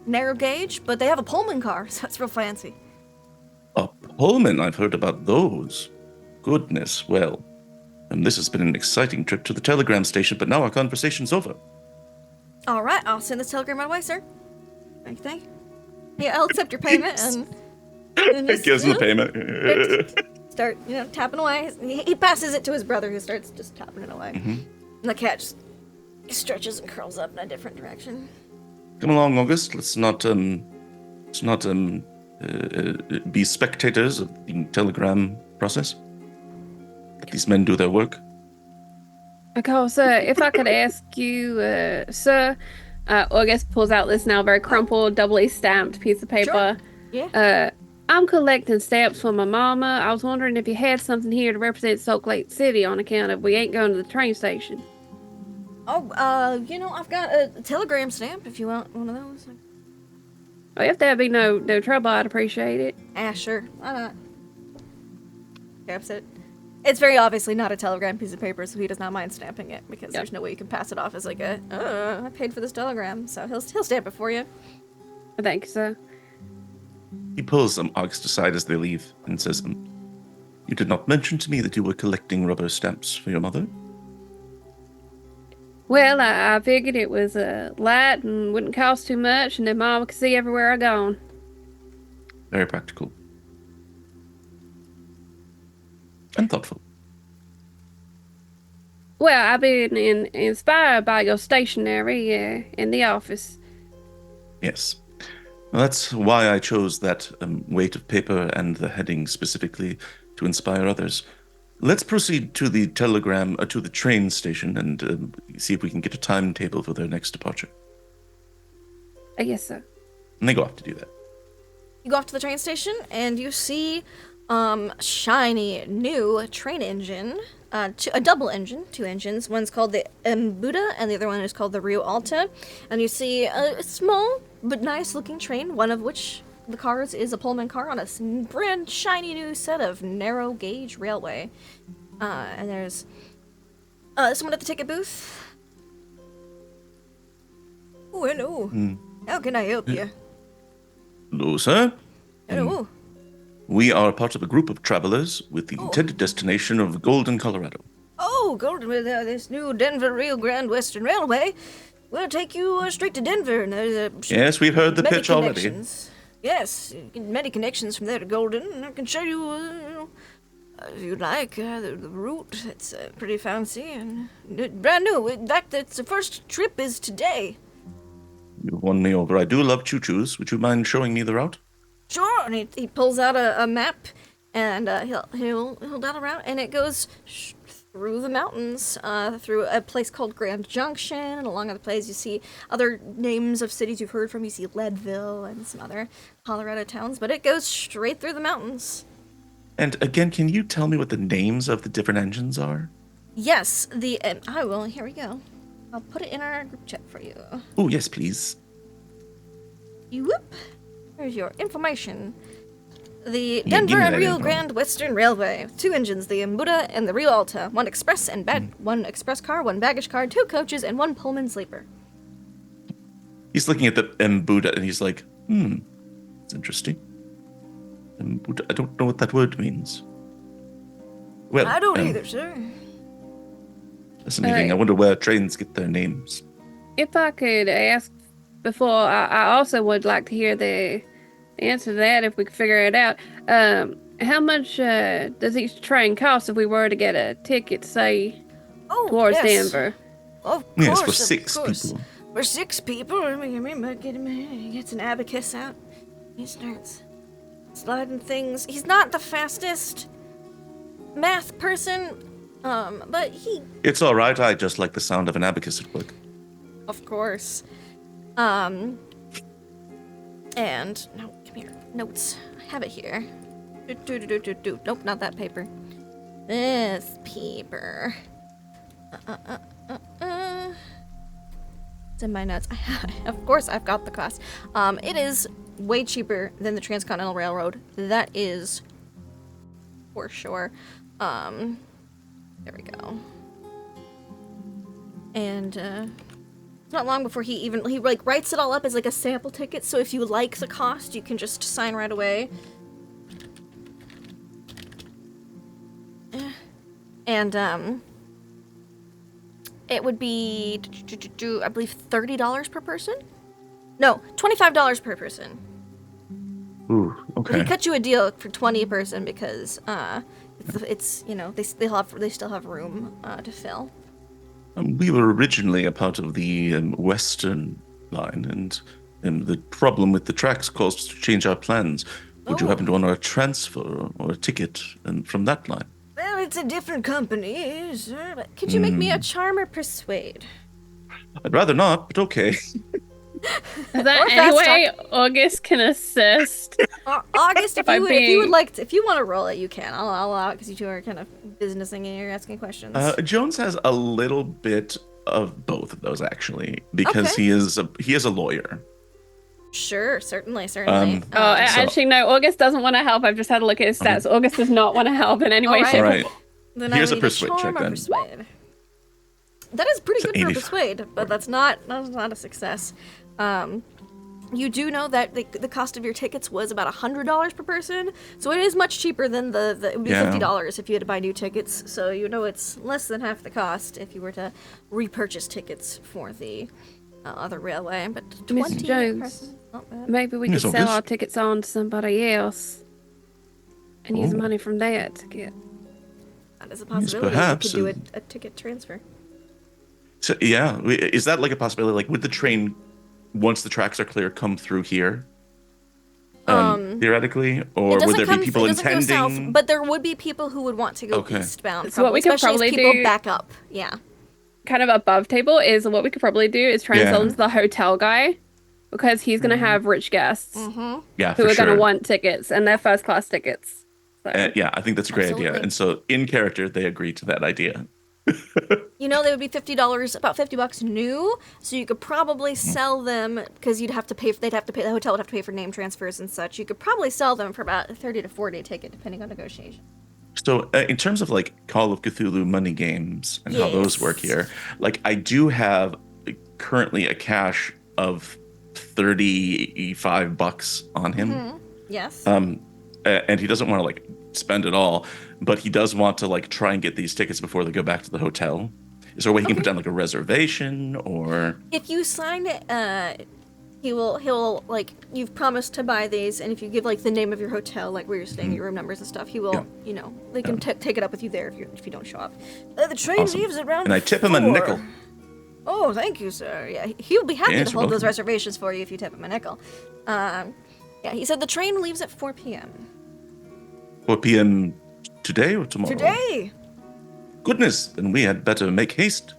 narrow gauge, but they have a Pullman car, so it's real fancy. A Pullman, I've heard about those. Goodness, well. This has been an exciting trip to the telegram station, but now our conversation's over. All right, I'll send this telegram right away, sir. Thank you. Yeah, I'll accept your payment and just, Gives him the payment. start, tapping away. He passes it to his brother, who starts just tapping it away. And the cat just stretches and curls up in a different direction. Come along, August. Let's not be spectators of the telegram process. Let these men do their work. Okay, sir, if I could ask you, sir, August pulls out this now very crumpled, doubly stamped piece of paper. Sure. Yeah. I'm collecting stamps for my mama. I was wondering if you had something here to represent Salt Lake City on account of we ain't going to the train station. Oh, I've got a telegram stamp if you want one of those. Oh, if that'd be no trouble, I'd appreciate it. Sure. Why not? Stamps it. It's very obviously not a telegram piece of paper, so he does not mind stamping it because there's no way you can pass it off as like I paid for this telegram, so he'll stamp it for you. Thank you, sir. He pulls August aside as they leave and says, "You did not mention to me that you were collecting rubber stamps for your mother?" Well, I figured it was light and wouldn't cost too much, and then Mama could see everywhere I gone. Very practical. And thoughtful. Well, I've been inspired by your stationery in the office. Yes. Well, that's why I chose that weight of paper and the heading specifically to inspire others. Let's proceed to the telegram, to the train station, and see if we can get a timetable for their next departure. Yes, sir. And they go off to do that. You go off to the train station and you see shiny new train engine, a double engine, 2 engines. One's called the Embuda and the other one is called the Rio Alta. And you see a small but nice looking train, one of which the cars is a Pullman car on a brand shiny new set of narrow gauge railway. And there's someone at the ticket booth. Oh, hello. How can I help you? Hello, sir. Hello. We are part of a group of travelers with the intended destination of Golden, Colorado. Oh, Golden, with this new Denver Rio Grande Western Railway. We'll take you straight to Denver. And there's Yes, we've heard the many pitch already. connections. Yes, many connections from there to Golden. And I can show you, if you'd like, the route. It's pretty fancy and brand new. In fact, it's the first trip is today. You won me over. I do love choo-choos. Would you mind showing me the route? Sure. And he pulls out a map, and he'll dial around, and it goes through the mountains, through a place called Grand Junction, and along other places you see other names of cities you've heard from. You see Leadville and some other Colorado towns, but it goes straight through the mountains. And again, can you tell me what the names of the different engines are? Yes, I will. Here we go. I'll put it in our group chat for you. Oh, yes, please. Whoop. Here's your information. The Yeah, give Denver me and that Rio info. Grande Western Railway. 2 engines, the Embuda and the Rio Alta. 1 express and one express car, 1 baggage car, 2 coaches, and 1 Pullman sleeper. He's looking at the Mbuda and he's like, it's interesting. Mbuda, I don't know what that word means. Well, I don't either, sir. Fascinating. I wonder where trains get their names. If I could ask before, I also would like to hear the answer to that if we could figure it out. How much does each train cost if we were to get a ticket, say, towards yes. Denver? Of course, Yes, for of 6 course. people. For 6 people, he gets an abacus out. He starts sliding things. He's not the fastest math person, but he, It's all right. I just like the sound of an abacus at work. of course. And no, come here, notes. I have it here. Nope, not that paper. This paper. It's in my notes. Of course, I've got the cost. It is way cheaper than the Transcontinental Railroad. That is for sure. There we go. And it's not long before he like writes it all up as like a sample ticket. So if you like the cost, you can just sign right away. And it would be, I believe, $30 per person. No, $25 per person. Ooh, But okay. he cut you a deal for 20 a person because it's you know they still have room to fill. We were originally a part of the Western line, and the problem with the tracks caused us to change our plans. Would you happen to want a transfer or a ticket from that line? Well, it's a different company, sir. But could you make me a charm or persuade? I'd rather not, but okay. Is that Or any fast way August can assist? August, if By you would being- like to, if you want to roll it, you can. I'll allow it because you two are kind of businessing and you're asking questions. Jones has a little bit of both of those actually, because Okay. he is a lawyer. Sure, certainly. So- Actually, no. August doesn't want to help. I've just had a look at his stats. August does not want to help in any way, All right. shape, All or right. Then Here's I a need persuade charm check or then. persuade. That is pretty It's good for 85. persuade, but that's not a success. You do know that the cost of your tickets was about $100 per person, so it is much cheaper than it would be Yeah. $50 if you had to buy new tickets. So you know it's less than half the cost if you were to repurchase tickets for the other railway. But 20 Mr. Jones. person, not bad. maybe we Yes, could sell August. our tickets on to somebody else and use Oh. money from that to get. That is a possibility. perhaps, You could do a ticket transfer. So, yeah, is that like a possibility? Like, would the train, once the tracks are clear, come through here? Theoretically, or would there be people it doesn't go south, intending? but there would be people who would want to go Okay. eastbound. So what we could especially as probably people do- back up. Yeah. Kind of above table is what we could probably do is try and Yeah. sell them to the hotel guy because he's going to have rich guests Yeah, who for are sure. going to want tickets and they're first class tickets. So. Yeah, I think that's a great idea. Absolutely. And so, in character, they agree to that idea. You know, they would be $50, about $50 new. So you could probably Mm-hmm. sell them because you'd have to pay. The hotel would have to pay for name transfers and such. You could probably sell them for about 30 to 40 a ticket, depending on negotiation. So, in terms of like Call of Cthulhu money games and how those work Yes. here, like I do have currently a cash of $35 on him. Yes. And he doesn't want to like spend it all, but he does want to like try and get these tickets before they go back to the hotel. Is there a way he can put down like a reservation or? If you sign it, he'll like you've promised to buy these, and if you give like the name of your hotel, like where you're staying, your room numbers and stuff, he will. Yeah. You know, they can take it up with you there if you don't show up. The train Awesome. leaves around. And I tip him a 4. nickel. Oh, thank you, sir. Yeah, he'll be happy Yes, to you're hold those welcome. reservations for you if you tip him a nickel. Yeah, he said the train leaves at 4 p.m. 4 p.m. today or tomorrow? today. Goodness, then we had better make haste.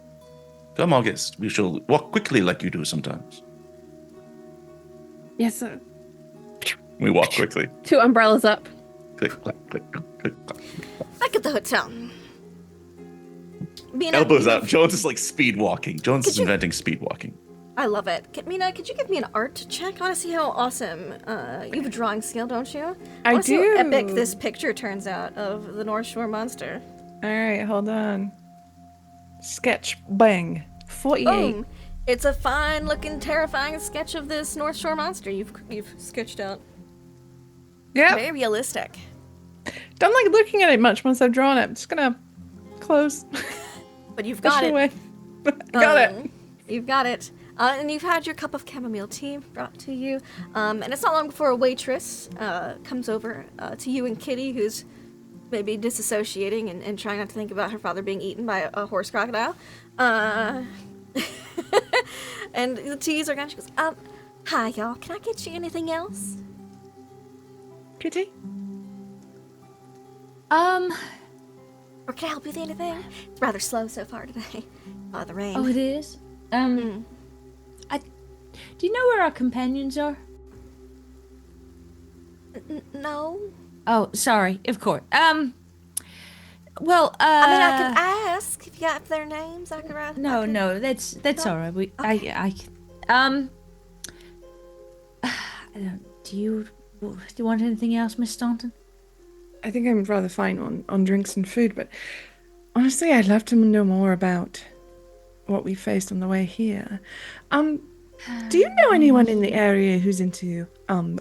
Come, August. We shall walk quickly like you do sometimes. Yes, sir. We walk quickly. 2 umbrellas up. Click, click, click. Back at the hotel. Mina, Elbows out. Jones is like speed walking. Jones is you- inventing speed walking. I love it. Mina, could you give me an art check? I want to see how awesome. You have a drawing skill, don't you? I wanna see how do. epic this picture turns out of the North Shore monster. All right, hold on. Sketch, bang, 48. Boom! It's a fine-looking, terrifying sketch of this North Shore monster you've sketched out. Yep. Very realistic. Don't like looking at it much once I've drawn it. I'm just gonna close. But you've Push got it. away. Got it. You've got it. And you've had your cup of chamomile tea brought to you. And it's not long before a waitress comes over to you and Kitty, who's maybe disassociating and trying not to think about her father being eaten by a horse crocodile. And the teas are gone. She goes, hi, y'all. Can I get you anything else? Kitty? Or can I help you with anything? It's rather slow so far today. The rain. Oh, it is. Do you know where our companions are? No. Oh, sorry. Of course. Well, I mean, I could ask if you got their names. I could write. No, that's No? all right. Okay. Do you want anything else, Miss Staunton? I think I'm rather fine on drinks and food, but honestly, I'd love to know more about what we faced on the way here. Do you know anyone in the area who's into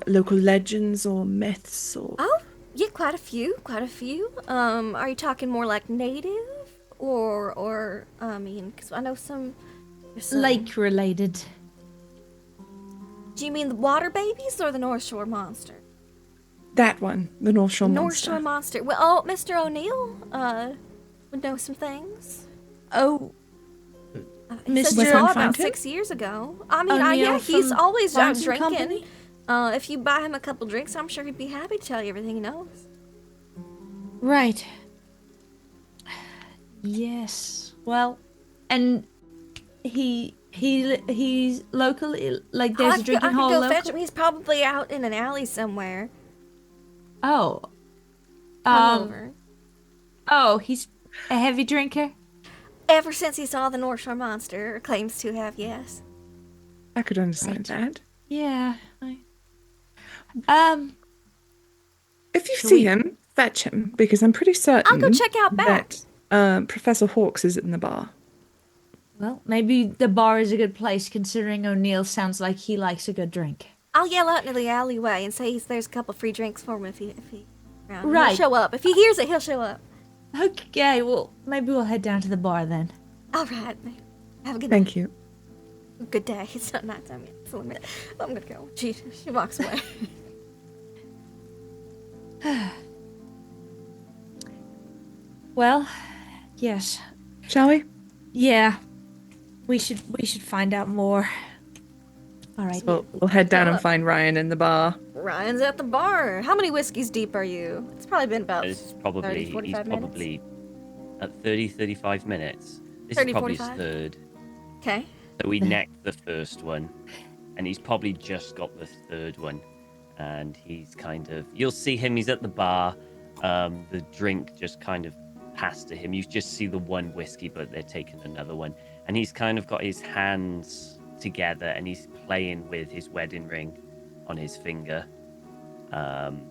local legends or myths or? Oh, yeah, quite a few. Are you talking more like native, or I mean, because I know some. Lake related. Do you mean the water babies or the North Shore monster? That one, the North Shore North monster. Shore monster. Well, Mr. O'Neill would know some things. Oh, He said Mr. you saw about Fountain? 6 years ago. I mean, O'Neill yeah, he's from always out Barnes and drinking. Company? If you buy him a couple drinks, I'm sure he'd be happy to tell you everything he knows. right. Yes. Well, and he's locally, like there's a drinking I hole could go local. fetch him. He's probably out in an alley somewhere. Oh. Hungover. Oh, he's a heavy drinker. Ever since he saw the North Shore monster, or claims to have, yes. I could understand that. Yeah. If you see him, fetch him, because I'm pretty certain I'll go check out back. that Professor Hawks is in the bar. Well, maybe the bar is a good place, considering O'Neill sounds like he likes a good drink. I'll yell out into the alleyway and say there's a couple free drinks for him if he around. Right. He'll show up. If he hears it, he'll show up. Okay, well, maybe we'll head down to the bar then. All right. Have a good Thank you. Good day. It's not nighttime yet. So I'm gonna go. She walks away. Well, yes. Shall we? Yeah. We should find out more. All right. We'll head down and find Ryan in the bar. Ryan's at the bar. How many whiskeys deep are you? It's probably been about It's probably 30, he's 45 minutes. probably at 35 minutes. This 30, is probably 45? his third. Okay. So we necked the first one, and he's probably just got the third one. And he's kind of, you'll see him, he's at the bar. The drink just kind of passed to him. You just see the one whiskey, but they're taking another one. And he's kind of got his hands together, and he's playing with his wedding ring on his finger. And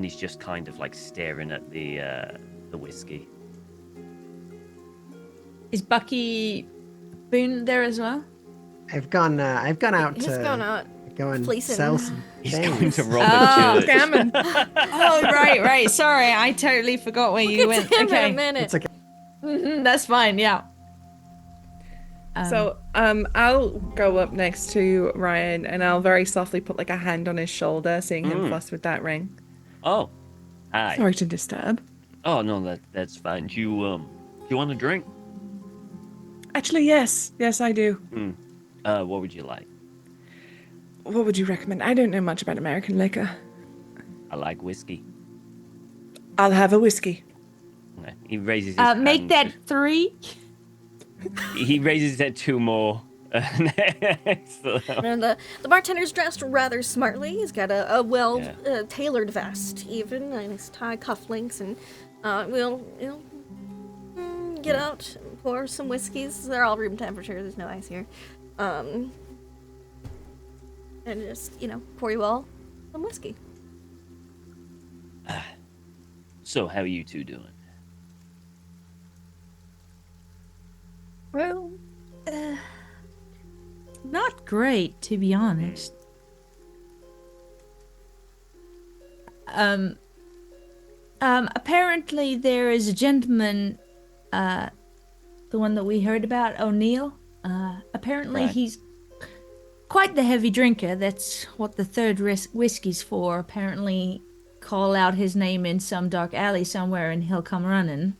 he's just kind of like staring at the whiskey. Is Bucky Boone there as well? I've gone out He's to going out. go and fleecing. sell some He's things. going to rob Oh, a church. Gammon. Oh, right. Sorry, I totally forgot where you It's went. him in Okay, a minute. It's okay. That's fine. Yeah. So, I'll go up next to Ryan and I'll very softly put like a hand on his shoulder, seeing him fuss with that ring. Oh, hi. Sorry to disturb. Oh no, that's fine. Do you want a drink? Actually, yes, I do. What would you like? What would you recommend? I don't know much about American liquor. I like whiskey. I'll have a whiskey. Okay. He raises his Make hand that to- 3. He raises it 2 more, Excellent. And the bartender's dressed rather smartly. He's got a well Yeah. tailored vest, even, and his tie cufflinks, and we'll get out and pour some whiskeys. They're all room temperature. There's no ice here. And just pour you all some whiskey. So, how are you two doing? Well, not great, to be honest. Apparently there is a gentleman, the one that we heard about, O'Neill. Apparently Right. he's quite the heavy drinker. That's what the third whiskey's for. Apparently, call out his name in some dark alley somewhere and he'll come running.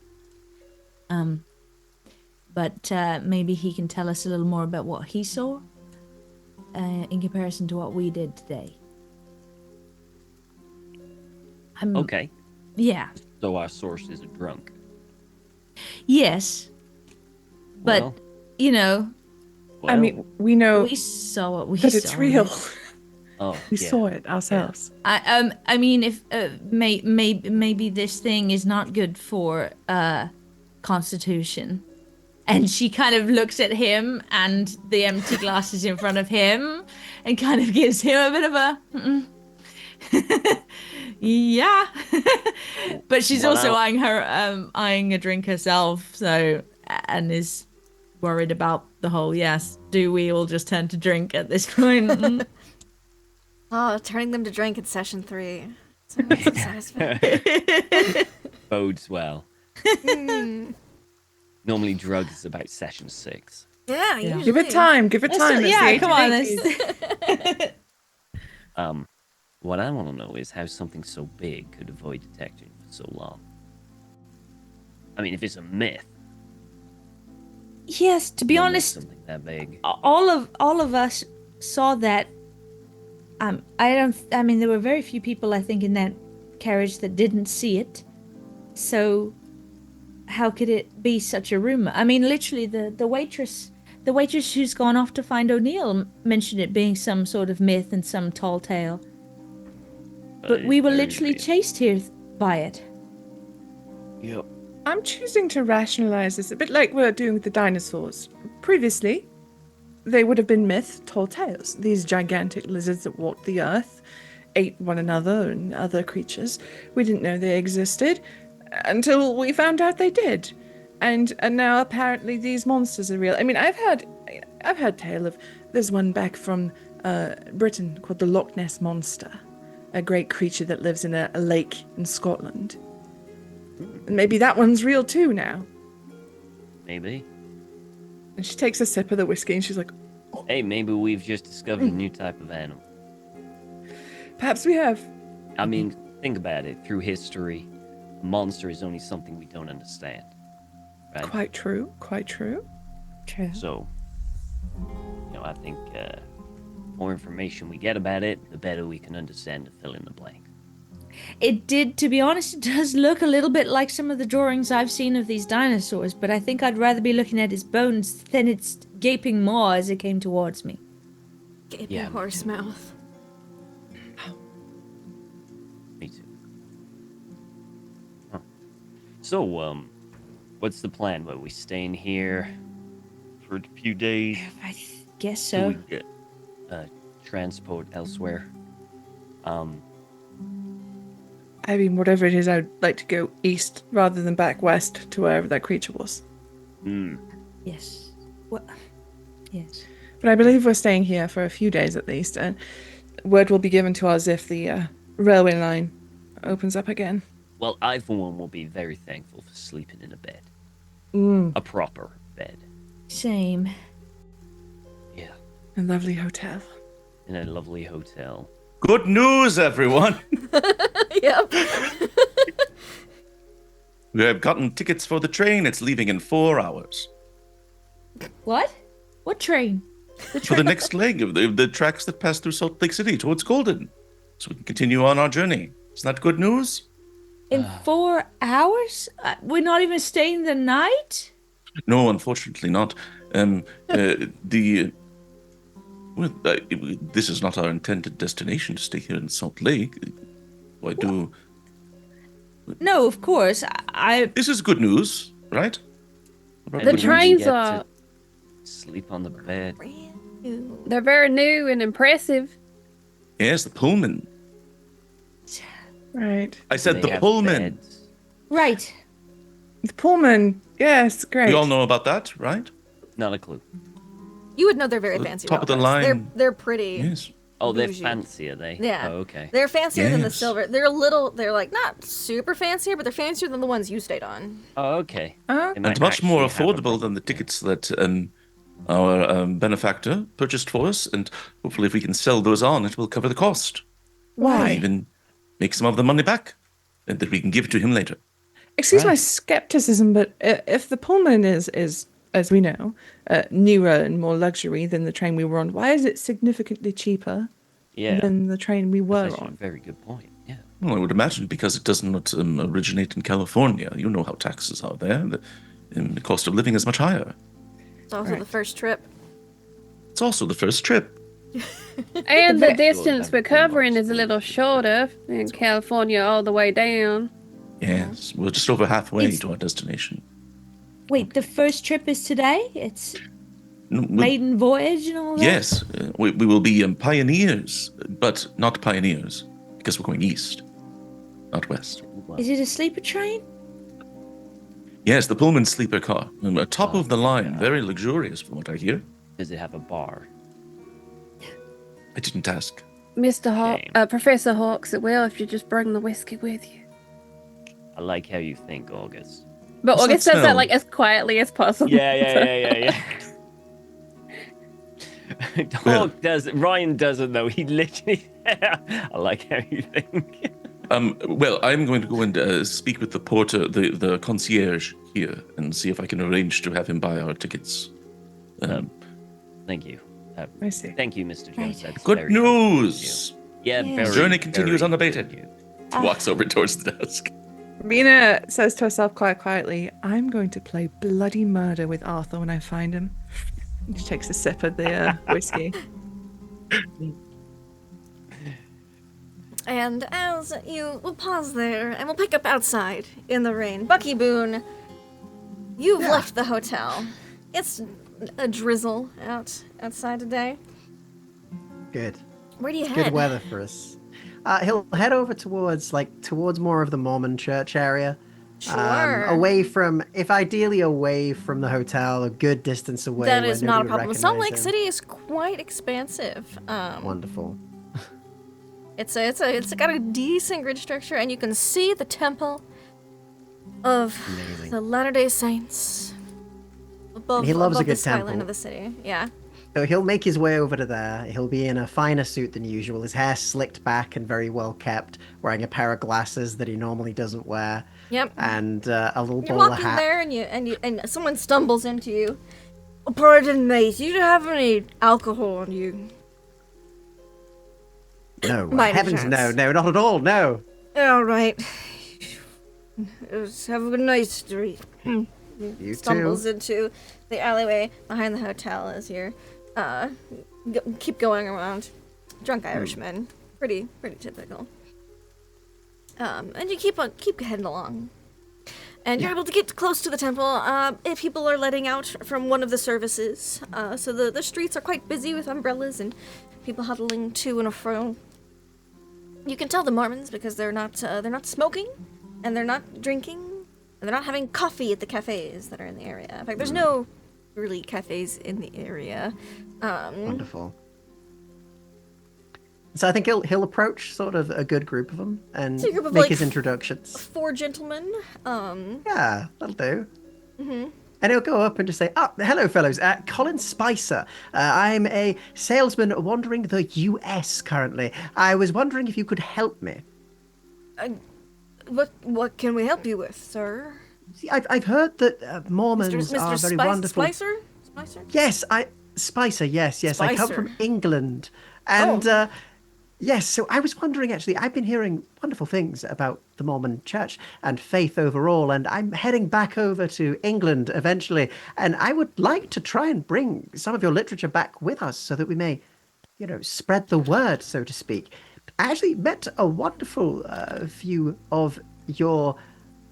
But maybe he can tell us a little more about what he saw in comparison to what we did today. Okay. Yeah. So our source is a drunk. Yes. But, Well, I mean, we know we saw what we saw. that it's real. oh, We yeah. saw it ourselves. I mean, if maybe this thing is not good for Constitution, and she kind of looks at him and the empty glasses in front of him, and kind of gives him a bit of a, yeah. But she's Well, also now- eyeing a drink herself, so, and is worried about the whole. Yes, do we all just turn to drink at this point? Oh, turning them to drink in session 3. So satisfying. Bodes well. Normally, drugs is about session 6. Yeah, Yeah. usually. Give it time. Give it time. It's yeah, the come on. 1880s. What I want to know is how something so big could avoid detection for so long. I mean, if it's a myth, Yes, to be you'll miss honest, something that big. all of us saw that. I mean, there were very few people, I think, in that carriage that didn't see it. So how could it be such a rumor? I mean, literally, the waitress who's gone off to find O'Neill mentioned it being some sort of myth and some tall tale. But it's we were very literally real. chased here by it. Yep. I'm choosing to rationalize this a bit like we're doing with the dinosaurs. Previously, they would have been myth, tall tales. These gigantic lizards that walked the earth, ate one another and other creatures. We didn't know they existed until we found out they did. And now apparently these monsters are real. I mean, I've heard tale of, there's one back from Britain called the Loch Ness Monster, a great creature that lives in a lake in Scotland. And maybe that one's real too now. Maybe. And she takes a sip of the whiskey and she's like, Hey, maybe we've just discovered a new type of animal. perhaps we have. I mean, think about it. Through history, a monster is only something we don't understand. Right? Quite true, quite true. True. So, I think more information we get about it, the better we can understand and fill in the blank. It did, to be honest, it does look a little bit like some of the drawings I've seen of these dinosaurs, but I think I'd rather be looking at its bones than its gaping maw as it came towards me. Gaping Yeah. horse mouth. Me too. Huh. So, what's the plan? Are we staying here for a few days? I guess Till so. we get transport elsewhere? I mean, whatever it is, I'd like to go east rather than back west to wherever that creature was. Yes. What? Yes. But I believe we're staying here for a few days at least, and word will be given to us if the railway line opens up again. Well, I, for one, will be very thankful for sleeping in a bed. A proper bed. Same. Yeah. A lovely hotel. In a lovely hotel. Good news, everyone. Yep. We have gotten tickets for the train. It's leaving in 4 hours. What? What train? For the next leg of the tracks that pass through Salt Lake City towards Golden. So we can continue on our journey. Isn't that good news? In 4 hours? We're not even staying the night? No, unfortunately not. The Well, this is not our intended destination to stay here in Salt Lake. I do. No, of course. This is good news, right? And The we trains get to are sleep on the bed. Brand new. they're very new and impressive. Yes, the Pullman. Right. I said They the have Pullman. beds. Right. The Pullman. Yes, great. We all know about that, right? Not a clue. You would know they're very The fancy. top of the Velvets. line. They're pretty. Yes. Oh, they're Bougie. fancy, are they? Yeah. Oh, okay. They're fancier than the Yes. silver. They're like not super fancier, but they're fancier than the ones you stayed on. Oh, okay. Huh? They might And much more actually have a affordable than the tickets that our benefactor purchased for us. And hopefully, if we can sell those on, it will cover the cost. Why? Even make some of the money back, and that we can give to him later. Excuse my Right. skepticism, but if the Pullman is, as we know, newer and more luxury than the train we were on, why is it significantly cheaper Yeah. than the train we were That's actually a on? very good point. Yeah. Well, I would imagine because it does not originate in California. You know how taxes are there. The cost of living is much higher. It's also Right. the first trip. It's also the first trip. And the Sure, distance that'd we're be covering nice. is a little shorter in California all the way down. Yes, we're just over halfway It's- to our destination. Wait, the first trip is today? It's No, we- maiden voyage and all that? Yes, we will be pioneers, but not pioneers because we're going east, not west. Is it a sleeper train? Yes, the Pullman sleeper car, top of the line, very luxurious from what I hear. Does it have a bar? I didn't ask. Mr. Hawk, Shame. Professor Hawks, it will if you just bring the whiskey with you. I like how you think, August. But What's August that says that smell? like as quietly as possible. Yeah. Well- Hawk does. Ryan doesn't though. He literally. I like how you think. Well, I'm going to go and speak with the porter, the concierge here, and see if I can arrange to have him buy our tickets. Thank you. I see. Thank you, Mr. Jones. Right. That's Good very helpful of news. you. Yeah, Yeah. very, The journey continues very unabated. good. Walks over towards the desk. Mina says to herself quite quietly, I'm going to play bloody murder with Arthur when I find him. She takes a sip of the whiskey. And as we'll pause there, and we'll pick up outside in the rain. Bucky Boone, you've left the hotel. It's a drizzle outside today. Good. Where do you Good head? weather for us. He'll head over towards more of the Mormon church area. Sure. Away from, if ideally away from the hotel, a good distance away. That where is not a nobody would problem. Salt recognize Lake him. City is quite expansive. Wonderful. It's got a decent grid structure, and you can see the temple of Amazing. the Latter-day Saints above, He loves a above the good skyline temple. of the city. Yeah. So he'll make his way over to there. He'll be in a finer suit than usual. His hair slicked back and very well kept, wearing a pair of glasses that he normally doesn't wear, Yep. and a little You're bowler walking hat. there, and someone stumbles into you. Oh, pardon me. Do you have any alcohol on you? No, By any heavens, chance? no, not at all, no. All right. Have a good night, street. You Stumbles too. into the alleyway behind the hotel as you're keep going around. Drunk Irishman, pretty typical. And you keep heading along, and you're able to get close to the temple. If people are letting out from one of the services, so the streets are quite busy with umbrellas and people huddling to and fro. You can tell the Mormons because they're not smoking, and they're not drinking, and they're not having coffee at the cafes that are in the area. In fact, there's no really cafes in the area. Wonderful. So I think he'll approach sort of a good group of them and So a group of, make like, his introductions. 4 gentlemen. Yeah, that'll do. Mm-hmm. And he'll go up and just say, hello, fellows. Colin Spicer. I'm a salesman wandering the U.S. currently. I was wondering if you could help me. What can we help you with, sir? See, I've heard that Mormons are very wonderful. Spicer? Spicer? Yes, Spicer. Yes. I come Spicer. from England, and yes. So I was wondering. Actually, I've been hearing wonderful things about the Mormon Church and faith overall, and I'm heading back over to England eventually, and I would like to try and bring some of your literature back with us so that we may spread the word, so to speak. I actually met a wonderful few of your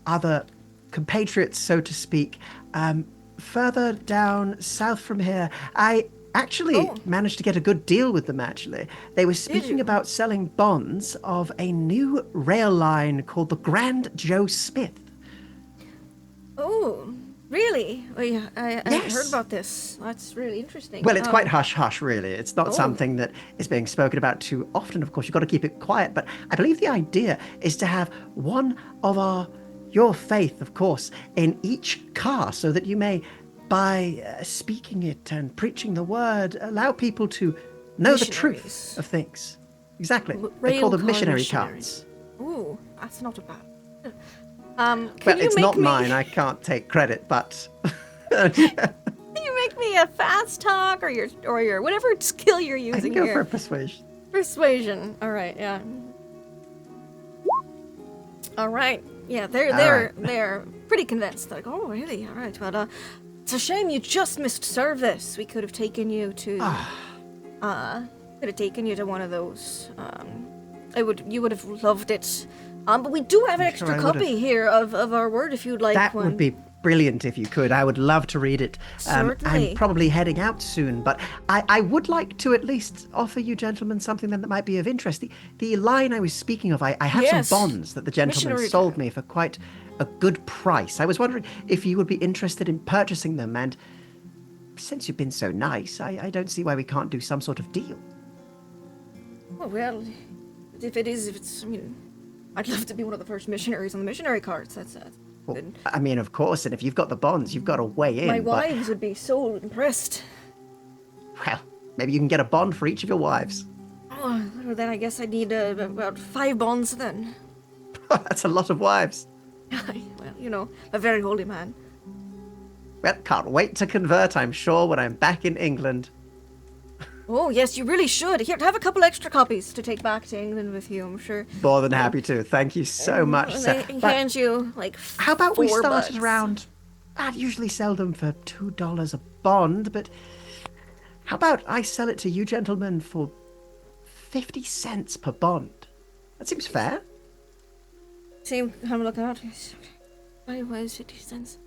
other compatriots, so to speak, further down south from here. I actually managed to get a good deal with them, actually. They were speaking about selling bonds of a new rail line called the Grand Joe Smith. Oh, really? Oh, yeah, I Yes. heard about this. That's really interesting. Well, it's quite hush-hush, really. It's not something that is being spoken about too often. Of course, you've got to keep it quiet. But I believe the idea is to have one of your faith, of course, in each car so that you may, by speaking it and preaching the word, allow people to know the truth Missionaries. of things. Exactly. They Rail call them car missionary missionaries. cards. Ooh, that's not a bad. Well, Can you it's make not me, mine. I can't take credit, but... Can you make me a fast talk or your whatever skill you're I can using go here? for a persuasion. Persuasion. All right, yeah. All right, yeah. They're pretty convinced. They're like, oh, really? All right. Well, it's a shame you just missed service. We could have taken you to, one of those. You would have loved it. But we do have an sure extra I would've. copy here of our word if you'd like That one. would be brilliant if you could. I would love to read it. Certainly. I'm probably heading out soon, but I would like to at least offer you gentlemen something that might be of interest. The line I was speaking of, I have Yes. some bonds that the gentleman Missionary sold me for quite a good price. I was wondering if you would be interested in purchasing them, and since you've been so nice, I don't see why we can't do some sort of deal. Oh, well, if it's, I'd love to be one of the first missionaries on the missionary cards. That's Well, good. I mean, of course, and if you've got the bonds, you've got a way in. My but, wives would be so impressed. well, maybe you can get a bond for each of your wives. Oh, well, then I guess I need about 5 bonds then. That's a lot of wives. Well, a very holy man. Well, can't wait to convert, I'm sure, when I'm back in England. Oh, yes, you really should. Here, have a couple extra copies to take back to England with you, I'm sure. More than happy to. Thank you so much, And sir. they But hand you, like, how about we $4 start at around... I'd usually sell them for $2 a bond, but how about I sell it to you gentlemen for 50 cents per bond? That seems fair. See, I'm looking out. Why was 50 cents?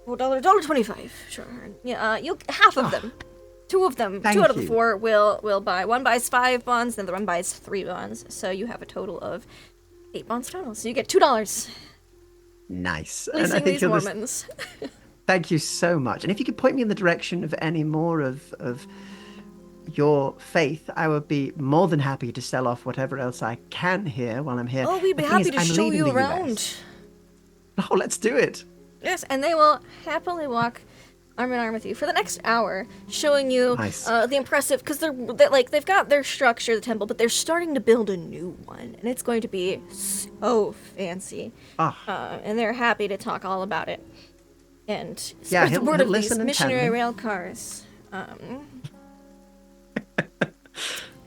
$1.25, sure. Yeah, half of them. 2 of them, Thank 2 out of the you. 4 will buy. One buys 5 bonds, then the one buys 3 bonds. So you have a total of 8 bonds total. So you get $2. Nice. Leasing these you'll just- Mormons. Thank you so much. And if you could point me in the direction of any more of your faith, I would be more than happy to sell off whatever else I can here while I'm here. Oh, we'd be The thing happy is, to I'm show leaving you the around. US. Oh, let's do it. Yes, and they will happily walk arm in arm with you for the next hour, showing you Nice. the impressive, because they've got their structure, the temple, but they're starting to build a new one, and it's going to be so fancy. And they're happy to talk all about it. And spread the he'll word of listen these missionary intently. rail cars.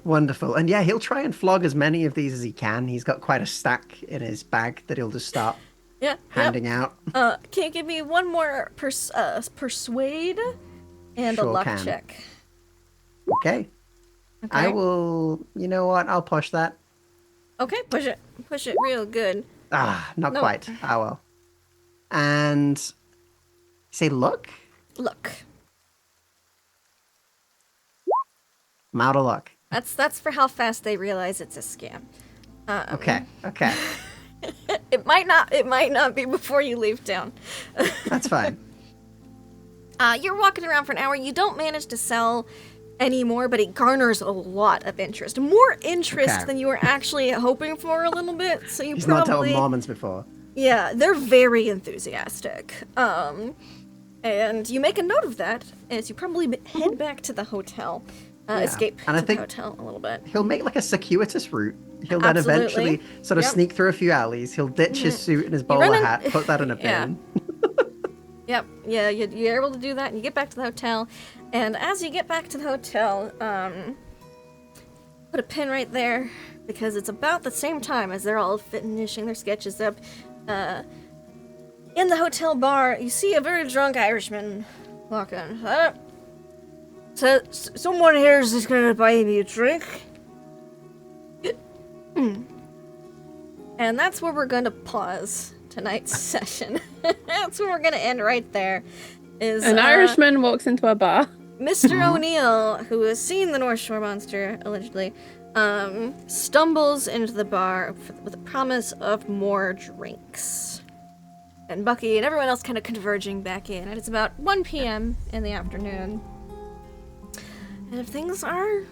Wonderful. And yeah, he'll try and flog as many of these as he can. He's got quite a stack in his bag that he'll just start Yeah. handing out. Can you give me one more persuade and a Sure luck can. check? Okay. I will, you know what? I'll push that. Okay, push it real good. Not No. quite. Well. And say, look, Look. I'm out of luck. That's for how fast they realize it's a scam. Okay. It might not be before you leave town. That's fine. You're walking around for an hour. You don't manage to sell anymore, but it garners a lot of interest. More interest Okay. than you were actually hoping for a little bit. So you He's not probably told Mormons before. yeah, they're very enthusiastic. And you make a note of that as you probably head back to the hotel. Escape And I to think- the hotel a little bit. He'll make like a circuitous route. He'll then Absolutely. eventually sort of Yep. sneak through a few alleys. He'll ditch his suit and his bowler running- hat, put that in a Yeah. bin. Yep, yeah, you're able to do that, and you get back to the hotel. And as you get back to the hotel, put a pin right there, because it's about the same time as they're all finishing their sketches up. In the hotel bar, you see a very drunk Irishman walking. So, someone here is just gonna buy me a drink. And that's where we're gonna pause tonight's session. That's where we're gonna end right there. Is An Irishman walks into a bar. Mr. O'Neill, who has seen the North Shore monster, allegedly, stumbles into the bar with a promise of more drinks. And Bucky and everyone else kind of converging back in. And it's about 1 p.m. in the afternoon. And if things are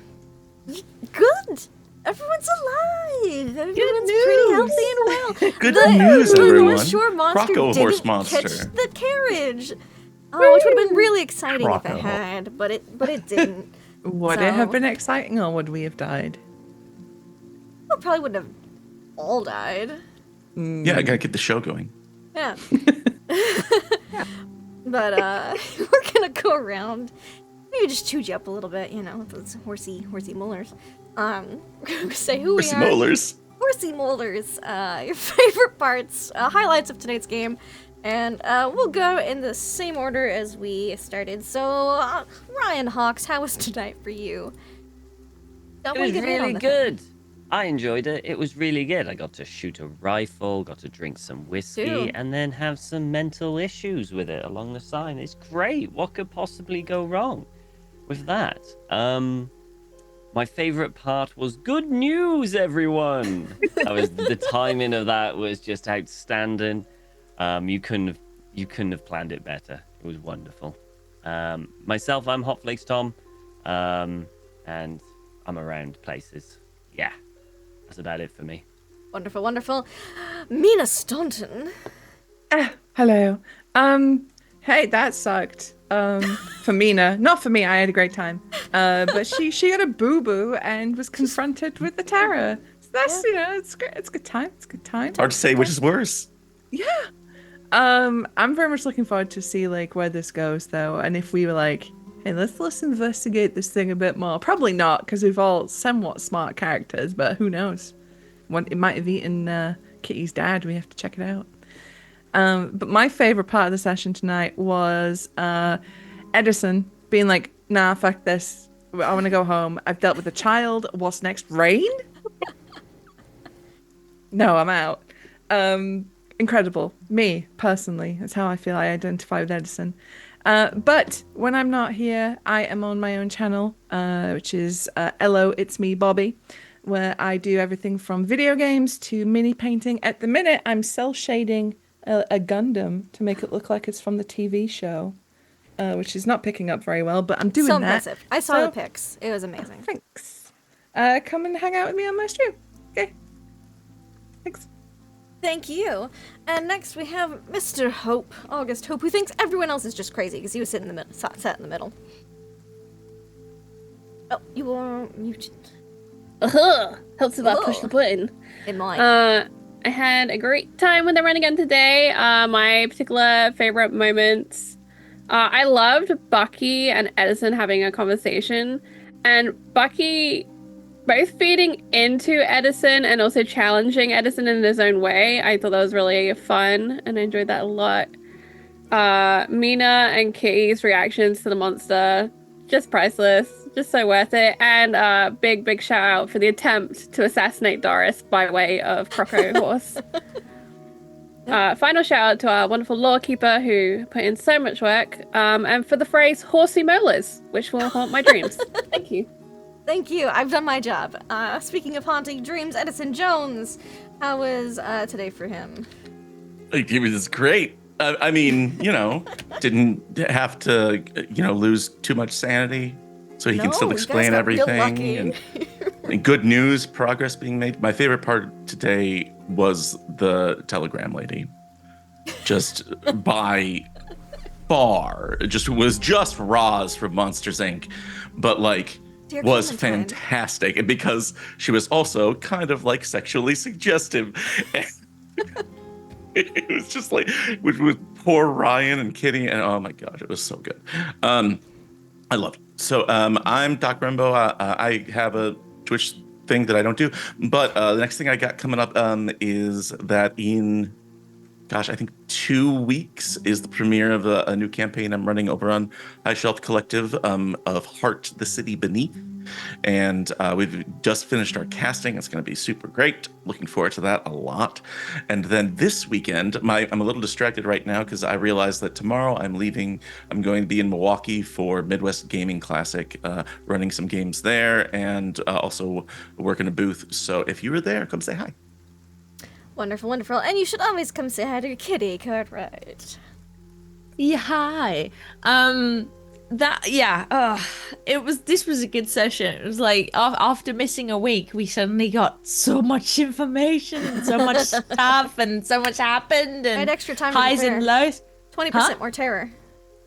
good, everyone's alive. Everyone's pretty healthy and well. Good news, the everyone. North Shore monster Croco didn't horse monster. catch the carriage. Oh, which would have been really exciting if it Croco. had, but it didn't. Would it have been exciting, or would we have died? We probably wouldn't have all died. Yeah, I gotta get the show going. Yeah. But we're gonna go around. Maybe just chewed you up a little bit, you know, with those horsey molars. We're gonna say who Horsey we are. molars. Horsey molars. Your favorite parts, highlights of tonight's game. And we'll go in the same order as we started. So, Ryan Hawks, how was tonight for you? It was really good. I enjoyed it. It was really good. I got to shoot a rifle, got to drink some whiskey, Too. and then have some mental issues with it along the side. It's great. What could possibly go wrong with that? My favorite part was good news, everyone. The timing of that was just outstanding. You couldn't have planned it better. It was wonderful. Myself, I'm Hot Flakes Tom, and I'm around places. Yeah, that's about it for me. Wonderful, wonderful. Mina Staunton. Hello. Hey, that sucked. For Mina, not for me. I had a great time. But she got a boo-boo and was confronted with the terror. So that's it's great. It's a good time. It's a good time. Hard to say which is worse. Yeah. I'm very much looking forward to see like where this goes though, and if we were like, hey, let's investigate this thing a bit more. Probably not, because we've all somewhat smart characters, but who knows? It might have eaten Kitty's dad. We have to check it out. But my favorite part of the session tonight was Edison being like, nah, fuck this. I want to go home. I've dealt with a child. What's next? Rain? No, I'm out. Incredible. Me, personally. That's how I feel I identify with Edison. But when I'm not here, I am on my own channel, which is Hello, It's Me, Bobby, where I do everything from video games to mini painting. At the minute, I'm cel-shading a Gundam to make it look like it's from the TV show, which is not picking up very well, but I'm doing So that. impressive. I saw the pics. It was amazing. Thanks. Come and hang out with me on my stream. Okay. Thanks. Thank you. And next we have Mr. Hope, August Hope, who thinks everyone else is just crazy because he was sitting in the middle, sat in the middle. Oh, you are muted. Helps if I push the button. It might. I had a great time with the run again today. My particular favorite moments. I loved Bucky and Edison having a conversation, and Bucky both feeding into Edison and also challenging Edison in his own way. I thought that was really fun, and I enjoyed that a lot. Mina and Kitty's reactions to the monster, just priceless, just so worth it. And big shout out for the attempt to assassinate Doris by way of Croco Horse. Final shout out to our wonderful lore keeper who put in so much work, and for the phrase horsey molars, which will haunt my dreams. Thank you. Thank you. I've done my job. Speaking of haunting dreams, Edison Jones, how was today for him? It was great. I mean, didn't have to, lose too much sanity, so he can still you guys explain got real everything. lucky. And good news, progress being made. My favorite part today was the telegram lady. Just by far, was just Roz from Monsters Inc. But Dear was Clementine. fantastic, and because she was also kind of sexually suggestive. It was just with poor Ryan and Kitty, and oh my gosh, it was so good. I loved it. So I'm Doc Rembo. I have a Twitch thing that I don't do, but the next thing I got coming up is that in gosh, I think 2 weeks is the premiere of a new campaign I'm running over on High Shelf Collective of Heart, the City Beneath. And we've just finished our casting. It's going to be super great. Looking forward to that a lot. And then this weekend, I'm a little distracted right now because I realized that tomorrow I'm leaving. I'm going to be in Milwaukee for Midwest Gaming Classic, running some games there and also working a booth. So if you were there, come say hi. Wonderful, wonderful. And you should always come say hi to your kitty, Cartwright. Yeah, hi. This was a good session. It was like after missing a week, we suddenly got so much information and so much stuff and so much happened and I had extra time to highs and lows. 20% more terror.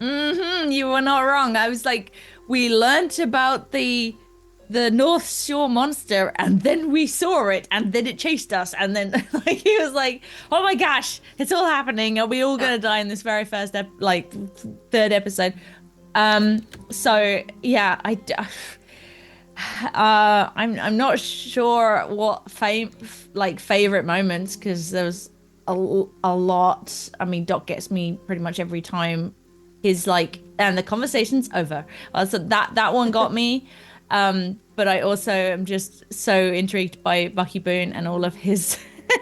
You were not wrong. I was like, we learnt about the North Shore monster, and then we saw it, and then it chased us, and then like he was like, "Oh my gosh, it's all happening. Are we all gonna die in this very first third episode?" So yeah, I'm not sure what favorite moments, because there was a lot. I mean, Doc gets me pretty much every time. He's like, and the conversation's over. So that one got me. But I also am just so intrigued by Bucky Boone and all of his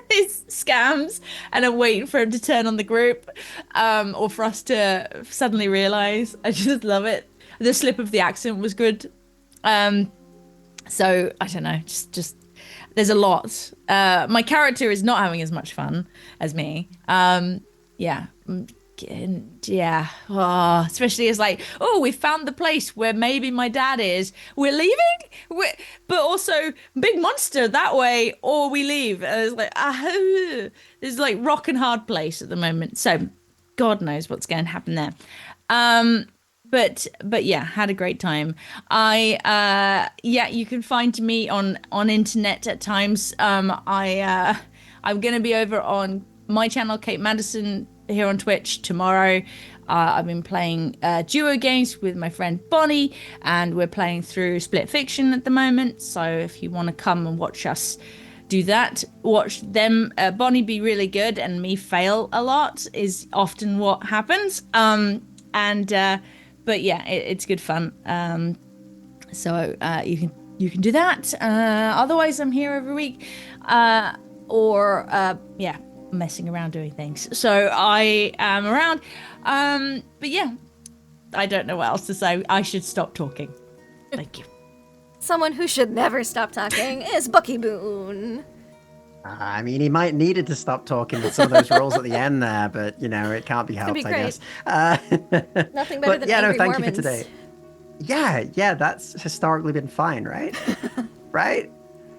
his scams, and I'm waiting for him to turn on the group, or for us to suddenly realize. I just love it. The slip of the accent was good. So I don't know, just there's a lot. My character is not having as much fun as me. Especially as like, oh, we found the place where maybe my dad is. We're leaving, but also big monster that way, or we leave. And it's like, it's like rock and hard place at the moment. So God knows what's going to happen there. But yeah, had a great time. You can find me on internet at times. I'm gonna be over on my channel, Kate Madison, here on Twitch tomorrow. I've been playing duo games with my friend Bonnie, and we're playing through Split Fiction at the moment. So if you want to come and watch us do that, watch them, Bonnie be really good and me fail a lot is often what happens. But yeah, it's good fun. So you can do that. Otherwise, I'm here every week, messing around doing things. So I am around. But yeah, I don't know what else to say. I should stop talking. Thank you. Someone who should never stop talking is Bucky Boone. I mean, he might needed to stop talking with some of those roles at the end there, but it can't be helped, I guess. Nothing better than angry thank Mormons. you for today. Yeah, that's historically been fine, right? Right?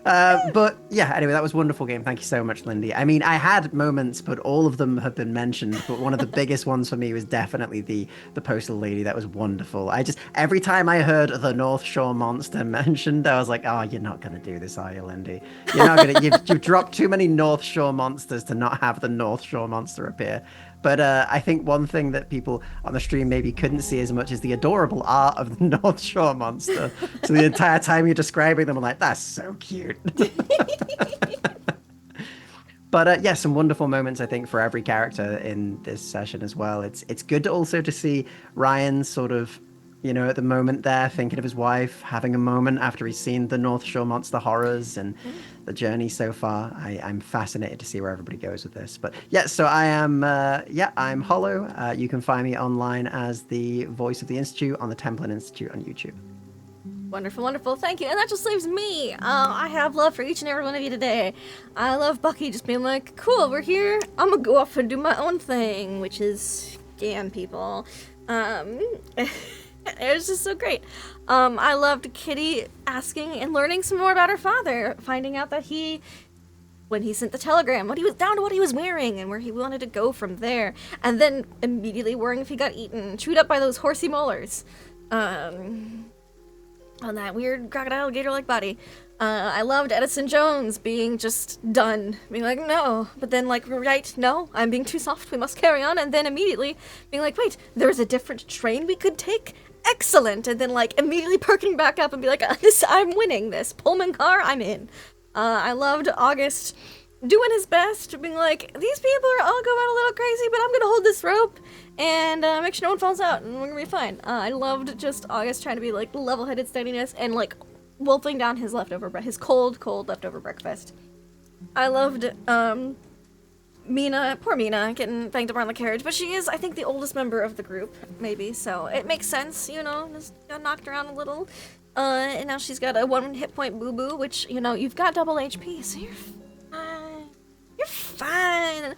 But yeah, anyway, that was a wonderful game. Thank you so much, Lindy. I mean, I had moments, but all of them have been mentioned. But one of the biggest ones for me was definitely the postal lady. That was wonderful. Every time I heard the North Shore monster mentioned, I was like, oh, you're not going to do this, are you, Lindy? You're not going to, you've dropped too many North Shore monsters to not have the North Shore monster appear. But I think one thing that people on the stream maybe couldn't see as much is the adorable art of the North Shore monster. So the entire time you're describing them, I'm like, that's so cute. But yeah, some wonderful moments, I think, for every character in this session as well. It's good also to see Ryan sort of, at the moment there, thinking of his wife, having a moment after he's seen the North Shore monster horrors and the journey so far. I'm fascinated to see where everybody goes with this. But yeah, so I'm Hollow. You can find me online as the voice of the Institute on the Templin Institute on YouTube. Wonderful, wonderful. Thank you. And that just leaves me. I have love for each and every one of you today. I love Bucky just being like, cool, we're here. I'm gonna go off and do my own thing, which is scam people. It was just so great. I loved Kitty asking and learning some more about her father, finding out that when he sent the telegram, what he was wearing and where he wanted to go from there, and then immediately worrying if he got chewed up by those horsey molars. On that weird crocodile gator-like body. I loved Edison Jones being just done, being like, no, but then like, right, no, I'm being too soft, we must carry on, and then immediately being like, wait, there's a different train we could take? Excellent! And then like, immediately perking back up and be like, I'm winning this. Pullman car, I'm in. I loved August doing his best, being like, these people are all going a little crazy, but I'm gonna hold this rope and make sure no one falls out, and we're gonna be fine. I loved just August trying to be like level-headed steadiness and like wolfing down his his cold leftover breakfast. I loved poor Mina, getting banged up around the carriage, but she is, I think, the oldest member of the group, maybe, so it makes sense, you know, just got knocked around a little. And now she's got a 1 hit point boo-boo, which, you know, you've got double HP, so you're fine. You're fine.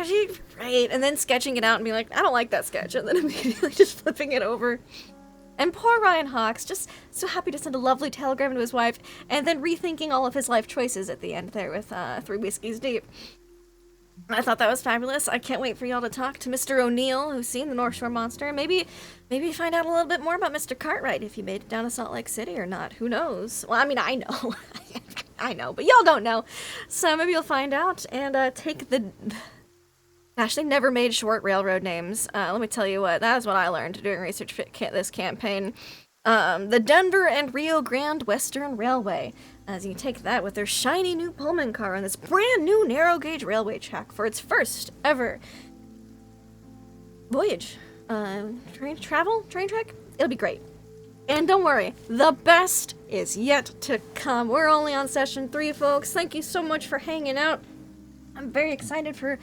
She's great. And then sketching it out and being like, I don't like that sketch, and then immediately just flipping it over. And poor Ryan Hawks, just so happy to send a lovely telegram to his wife, and then rethinking all of his life choices at the end there with 3 whiskeys deep. I thought that was fabulous. I can't wait for y'all to talk to Mr. O'Neill, who's seen the North Shore Monster. Maybe find out a little bit more about Mr. Cartwright, if he made it down to Salt Lake City or not. Who knows? Well, I mean, I know. I know, but y'all don't know. So maybe you'll find out and take the... Gosh, they never made short railroad names. Let me tell you what, that is what I learned doing research for this campaign. The Denver and Rio Grande Western Railway. As you take that with their shiny new Pullman car on this brand new narrow gauge railway track for its first ever voyage. Train trek? It'll be great. And don't worry, the best is yet to come. We're only on session 3, folks. Thank you so much for hanging out. I'm very excited for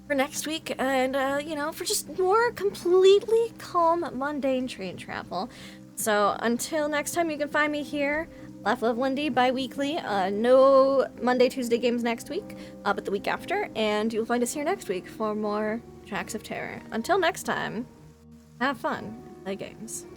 next week and, you know, for just more completely calm, mundane train travel. So until next time, you can find me here, Laugh Love Lindy, bi-weekly. No Monday, Tuesday games next week, but the week after. And you'll find us here next week for more Tracks of Terror. Until next time, have fun, play games.